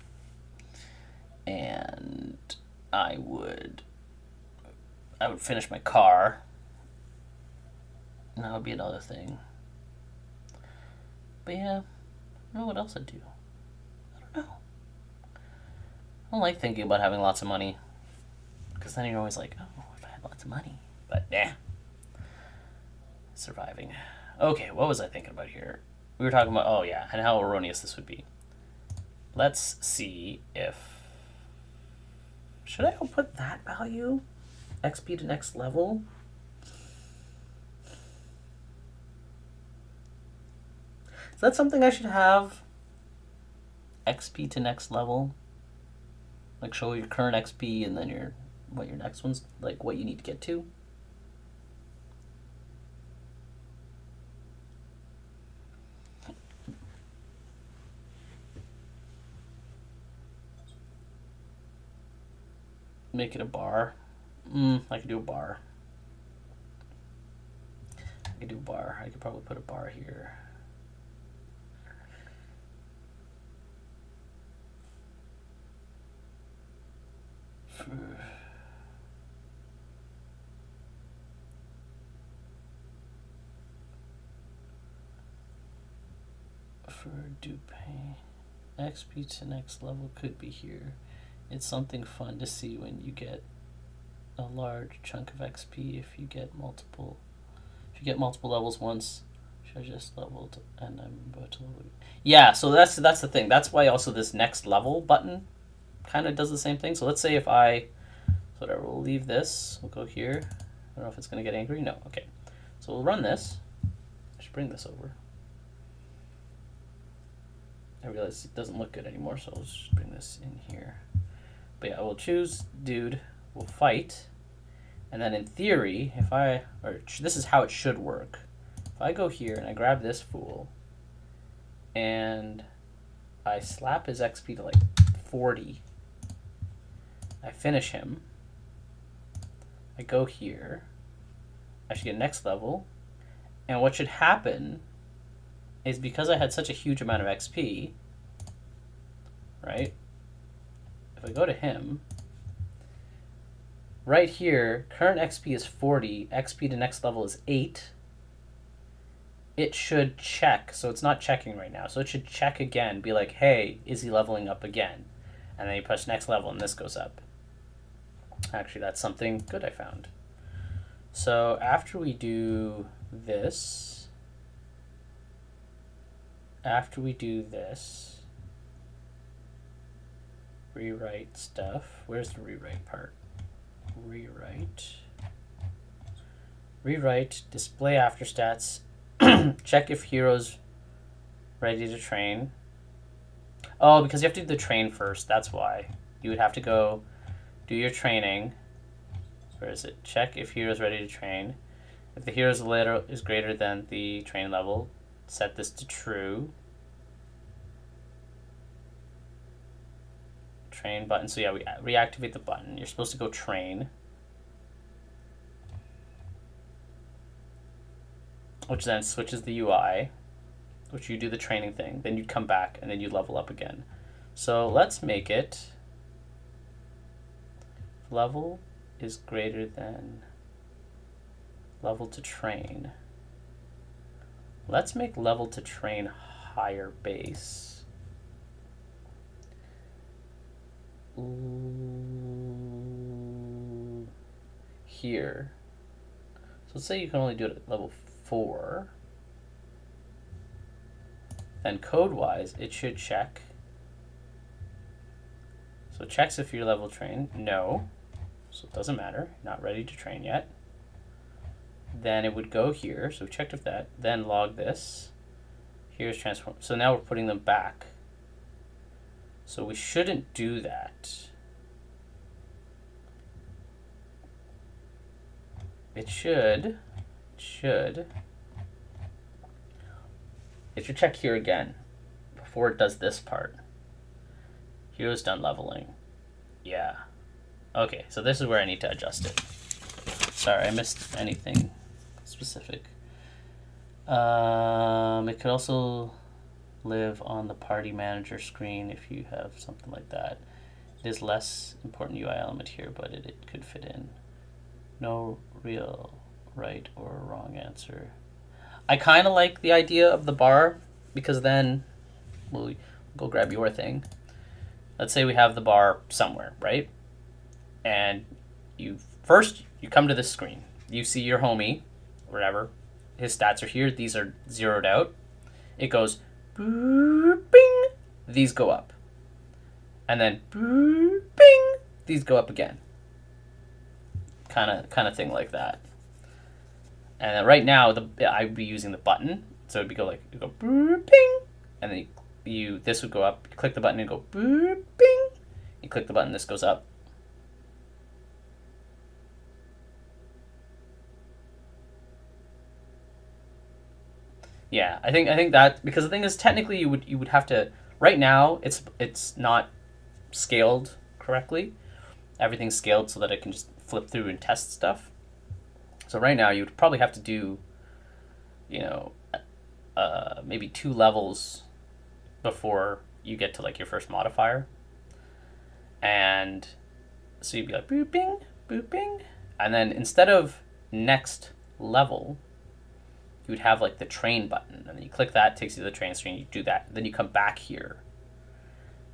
And I would finish my car. And that would be another thing. But yeah, I don't know what else I'd do. I don't know. I don't like thinking about having lots of money. Because then you're always like, oh, if I had lots of money. But nah. Surviving. Okay, what was I thinking about here? We were talking about, oh yeah, and how erroneous this would be. Let's see if... Should I output that value? XP to next level? Is that something I should have? XP to next level? Like show your current XP and then what your next one's, like what you need to get to? Make it a bar. I could do a bar. I could probably put a bar here. For Dupe. XP to next level could be here. It's something fun to see when you get a large chunk of XP if you get multiple levels once. Should I just leveled and I'm about to level. Yeah, so that's the thing. That's why also this next level button kind of does the same thing. So let's say if whatever, we'll leave this. We'll go here. I don't know if it's going to get angry. No, okay. So we'll run this. I should bring this over. I realize it doesn't look good anymore, so I'll just bring this in here. But yeah, we'll choose dude. We'll fight. And then in theory, this is how it should work. If I go here and I grab this fool and I slap his XP to like 40, I finish him. I go here. I should get next level. And what should happen is because I had such a huge amount of XP, right? If I go to him, right here, current XP is 40, XP to next level is 8. It should check, so it's not checking right now. So it should check again, be like, hey, is he leveling up again? And then you press next level and this goes up. Actually, that's something good I found. So after we do this, rewrite stuff. Where's the rewrite part? Rewrite, display after stats, check if heroes ready to train. Oh, because you have to do the train first, that's why. You would have to go do your training. Where is it? Check if heroes ready to train. If the hero's level is greater than the train level, set this to true. train button. So yeah, we reactivate the button. You're supposed to go train, which then switches the UI, which you do the training thing. Then you'd come back and then you level up again. So let's make it level is greater than level to train. Let's make level to train higher base. Ooh, here. So let's say you can only do it at level 4. Then code-wise, it should check. So it checks if you're level trained. No. So it doesn't matter. Not ready to train yet. Then it would go here. So we checked if that. Then log this. Here's transform. So now we're putting them back. So we shouldn't do that. It should check here again before it does this part. Hero's done leveling. Yeah. Okay, so this is where I need to adjust it. Sorry, I missed anything specific. It could also live on the party manager screen if you have something like that. It is less important UI element here, but it could fit in. No real right or wrong answer. I kind of like the idea of the bar, because then we'll go grab your thing. Let's say we have the bar somewhere, right? And you come to this screen. You see your homie, whatever. His stats are here. These are zeroed out. It goes bing. These go up. And then bing. These go up again. Kind of thing like that. And then right now, I'd be using the button, so it'd go ping, and then this would go up. You click the button and go ping. You click the button, this goes up. Yeah, I think that, because the thing is, technically you would have to. Right now, it's not scaled correctly. Everything's scaled so that it can just flip through and test stuff. So right now you would probably have to do, maybe 2 levels before you get to like your first modifier. And so you'd be like booping, booping, and then instead of next level, you would have like the train button, and then you click that, takes you to the train screen. You do that, then you come back here,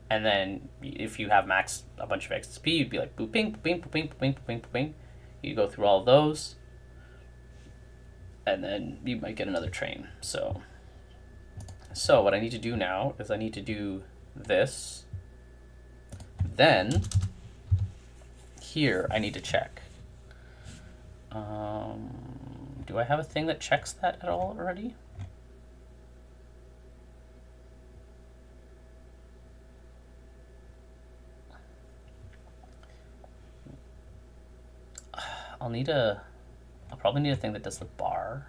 and then if you have a bunch of XP, you'd be like booping, booping, booping, booping, booping, booping. You go through all of those. And then you might get another train. So what I need to do now is I need to do this. Then here I need to check. Do I have a thing that checks that at all already? I'll probably need a thing that does the bar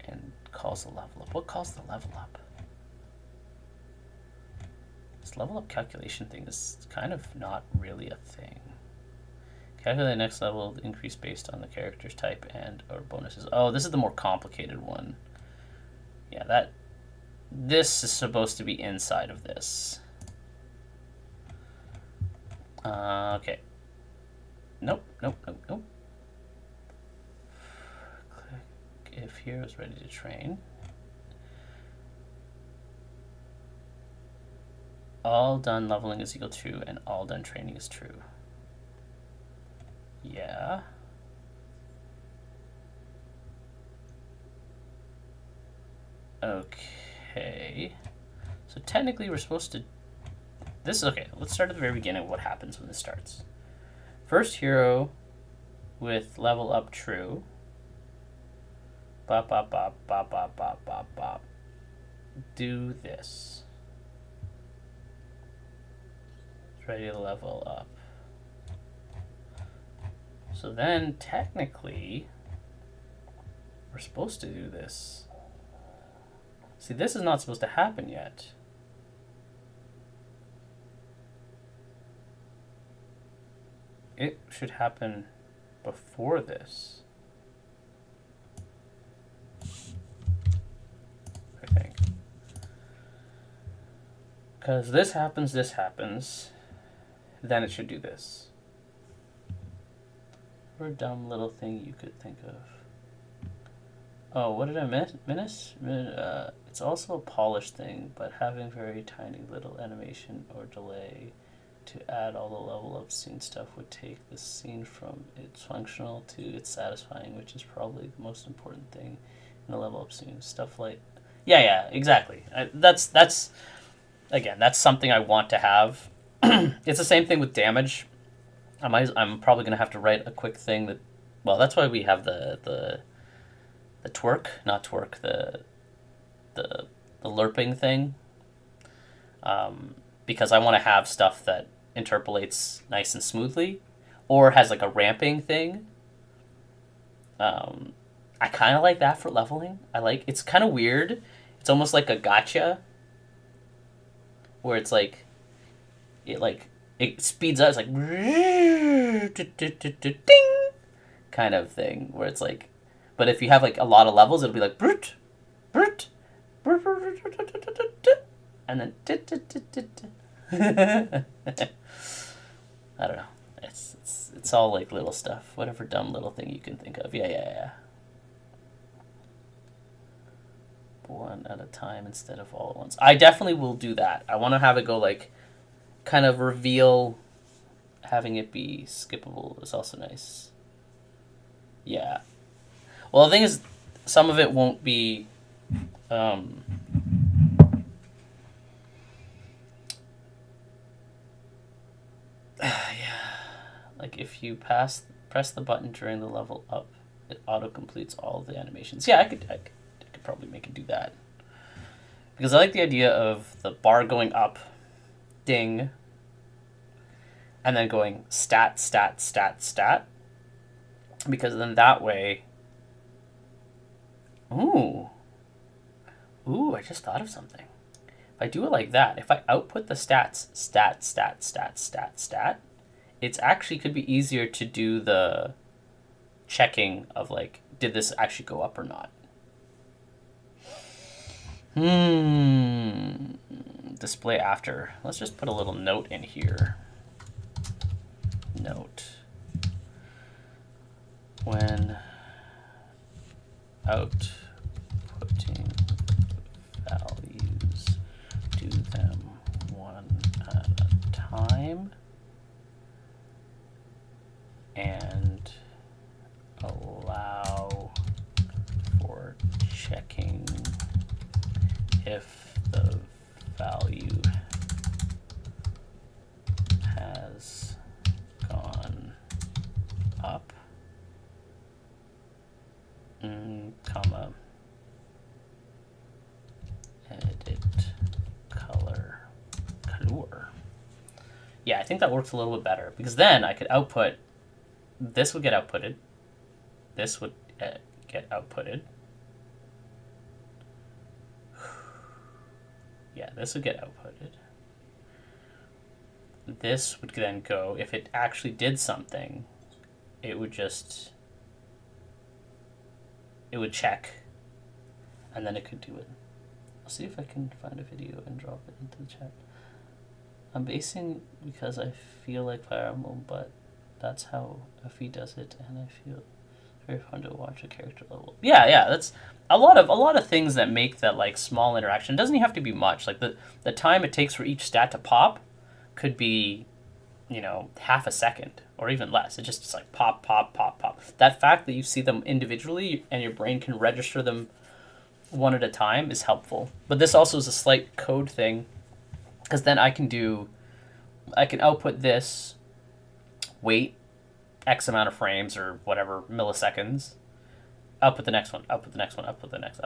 and calls the level up. What calls the level up? This level up calculation thing is kind of not really a thing. Calculate the next level increase based on the character's type and or bonuses. Oh, this is the more complicated one. Yeah, this is supposed to be inside of this. Okay. Nope. Click if hero is ready to train. All done leveling is equal to, and all done training is true. Yeah. Okay. So technically we're supposed to... Okay, let's start at the very beginning of what happens when this starts. First hero with level up true. Bop, bop, bop, bop, bop, bop, bop, bop. Do this. It's ready to level up. So then, technically, we're supposed to do this. See, this is not supposed to happen yet. it should happen before this. I think. Because this happens, then it should do this. What a dumb little thing you could think of. Oh, what did I miss? It's also a polish thing, but having very tiny little animation or delay to add all the level up scene stuff would take the scene from its functional to its satisfying, which is probably the most important thing in a level up scene. Stuff like, yeah, exactly. That's again, that's something I want to have. It's the same thing with damage. I'm probably gonna have to write a quick thing that, well, that's why we have the twerk, the lerping thing. Because I want to have stuff that interpolates nice and smoothly, or has like a ramping thing. I kind of like that for leveling. It's kind of weird. It's almost like a gotcha, where it's like, it speeds up. It's like ding kind of thing, where it's like, but if you have like a lot of levels, it'll be like brut, brut, and then I don't know. It's all like little stuff, whatever dumb little thing you can think of. Yeah. One at a time instead of all at once. I definitely will do that. I want to have it go like, kind of reveal, having it be skippable is also nice. Yeah. Well, the thing is, some of it won't be, yeah. Like if you press the button during the level up, it auto completes all of the animations. Yeah, I could probably make it do that, because I like the idea of the bar going up, ding, and then going stat, because then that way. Ooh, I just thought of something. If I do it like that, if I output the stats, stat, it's actually could be easier to do the checking of like, did this actually go up or not? Display after. Let's just put a little note in here. Note. When outputting values, do them one at a time and allow for checking if the value has gone up, comma, edit color. Yeah, I think that works a little bit better, because then I could output, this would get outputted, this would get outputted. Yeah, this would get outputted. This would then go, if it actually did something, it would check, and then it could do it. I'll see if I can find a video and drop it into the chat. I'm basing because I feel like Fire Emblem, but that's how Effie does it, and I feel it's very fun to watch a character level. Yeah, that's a lot of things that make that like small interaction. It doesn't even have to be much. Like the time it takes for each stat to pop could be, half a second or even less. It's like pop, pop, pop, pop. That fact that you see them individually and your brain can register them one at a time is helpful. But this also is a slight code thing, because then I can output this, wait X amount of frames or whatever milliseconds, output the next one, output the next one, output the next.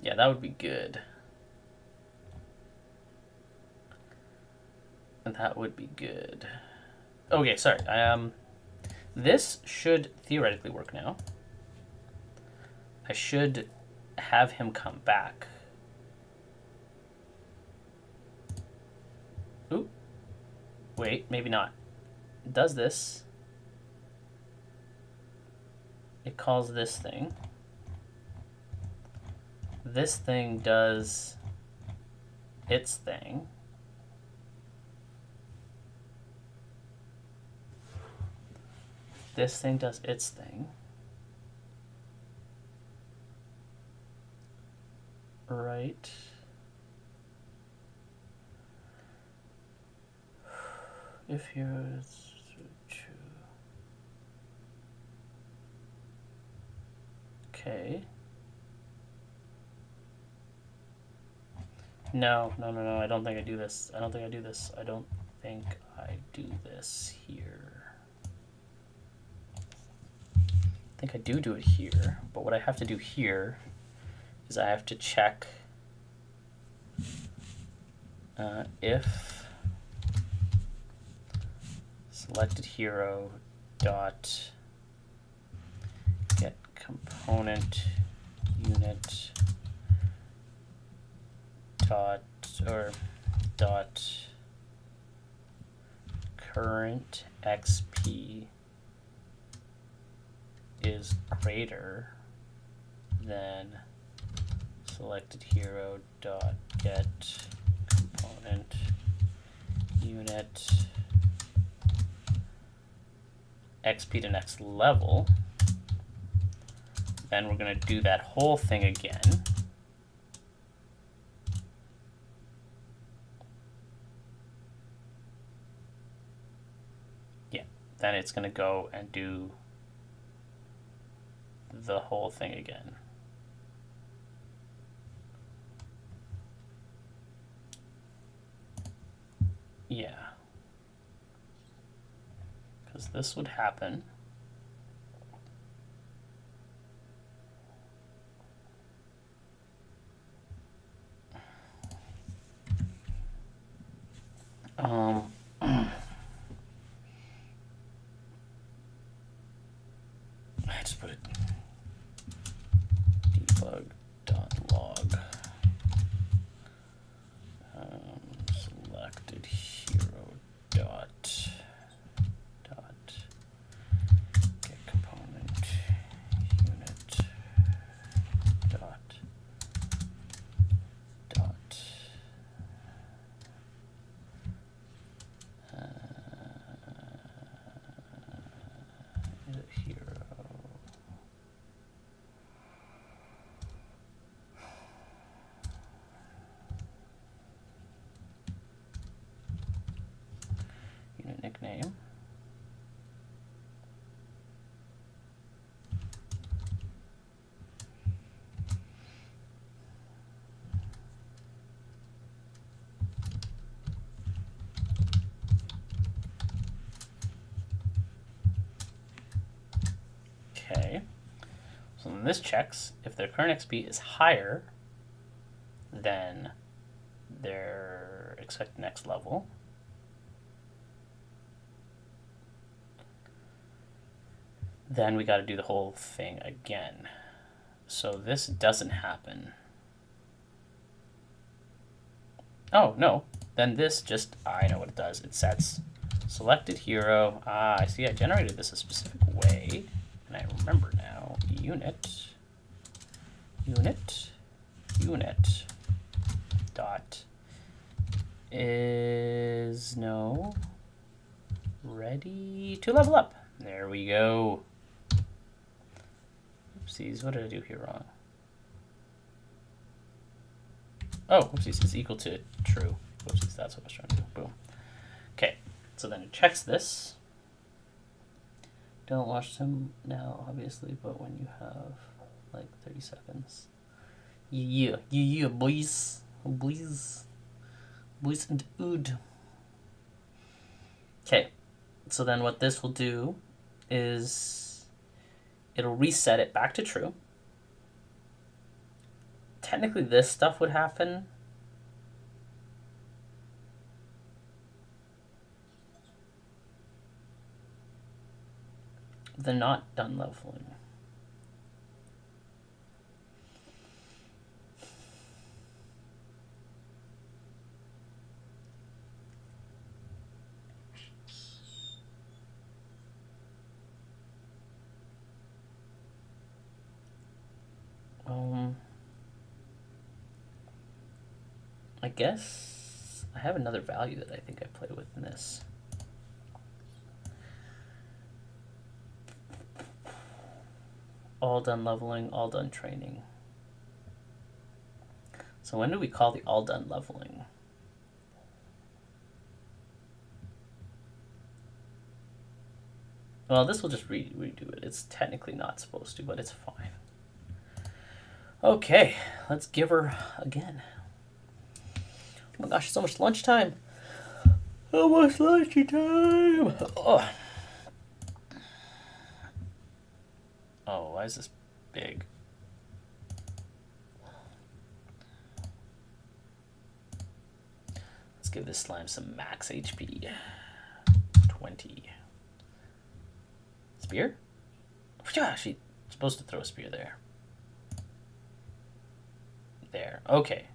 Yeah, that would be good. That would be good. Okay, sorry. This should theoretically work now. I should have him come back. Ooh. wait, maybe not. It does this. It calls this thing. This thing does its thing. This thing does its thing. Right. If you're true. Okay. No, I don't think I do this. I don't think I do this here. I think I do it here, but what I have to do here is I have to check if selected hero dot get component unit dot current XP is greater than selected hero dot get component unit XP to next level, then we're going to do that whole thing again. Yeah, then it's going to go and do the whole thing again. Yeah. Because this would happen. I just put it debug.log selected hero dot get component unit dot hero. Unit nickname. Okay. So then this checks if their current XP is higher than their expected next level. Then we got to do the whole thing again. So this doesn't happen. Oh, no. Then this just, I know what it does. It sets selected hero. I see I generated this a specific way. And I remember now. Unit dot is no ready to level up. There we go. Oopsies, what did I do here wrong? Oh, whoopsies, it's equal to true. Whoopsies, that's what I was trying to do. Boom. Okay, so then it checks this. Don't watch them now, obviously, but when you have like 30 seconds. Yeah, boys. Boys and ood. Okay, so then what this will do is it'll reset it back to true. Technically this stuff would happen. They're not done leveling. I guess I have another value that I think I play with in this. All done leveling, all done training. So when do we call the all done leveling? Well, this will just redo it. It's technically not supposed to, but it's fine. Okay, let's give her again. Oh my gosh, it's almost lunchtime. Almost lunchtime. Oh. Oh, why is this big? Let's give this slime some max HP. 20. Spear? Yeah, she's supposed to throw a spear there. There. Okay.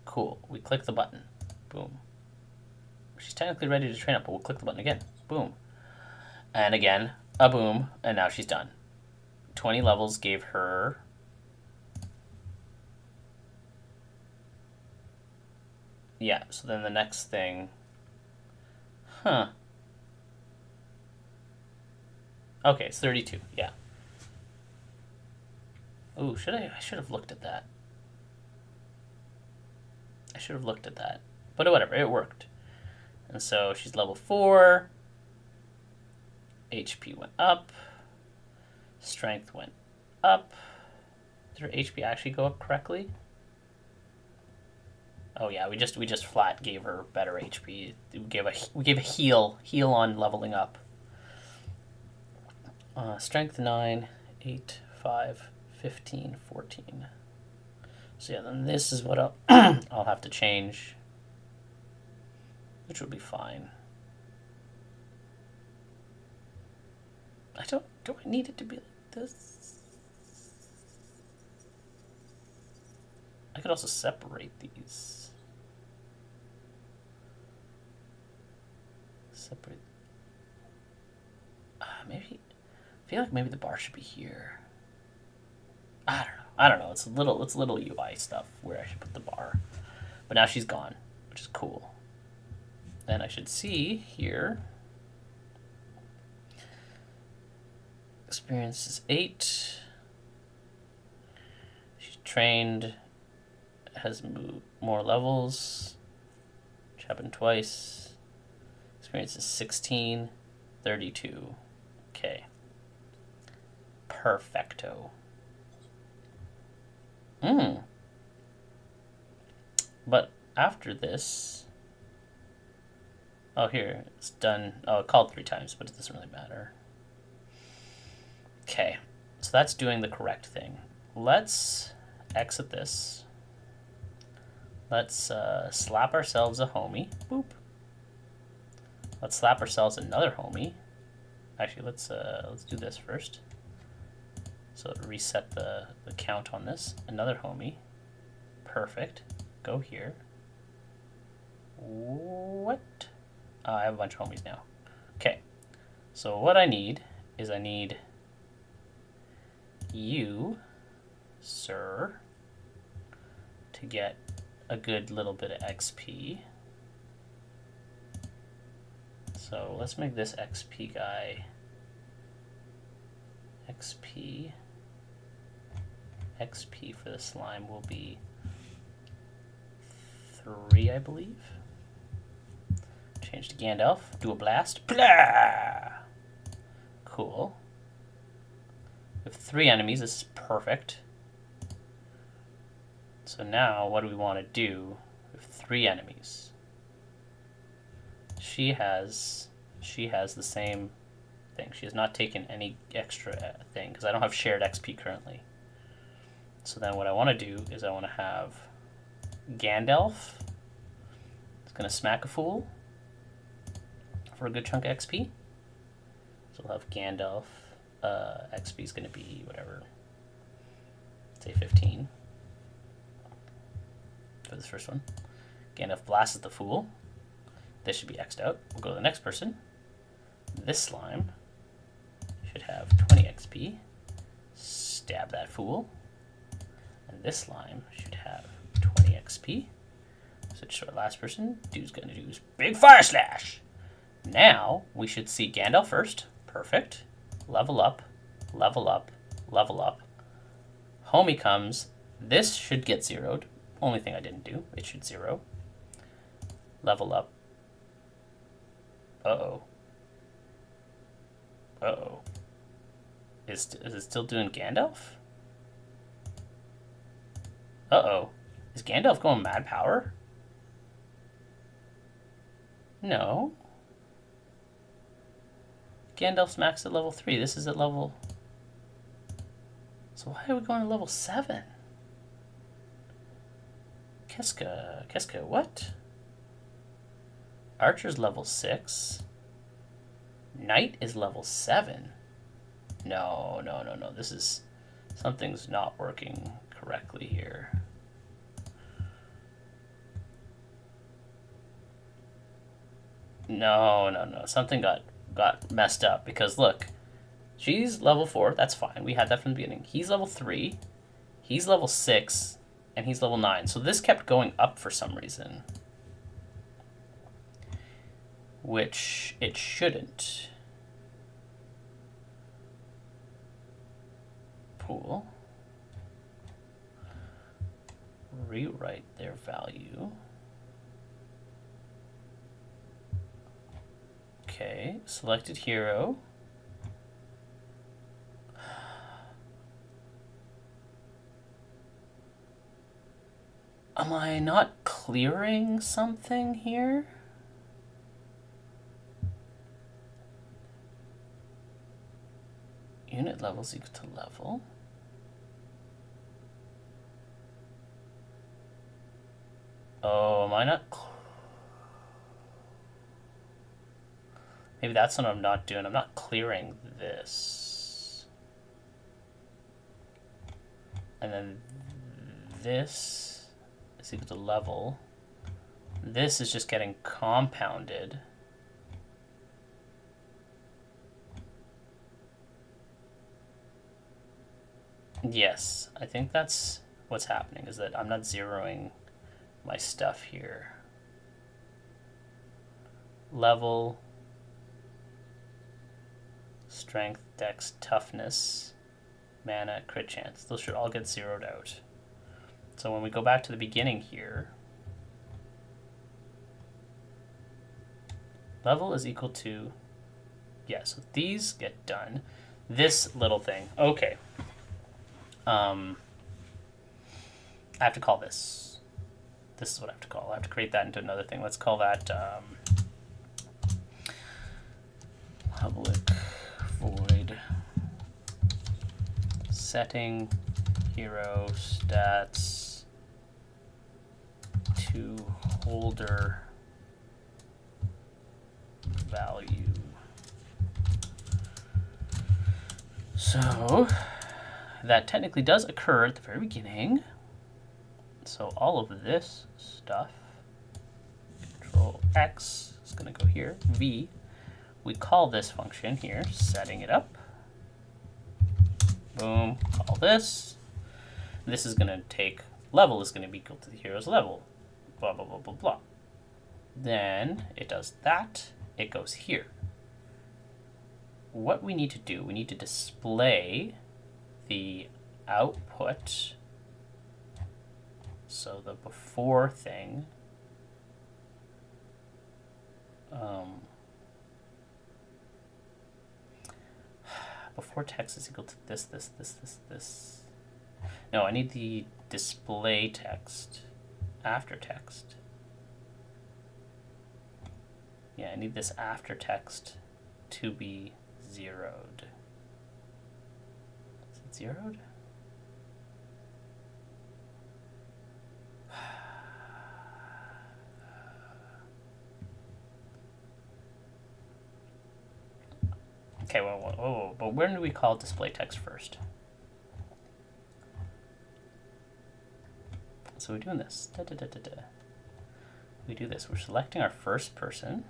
Cool. We click the button. Boom. She's technically ready to train up, but we'll click the button again. Boom. And again, a boom, and now she's done. 20 levels gave her... Yeah, so then the next thing... Huh. Okay, it's 32, yeah. Ooh, I should have looked at that. I should have looked at that. But whatever, it worked. And so she's level 4. HP went up. Strength went up. Did her HP actually go up correctly? Oh yeah, we just flat gave her better HP. We gave a heal on leveling up. Strength 9, 8, 5, 15, 14. So yeah, then this is what I'll have to change, which will be fine. Do I need it to be like this? I could also separate these. Maybe, I feel like maybe the bar should be here. I don't know. It's little UI stuff where I should put the bar. But now she's gone, which is cool. Then I should see here. Experience is 8. She's trained, has moved more levels, which happened twice. Experience is 16, 32. Okay. Perfecto. But after this... Oh, here. It's done. Oh, it called 3 times, but it doesn't really matter. Okay. So that's doing the correct thing. Let's exit this. Let's slap ourselves a homie. Boop. Let's slap ourselves another homie. Actually, let's do this first. So reset the count on this. Another homie. Perfect. Go here. What? I have a bunch of homies now. Okay. So what I need is you, sir, to get a good little bit of XP. So let's make this XP guy XP for the slime will be 3, I believe. Change to Gandalf. Do a blast. Blah! Cool. With 3 enemies, this is perfect. So now, what do we want to do with 3 enemies? She has the same thing. She has not taken any extra thing because I don't have shared XP currently. So then what I want to do is I want to have Gandalf. It's going to smack a fool for a good chunk of XP. So we'll have Gandalf. XP is going to be whatever. Say 15 for this first one. Gandalf blasts the fool. This should be X'd out. We'll go to the next person. This slime should have 20 XP. Stab that fool. And this slime should have 20 XP. So just our last person, dude's gonna do his big fire slash. Now we should see Gandalf first. Perfect. Level up, level up, level up. Homie comes. This should get zeroed. Only thing I didn't do. It should zero. Level up. Uh-oh. Uh-oh. Is it still doing Gandalf? Uh-oh. Is Gandalf going mad power? No. Gandalf's maxed at level 3. This is at level... So why are we going to level 7? Kiska, what? Archer's level 6. Knight is level 7. No. This is... Something's not working correctly here. No. Something got messed up because look, she's level 4. That's fine. We had that from the beginning. He's level 3. He's level 6. And he's level 9. So this kept going up for some reason. Which it shouldn't. Pool. Rewrite their value. Okay, selected hero. Am I not clearing something here? Unit levels equal to level. Oh, am I not... Maybe that's what I'm not doing. I'm not clearing this. And then this is equal to level. This is just getting compounded. Yes, I think that's what's happening, is that I'm not zeroing my stuff here. Level, strength, dex, toughness, mana, crit chance. Those should all get zeroed out. So when we go back to the beginning here, level is equal to, yeah, so these get done. This little thing, okay. I have to call this. This is what I have to call. I have to create that into another thing. Let's call that public void setting hero stats to holder value. So that technically does occur at the very beginning. So all of this stuff, Control X is going to go here. V, we call this function here, setting it up. Boom, call this. This is going to take, level is going to be equal to the hero's level. Blah, blah, blah, blah, blah. Then it does that. It goes here. What we need to do, we need to display the output, so the before thing, before text is equal to this. No, I need the display text after text. Yeah, I need this after text to be zeroed. Zeroed? Okay, well, but when do we call display text first? So we're doing this. We do this. We're selecting our first person.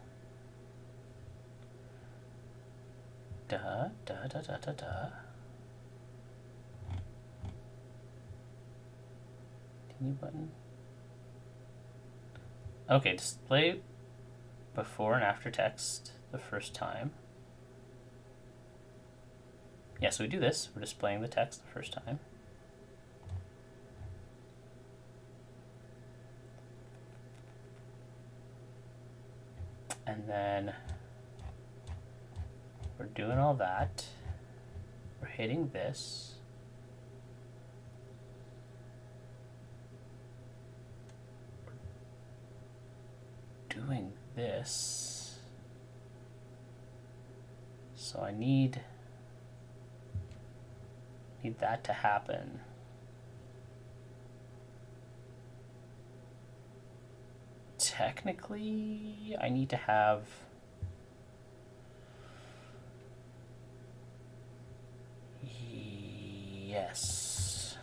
Continue button. Okay, display before and after text the first time. Yeah, so we do this. We're displaying the text the first time. And then we're doing all that. We're hitting this. Doing this. So I need that to happen. Technically, I need to have yes.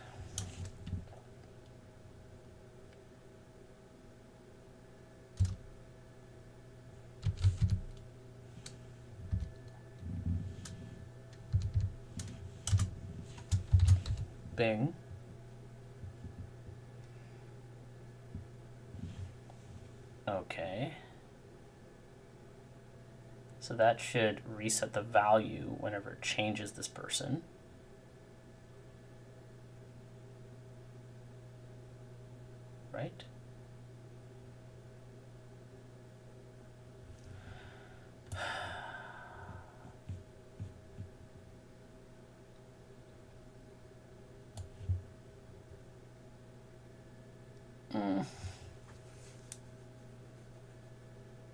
Bing. Okay. So that should reset the value whenever it changes this person. Right?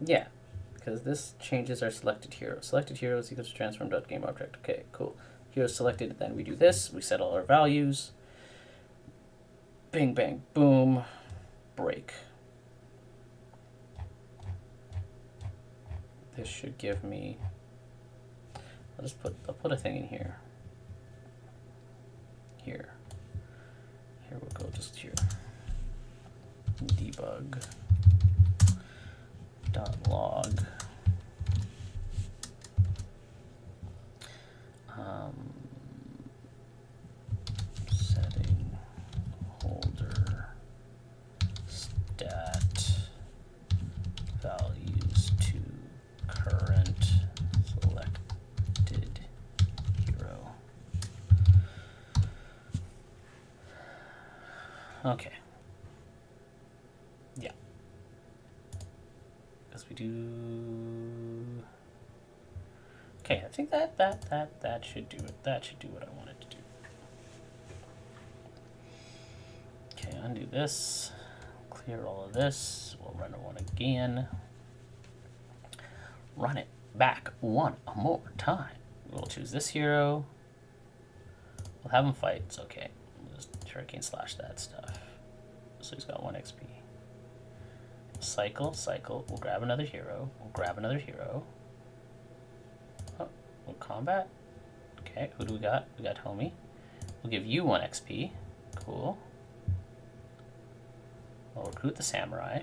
Yeah, because this changes our selected hero. Selected hero is equals to transform.gameObject. Okay, cool. Hero selected, then we do this. We set all our values. Bing, bang, boom. Break. This should give me... I'll put a thing in here. Here we'll go just here. Debug. .log setting holder stat values to current selected hero. Okay. Yeah. We do. Okay, I think that should do it. That should do what I wanted to do. Okay, undo this. Clear all of this. We'll run it one again. Run it back one more time. We'll choose this hero. We'll have him fight. It's okay. We'll just hurricane slash that stuff. So he's got 1 XP. Cycle. We'll grab another hero. Oh, we'll combat. Okay, who do we got? We got Homie. We'll give you 1 XP. Cool. We'll recruit the samurai.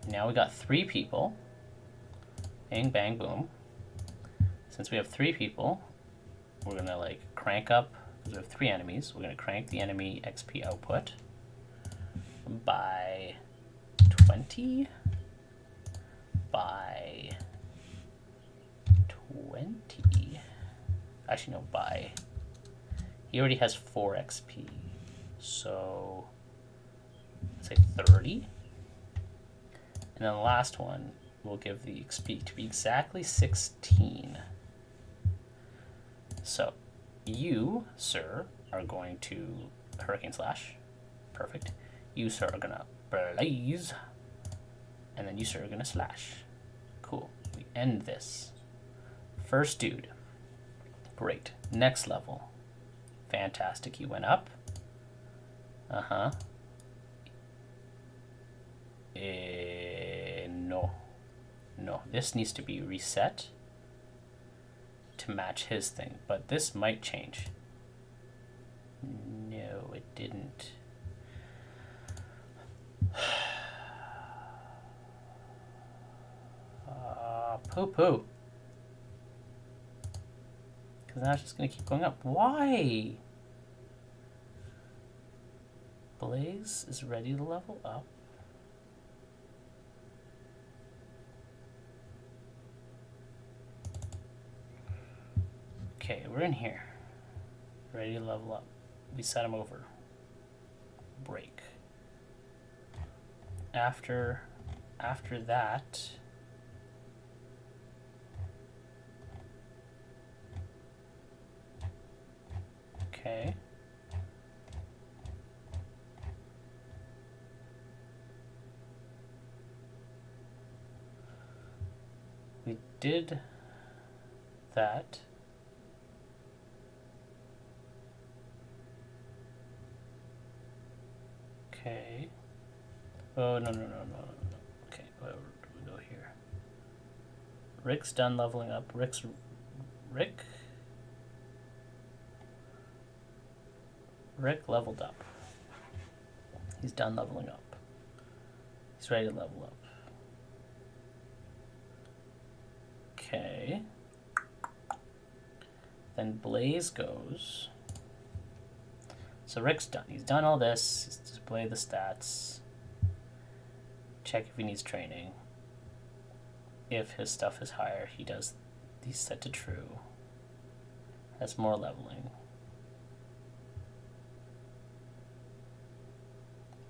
Now we got 3 people. Bang, bang, boom. Since we have 3 people, we're gonna like crank up, because we have 3 enemies, we're gonna crank the enemy XP output by 20 by 20. Actually, no, by. He already has 4 XP. So, let's say 30. And then the last one, we'll give the XP to be exactly 16. So, you, sir, are going to Hurricane Slash. Perfect. You, sir, are gonna Blaze. And then you, sir, are gonna Slash. Cool. We end this. First dude. Great. Next level. Fantastic. He went up. Uh-huh. No. No. This needs to be reset to match his thing. But this might change. No, it didn't. Poo-poo. Because now it's just going to keep going up. Why? Blaze is ready to level up. Okay, we're in here. Ready to level up. We set him over. Break. After that, okay. We did that. Okay. Oh, no. Okay, where do we go here? Rick's done leveling up. Rick? Rick leveled up. He's done leveling up. He's ready to level up. Okay. Then Blaze goes. So Rick's done. He's done all this. He's display the stats. Check if he needs training. If his stuff is higher, he's set to true. That's more leveling.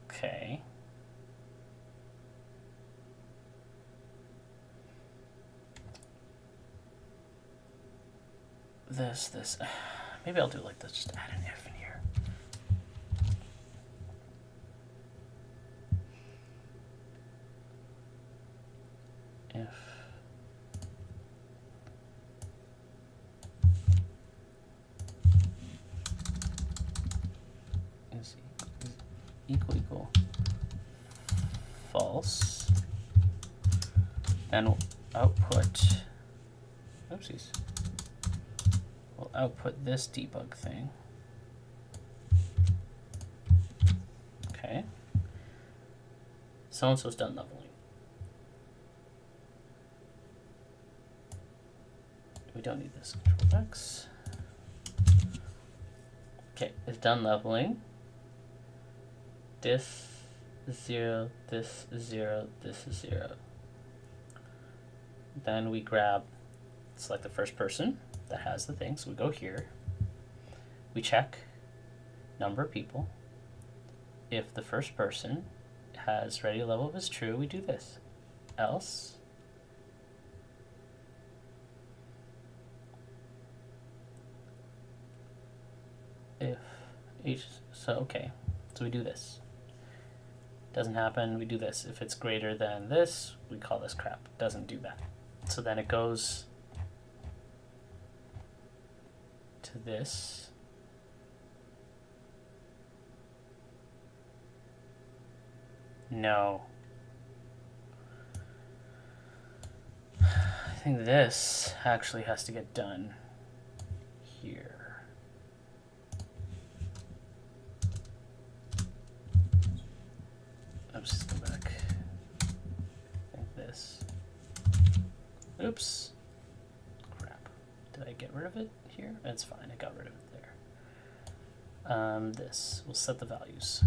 Okay. This. Maybe I'll do like this. Just add an if in here. If is equal false, then we'll output. Oopsies. We'll output this debug thing. Okay. So-and-so's done leveling. We don't need this. Control X. Okay, it's done leveling. This is 0, this is 0, this is 0. Then we select the first person that has the thing. So we go here. We check number of people. If the first person has ready level up is true, we do this. Else, if each, so we do this. Doesn't happen, we do this. If it's greater than this, we call this crap. Doesn't do that. So then it goes to this. No. I think this actually has to get done here. Oops, go back. I think this. Oops. Crap. Did I get rid of it here? It's fine, I got rid of it there. This. We'll set the values.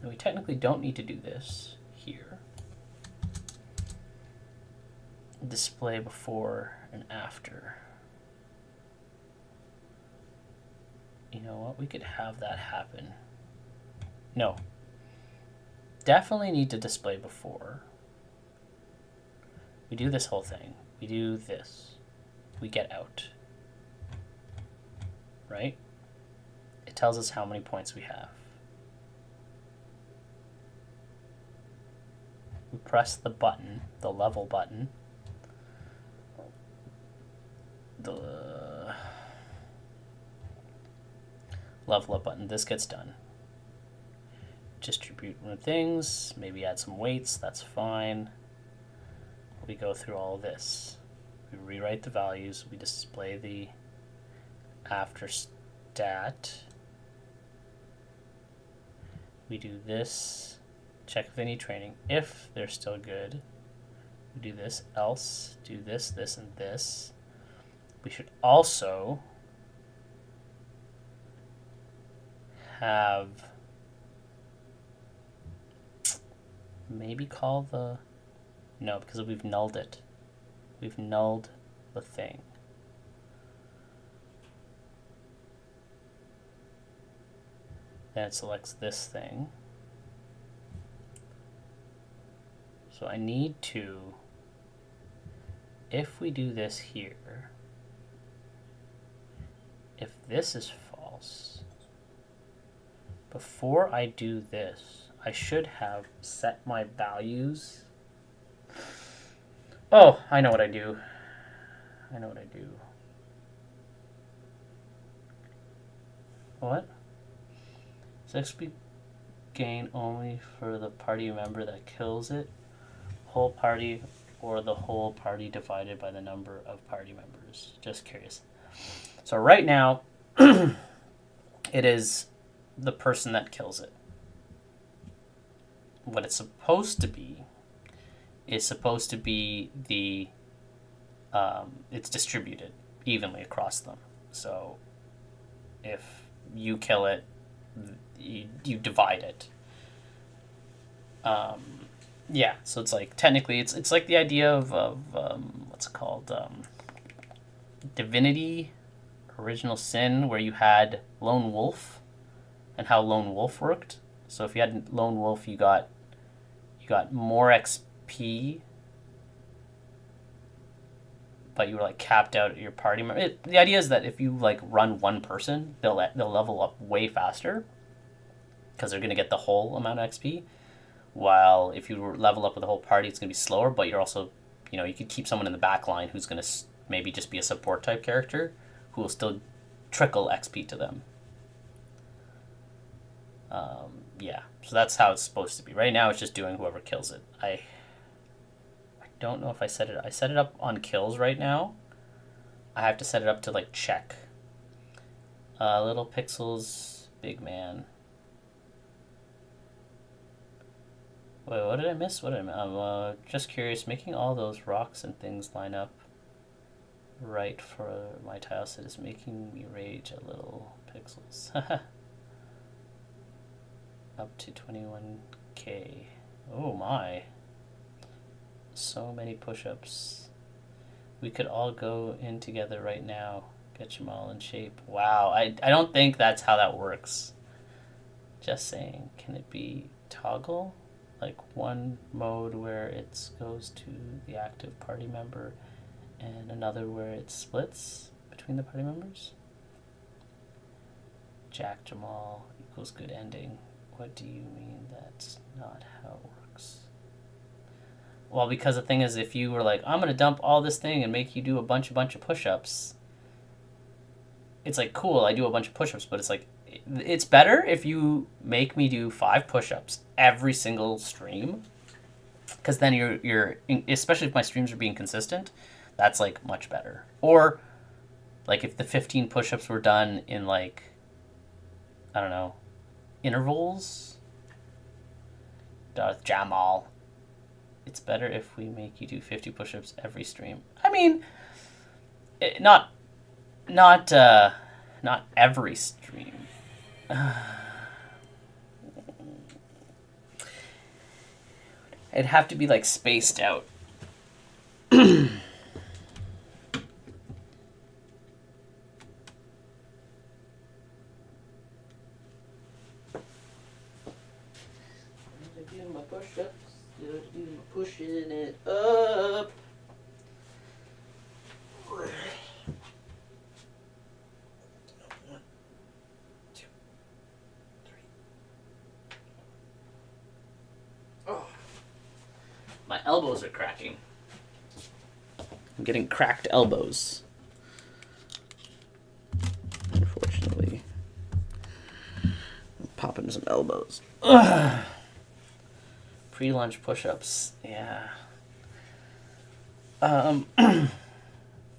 Now we technically don't need to do this here. Display before and after. You know what? We could have that happen. No. Definitely need to display before. We do this whole thing. We do this. We get out. Right? It tells us how many points we have. We press the button, the level button. The level up button. This gets done. Distribute things, maybe add some weights, that's fine. We go through all this. We rewrite the values, we display the after stat, we do this, check if they need training. If they're still good, we do this, else do this, this, and this. We should also have maybe call the, no, because we've nulled it. We've nulled the thing. Then it selects this thing. So I need to, if we do this here, if this is false, before I do this, I should have set my values. Oh, I know what I do. I know what I do. What? XP gain only for the party member that kills it, whole party, or the whole party divided by the number of party members. Just curious. So right now, it is the person that kills it. What it's supposed to be is supposed to be the, it's distributed evenly across them. So if you kill it, you divide it. Yeah, so it's like technically it's like the idea of what's it called, Divinity, Original Sin, where you had Lone Wolf, and how Lone Wolf worked. So if you had Lone Wolf, you got more XP, but you were like capped out at your party member. The idea is that if you like run one person, they'll level up way faster because they're gonna get the whole amount of XP. While if you level up with the whole party, it's gonna be slower. But you're also, you could keep someone in the back line who's gonna maybe just be a support type character who will still trickle XP to them. Yeah, so that's how it's supposed to be. Right now, it's just doing whoever kills it. I don't know if I set it up on kills right now. I have to set it up to like check. Little pixels, big man. Wait, what did I miss? I'm just curious. Making all those rocks and things line up right for my tile set is making me rage a little. Pixels. Up to 21k. Oh my. So many push-ups. We could all go in together right now. Get them all in shape. Wow, I don't think that's how that works. Just saying. Can it be toggle? Like one mode where it goes to the active party member and another where it splits between the party members? Jack Jamal equals good ending. What do you mean that's not how it works? Well, because the thing is, if you were like, I'm going to dump all this thing and make you do a bunch of push-ups, it's like, cool, I do a bunch of push-ups, but it's like, it's better if you make me do 5 push-ups every single stream, because then you're especially if my streams are being consistent, that's like much better. Or like if the 15 push-ups were done in like, I don't know, intervals. Darth Jamal. It's better if we make you do 50 push-ups every stream. I mean, not every stream. It'd have to be like spaced out. Doing my push-ups, pushing it up. 1, 2, 3. Oh, my elbows are cracking. I'm getting cracked elbows. Unfortunately, I'm popping some elbows. Ugh. Pre-lunch push-ups, yeah. What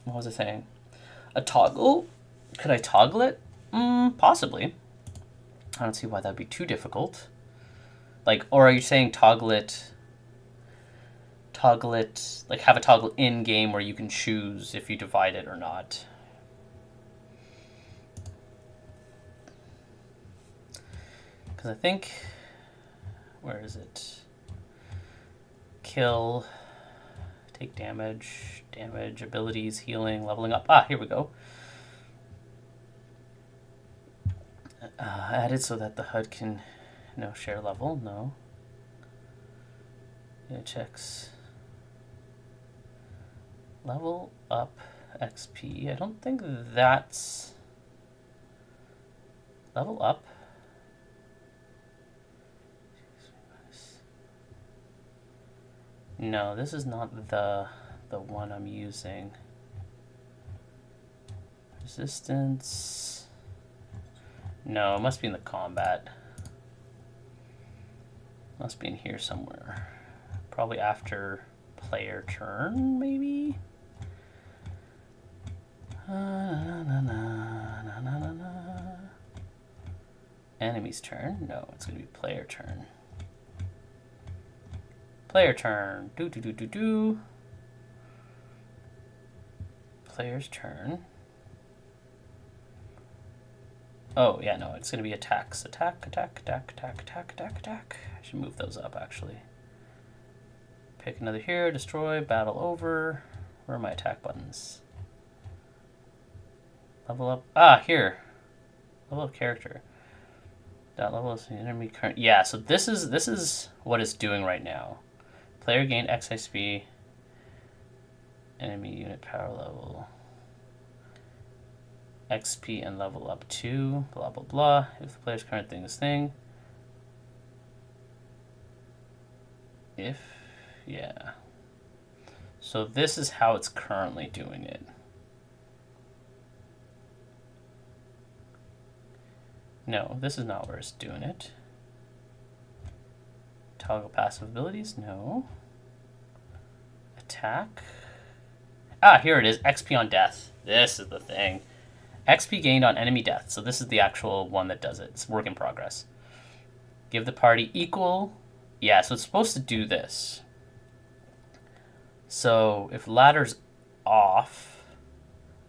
was I saying? A toggle Could I toggle it? Possibly. I don't see why that'd be too difficult. Like, or are you saying toggle it, like have a toggle in game where you can choose if you divide it or not? Because I think, where is it? Kill, take damage, abilities, healing, leveling up. Ah, here we go. Added so that the HUD can, no, share level, no. It checks level up XP. I don't think that's level up. No, this is not the one I'm using. Resistance. No, it must be in the combat. Must be in here somewhere. Probably after player turn, maybe? Enemy's turn? No, it's gonna be player turn. Player turn. Do. Player's turn. Oh, yeah, no, it's going to be attacks. Attack. I should move those up, actually. Pick another here. Destroy. Battle over. Where are my attack buttons? Level up. Ah, here. Level up character. That level is the enemy current. Yeah, so this is what it's doing right now. Player gained XP. Enemy unit power level. XP and level up 2, blah blah blah. If the player's current thing is thing. If, yeah. So this is how it's currently doing it. No, this is not where it's doing it. Toggle passive abilities, no. Attack. Ah, here it is, XP on death. This is the thing. XP gained on enemy death. So this is the actual one that does it. It's work in progress. Give the party equal. Yeah, so it's supposed to do this. So if ladder's off,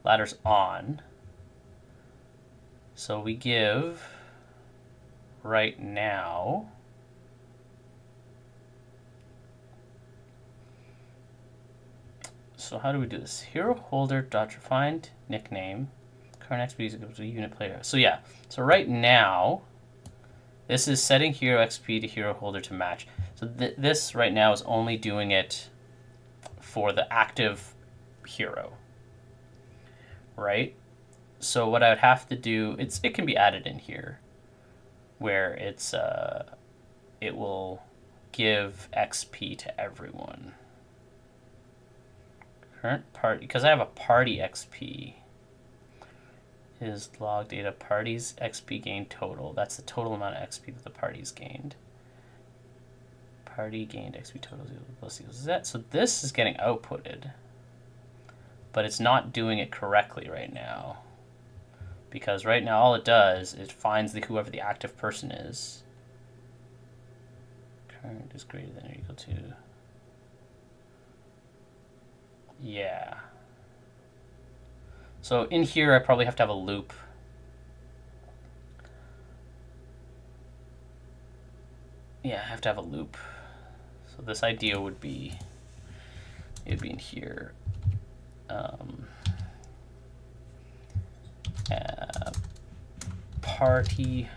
ladder's on. So we give right now. So how do we do this? Hero holder dot defined nickname. Current XP is equal to unit player. So yeah, so right now, this is setting hero XP to hero holder to match. So this right now is only doing it for the active hero, right? So what I would have to do, it can be added in here, where it's it will give XP to everyone. Current party, because I have a party XP. Is log data parties XP gained total. That's the total amount of XP that the party's gained. Party gained XP total plus equals Z. So this is getting outputted, but it's not doing it correctly right now, because right now all it does is finds whoever the active person is. Current is greater than or equal to. Yeah. So in here, I probably have to have a loop. Yeah, I have to have a loop. So this idea would be, it'd be in here. Party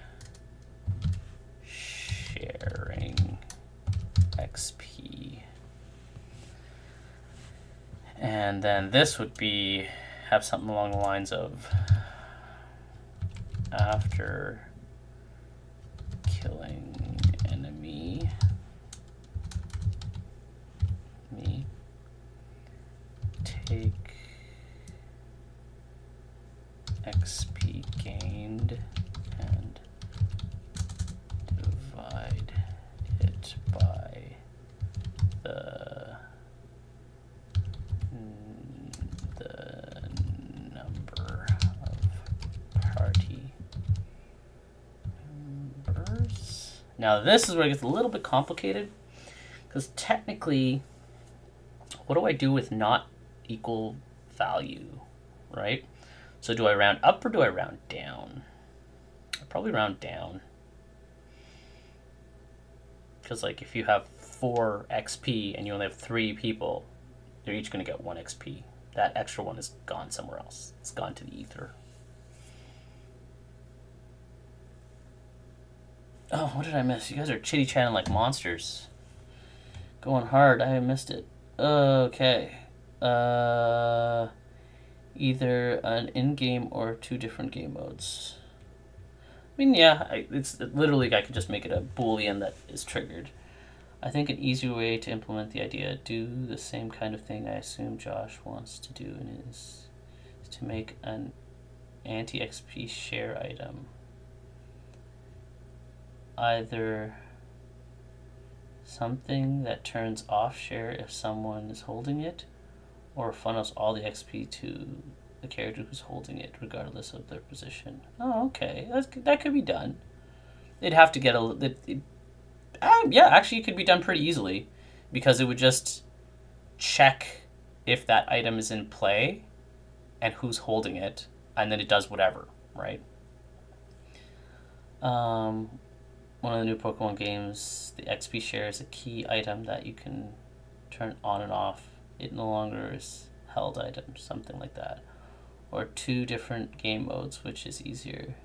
sharing XP. And then this would be, have something along the lines of after killing enemy take XP gained and divide it by the number of numbers. Now this is where it gets a little bit complicated, because technically, what do I do with not equal value, right? So do I round up or do I round down? I probably round down. Because like if you have 4 XP and you only have 3 people, they're each going to get 1 XP. That extra one is gone somewhere else. It's gone to the ether. Oh, what did I miss? You guys are chitty-chatting like monsters. Going hard. I missed it. Okay. Either an in-game or 2 different game modes. I mean, yeah, it's literally, I could just make it a Boolean that is triggered. I think an easier way to implement the idea, do the same kind of thing I assume Josh wants to do, and is to make an anti-XP share item. Either something that turns off share if someone is holding it, or funnels all the XP to the character who's holding it, regardless of their position. Oh, okay. That could be done. They'd have to get yeah, actually, it could be done pretty easily, because it would just check if that item is in play and who's holding it, and then it does whatever, right? One of the new Pokemon games, the XP share is a key item that you can turn on and off. It no longer is held item, something like that. Or 2 different game modes, which is easier.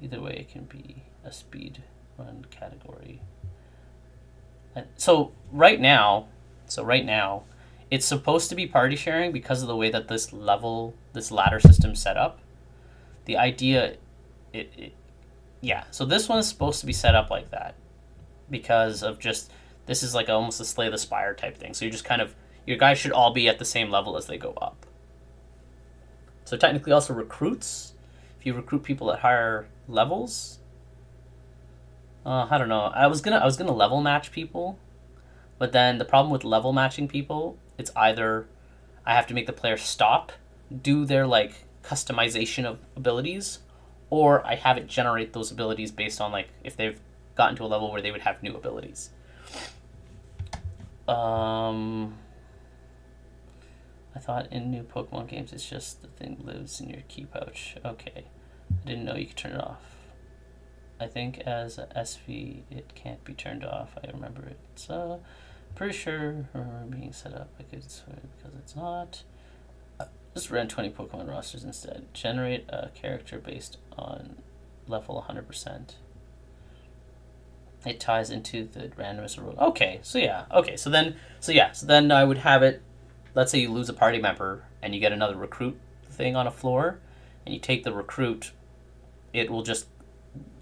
Either way, it can be a speed run category. So right now, it's supposed to be party sharing because of the way that this ladder system's set up. The idea, yeah. So this one is supposed to be set up like that because of just, this is like almost a Slay the Spire type thing. So you just kind of, your guys should all be at the same level as they go up. So technically also recruits, if you recruit people at higher levels, I don't know. I was gonna level match people, but then the problem with level matching people, it's either I have to make the player stop, do their like customization of abilities, or I have it generate those abilities based on like if they've gotten to a level where they would have new abilities. I thought in new Pokemon games it's just the thing lives in your key pouch. Okay, I didn't know you could turn it off. I think as a SV it can't be turned off. I remember it. So pretty sure being set up I could swear because it's not. Just run 20 Pokemon rosters instead. Generate a character based on level 100%. It ties into the randomness rule. Okay, so yeah. Okay, so then I would have it. Let's say you lose a party member and you get another recruit thing on a floor, and you take the recruit. It'll just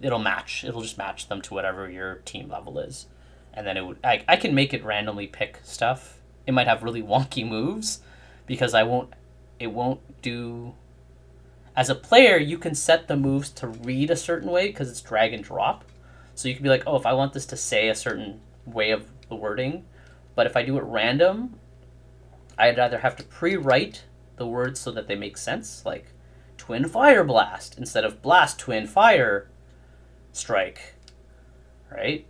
match them to whatever your team level is, and then I can make it randomly pick stuff. It might have really wonky moves because it won't do. As a player, you can set the moves to read a certain way because it's drag and drop. So you can be like, oh, if I want this to say a certain way of the wording, but if I do it random, I'd either have to pre-write the words so that they make sense, like Twin Fire Blast instead of Blast Twin Fire Strike, right?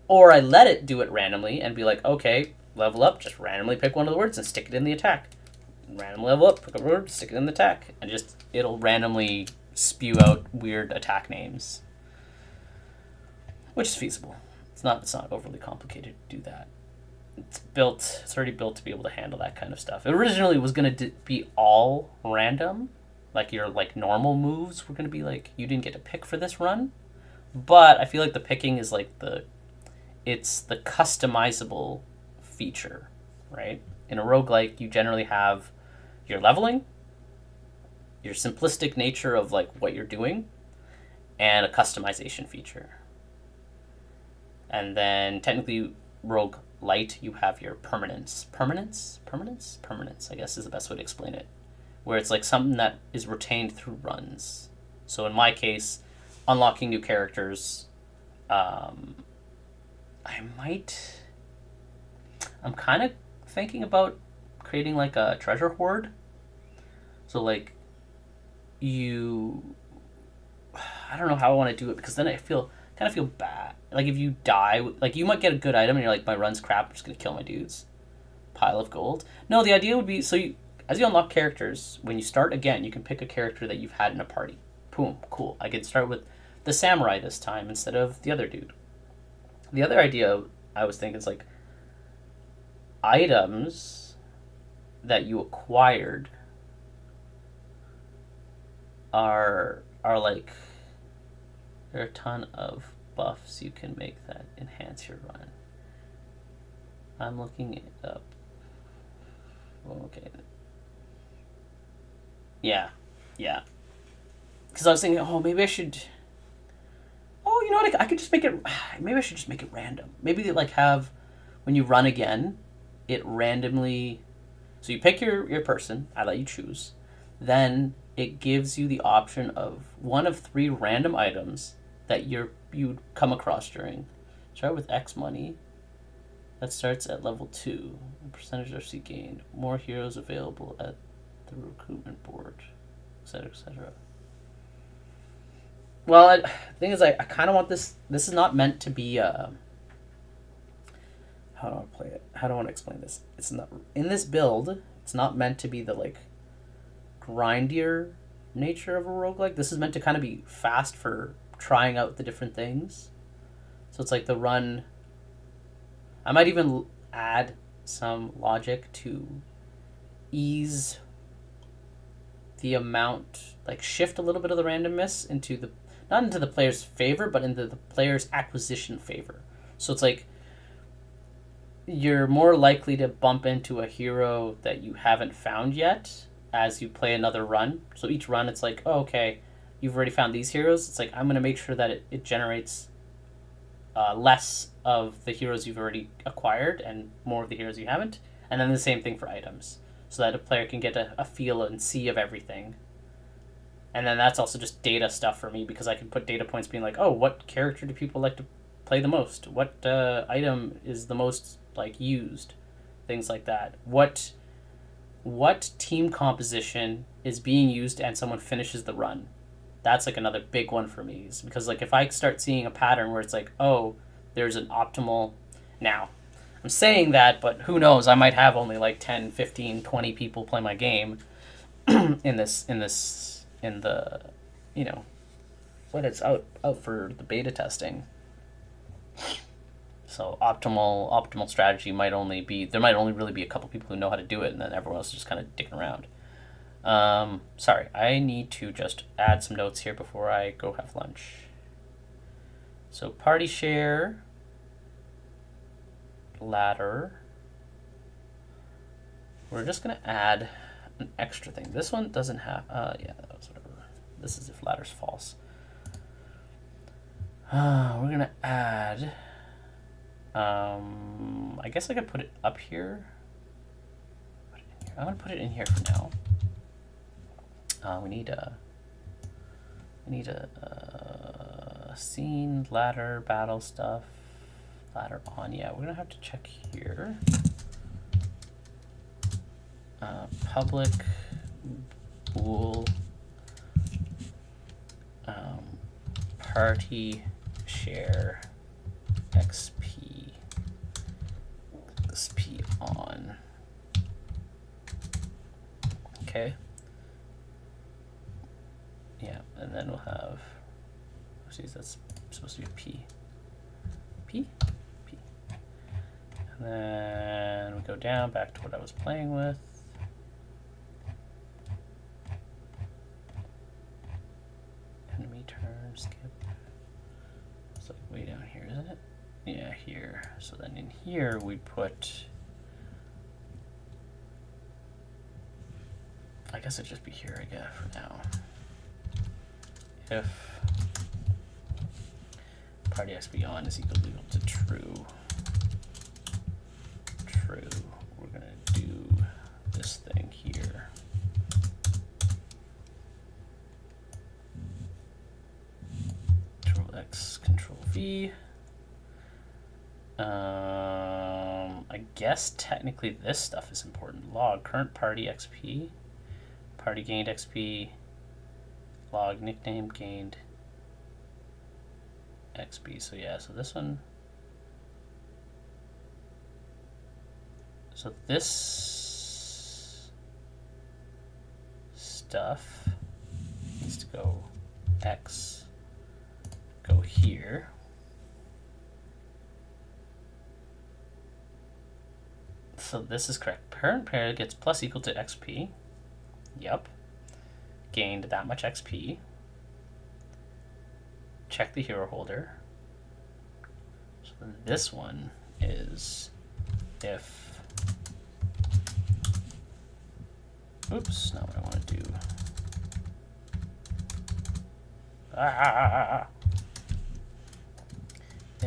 Or I let it do it randomly and be like, okay, level up, just randomly pick one of the words and stick it in the attack. Random level up, pick a word, stick it in the attack, and just it'll randomly spew out weird attack names, which is feasible. It's not overly complicated to do that. It's already built to be able to handle that kind of stuff. It originally was going to be all random, like your like normal moves were going to be like you didn't get to pick for this run, but I feel like the picking is like it's the customizable feature, right? In a roguelike, you generally have your leveling, your simplistic nature of like what you're doing, and a customization feature. And then technically Roguelite, you have your permanence, I guess is the best way to explain it, where it's like something that is retained through runs. So in my case, unlocking new characters, I'm kind of thinking about creating like a treasure hoard. So like I don't know how I want to do it, because then I feel kind of feel bad. Like if you die, like you might get a good item and you're like, my run's crap, I'm just gonna kill my dudes. Pile of gold. No, the idea would be so you as you unlock characters, when you start again, you can pick a character that you've had in a party. Boom, cool. I can start with the samurai this time instead of the other dude. The other idea I was thinking is like items that you acquired are like there are a ton of buffs you can make that enhance your run. I'm looking it up. Okay. Yeah. Because I was thinking, oh, maybe I should. Oh, you know what? I could just make it. Maybe I should just make it random. Maybe like have when you run again, it randomly. So you pick your person. I let you choose. Then it gives you the option of one of 3 random items that you'd come across during. Start with X money. That starts at level 2. Percentage RC gained. More heroes available at the recruitment board, etc., etc. Well, the thing is, I kind of want this. This is not meant to be. How do I want to play it? How do I want to explain this? It's not in this build. It's not meant to be the like grindier nature of a roguelike. This is meant to kind of be fast for trying out the different things. So it's like the run. I might even add some logic to ease the amount, like shift a little bit of the randomness into the, not into the player's favor, but into the player's acquisition favor. So it's like you're more likely to bump into a hero that you haven't found yet as you play another run. So each run it's like, oh, okay, you've already found these heroes. It's like, I'm going to make sure that it generates less of the heroes you've already acquired and more of the heroes you haven't. And then the same thing for items, so that a player can get a feel and see of everything. And then that's also just data stuff for me, because I can put data points being like, oh, what character do people like to play the most? What item is the most like used? Things like that. What team composition is being used and someone finishes the run? That's like another big one for me, is because like if I start seeing a pattern where it's like, oh, there's an optimal. Now I'm saying that, but who knows, I might have only like 10, 15, 20 people play my game in the you know, when it's out for the beta testing. So optimal strategy might only be, there might only really be a couple people who know how to do it, and then everyone else is just kind of dicking around. Sorry, I need to just add some notes here before I go have lunch. So party share, ladder. We're just gonna add an extra thing. This one doesn't have, yeah, that was whatever. This is if ladder's false. We're gonna add, I guess I could put it up here. I'm gonna put it in here for now. We need a scene, ladder, battle stuff, ladder on. Yeah, we're gonna have to check here. Public bool party share XP on. Okay. Yeah, and then we'll have, geez, that's supposed to be a P. P? P. And then we go down back to what I was playing with. Enemy turn, skip. It's like way down here, isn't it? Yeah, here. So then in here we put, I guess it'd just be here, I guess, for now. If party XP on is equal to true, we're gonna do this thing here. Control X, Control V. I guess technically this stuff is important. Log current party XP, party gained XP. Log nickname gained. XP. So yeah, so this one. So this stuff needs to go X, go here. So this is correct. Parent pair gets plus equal to XP. Yep. Gained that much XP. Check the hero holder. So then this one is if. Oops, not what I want to do.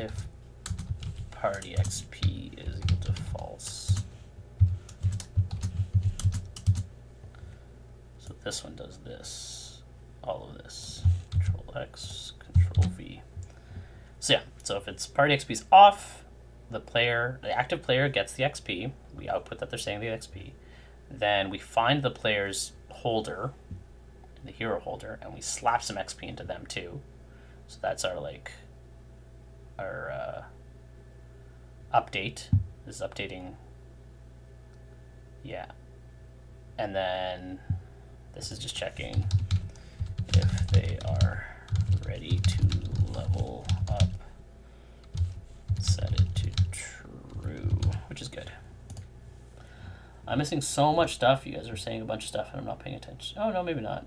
If party XP is equal to false. So this one does this. All of this. Control X, Control V. So yeah, so if it's party XP is off, the active player gets the XP. We output that they're saying the XP. Then we find the player's holder, the hero holder, and we slap some XP into them too. So that's our update. This is updating. Yeah. And then this is just checking if they are ready to level up. Set it to true, which is good. I'm missing so much stuff. You guys are saying a bunch of stuff and I'm not paying attention. Oh, no, maybe not.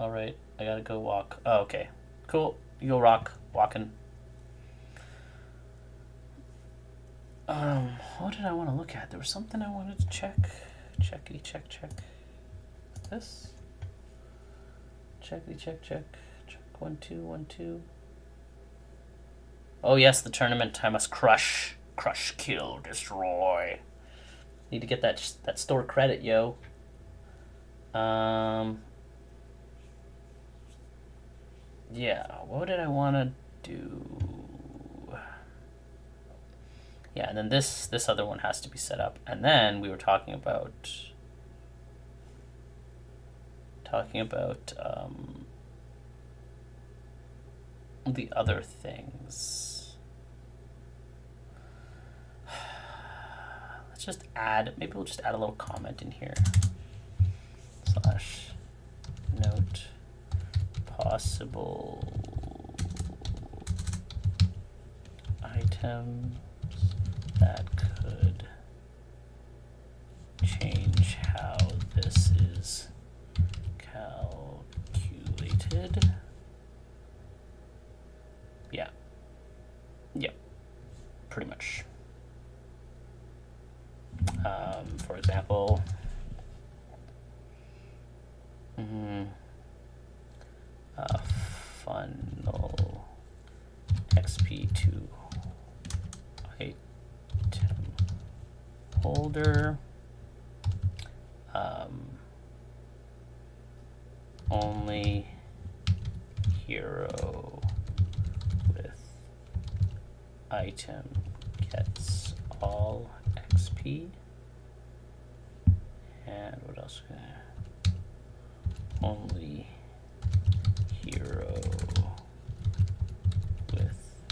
All right, I gotta go walk. Oh, okay. Cool. You go walking. What did I want to look at? There was something I wanted to check. Checkity check. This? Checkity check. Check 1, 2, 1, 2. Oh yes, the tournament. I must crush, kill, destroy. Need to get that store credit, yo. Yeah, what did I want to do? Yeah, and then this other one has to be set up. And then we were talking about the other things. Let's just add, maybe we'll just add a little comment in here. / note possible items that could change how this is calculated. Yeah. Yep. Pretty much. For example, funnel XP to item holder. Only hero with item gets all XP. And what else? Only hero with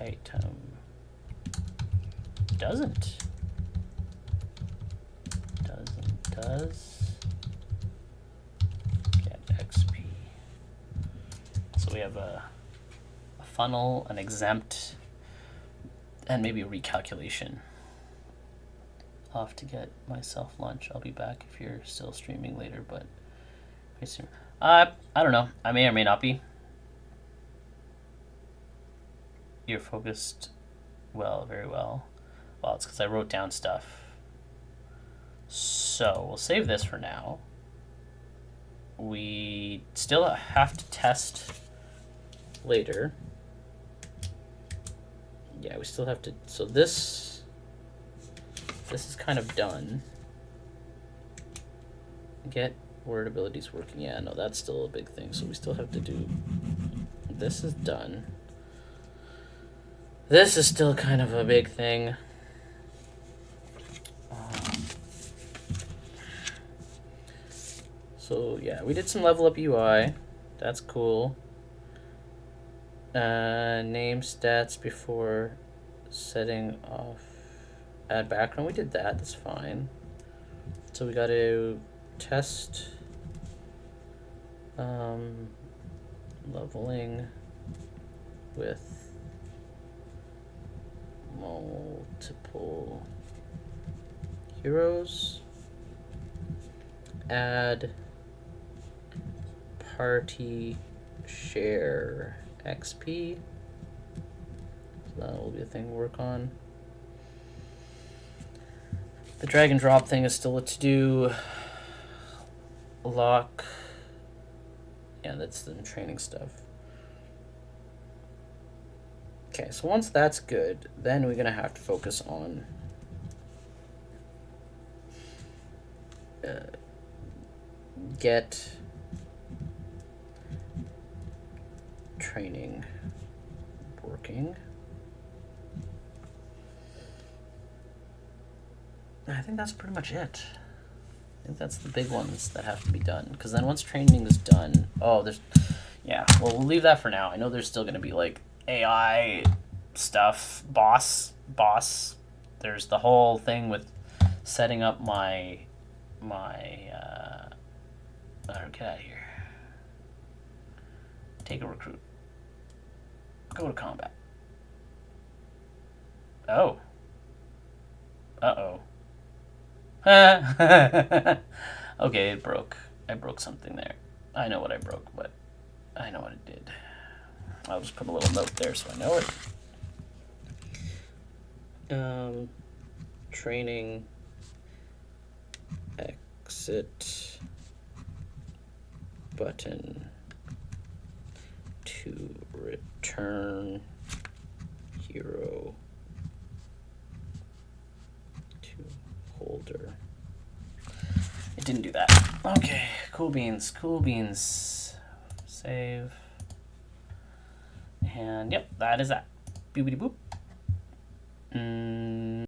item does get XP. So we have a funnel, an exempt, and maybe a recalculation. Off to get myself lunch. I'll be back if you're still streaming later, but I don't know. I may or may not be. You're focused well, very well. Well, it's because I wrote down stuff. So we'll save this for now. We still have to test later. Yeah, we still have to. So this is kind of done. Get word abilities working. Yeah, no, that's still a big thing. So we still have to do. This is done. This is still kind of a big thing. So yeah, we did some level up UI. That's cool. Name stats before setting off. Add background. We did that. That's fine. So we got to test leveling with multiple heroes. Add party share XP. So that will be a thing to work on. The drag and drop thing is still a to-do. Lock. Yeah, that's the training stuff. Okay, so once that's good, then we're gonna have to focus on get training working. I think that's pretty much it. I think that's the big ones that have to be done. Because then once training is done, yeah, well, we'll leave that for now. I know there's still going to be like AI stuff, boss. There's the whole thing with setting up my get out of here. Take a recruit. Go to combat. Oh. Uh-oh. Okay, it broke. I broke something there. I know what I broke, but I know what it did. I'll just put a little note there so I know it. Training exit button to return hero to holder. It didn't do that. Okay, cool beans. Save. And yep, that is that. Boopity boop.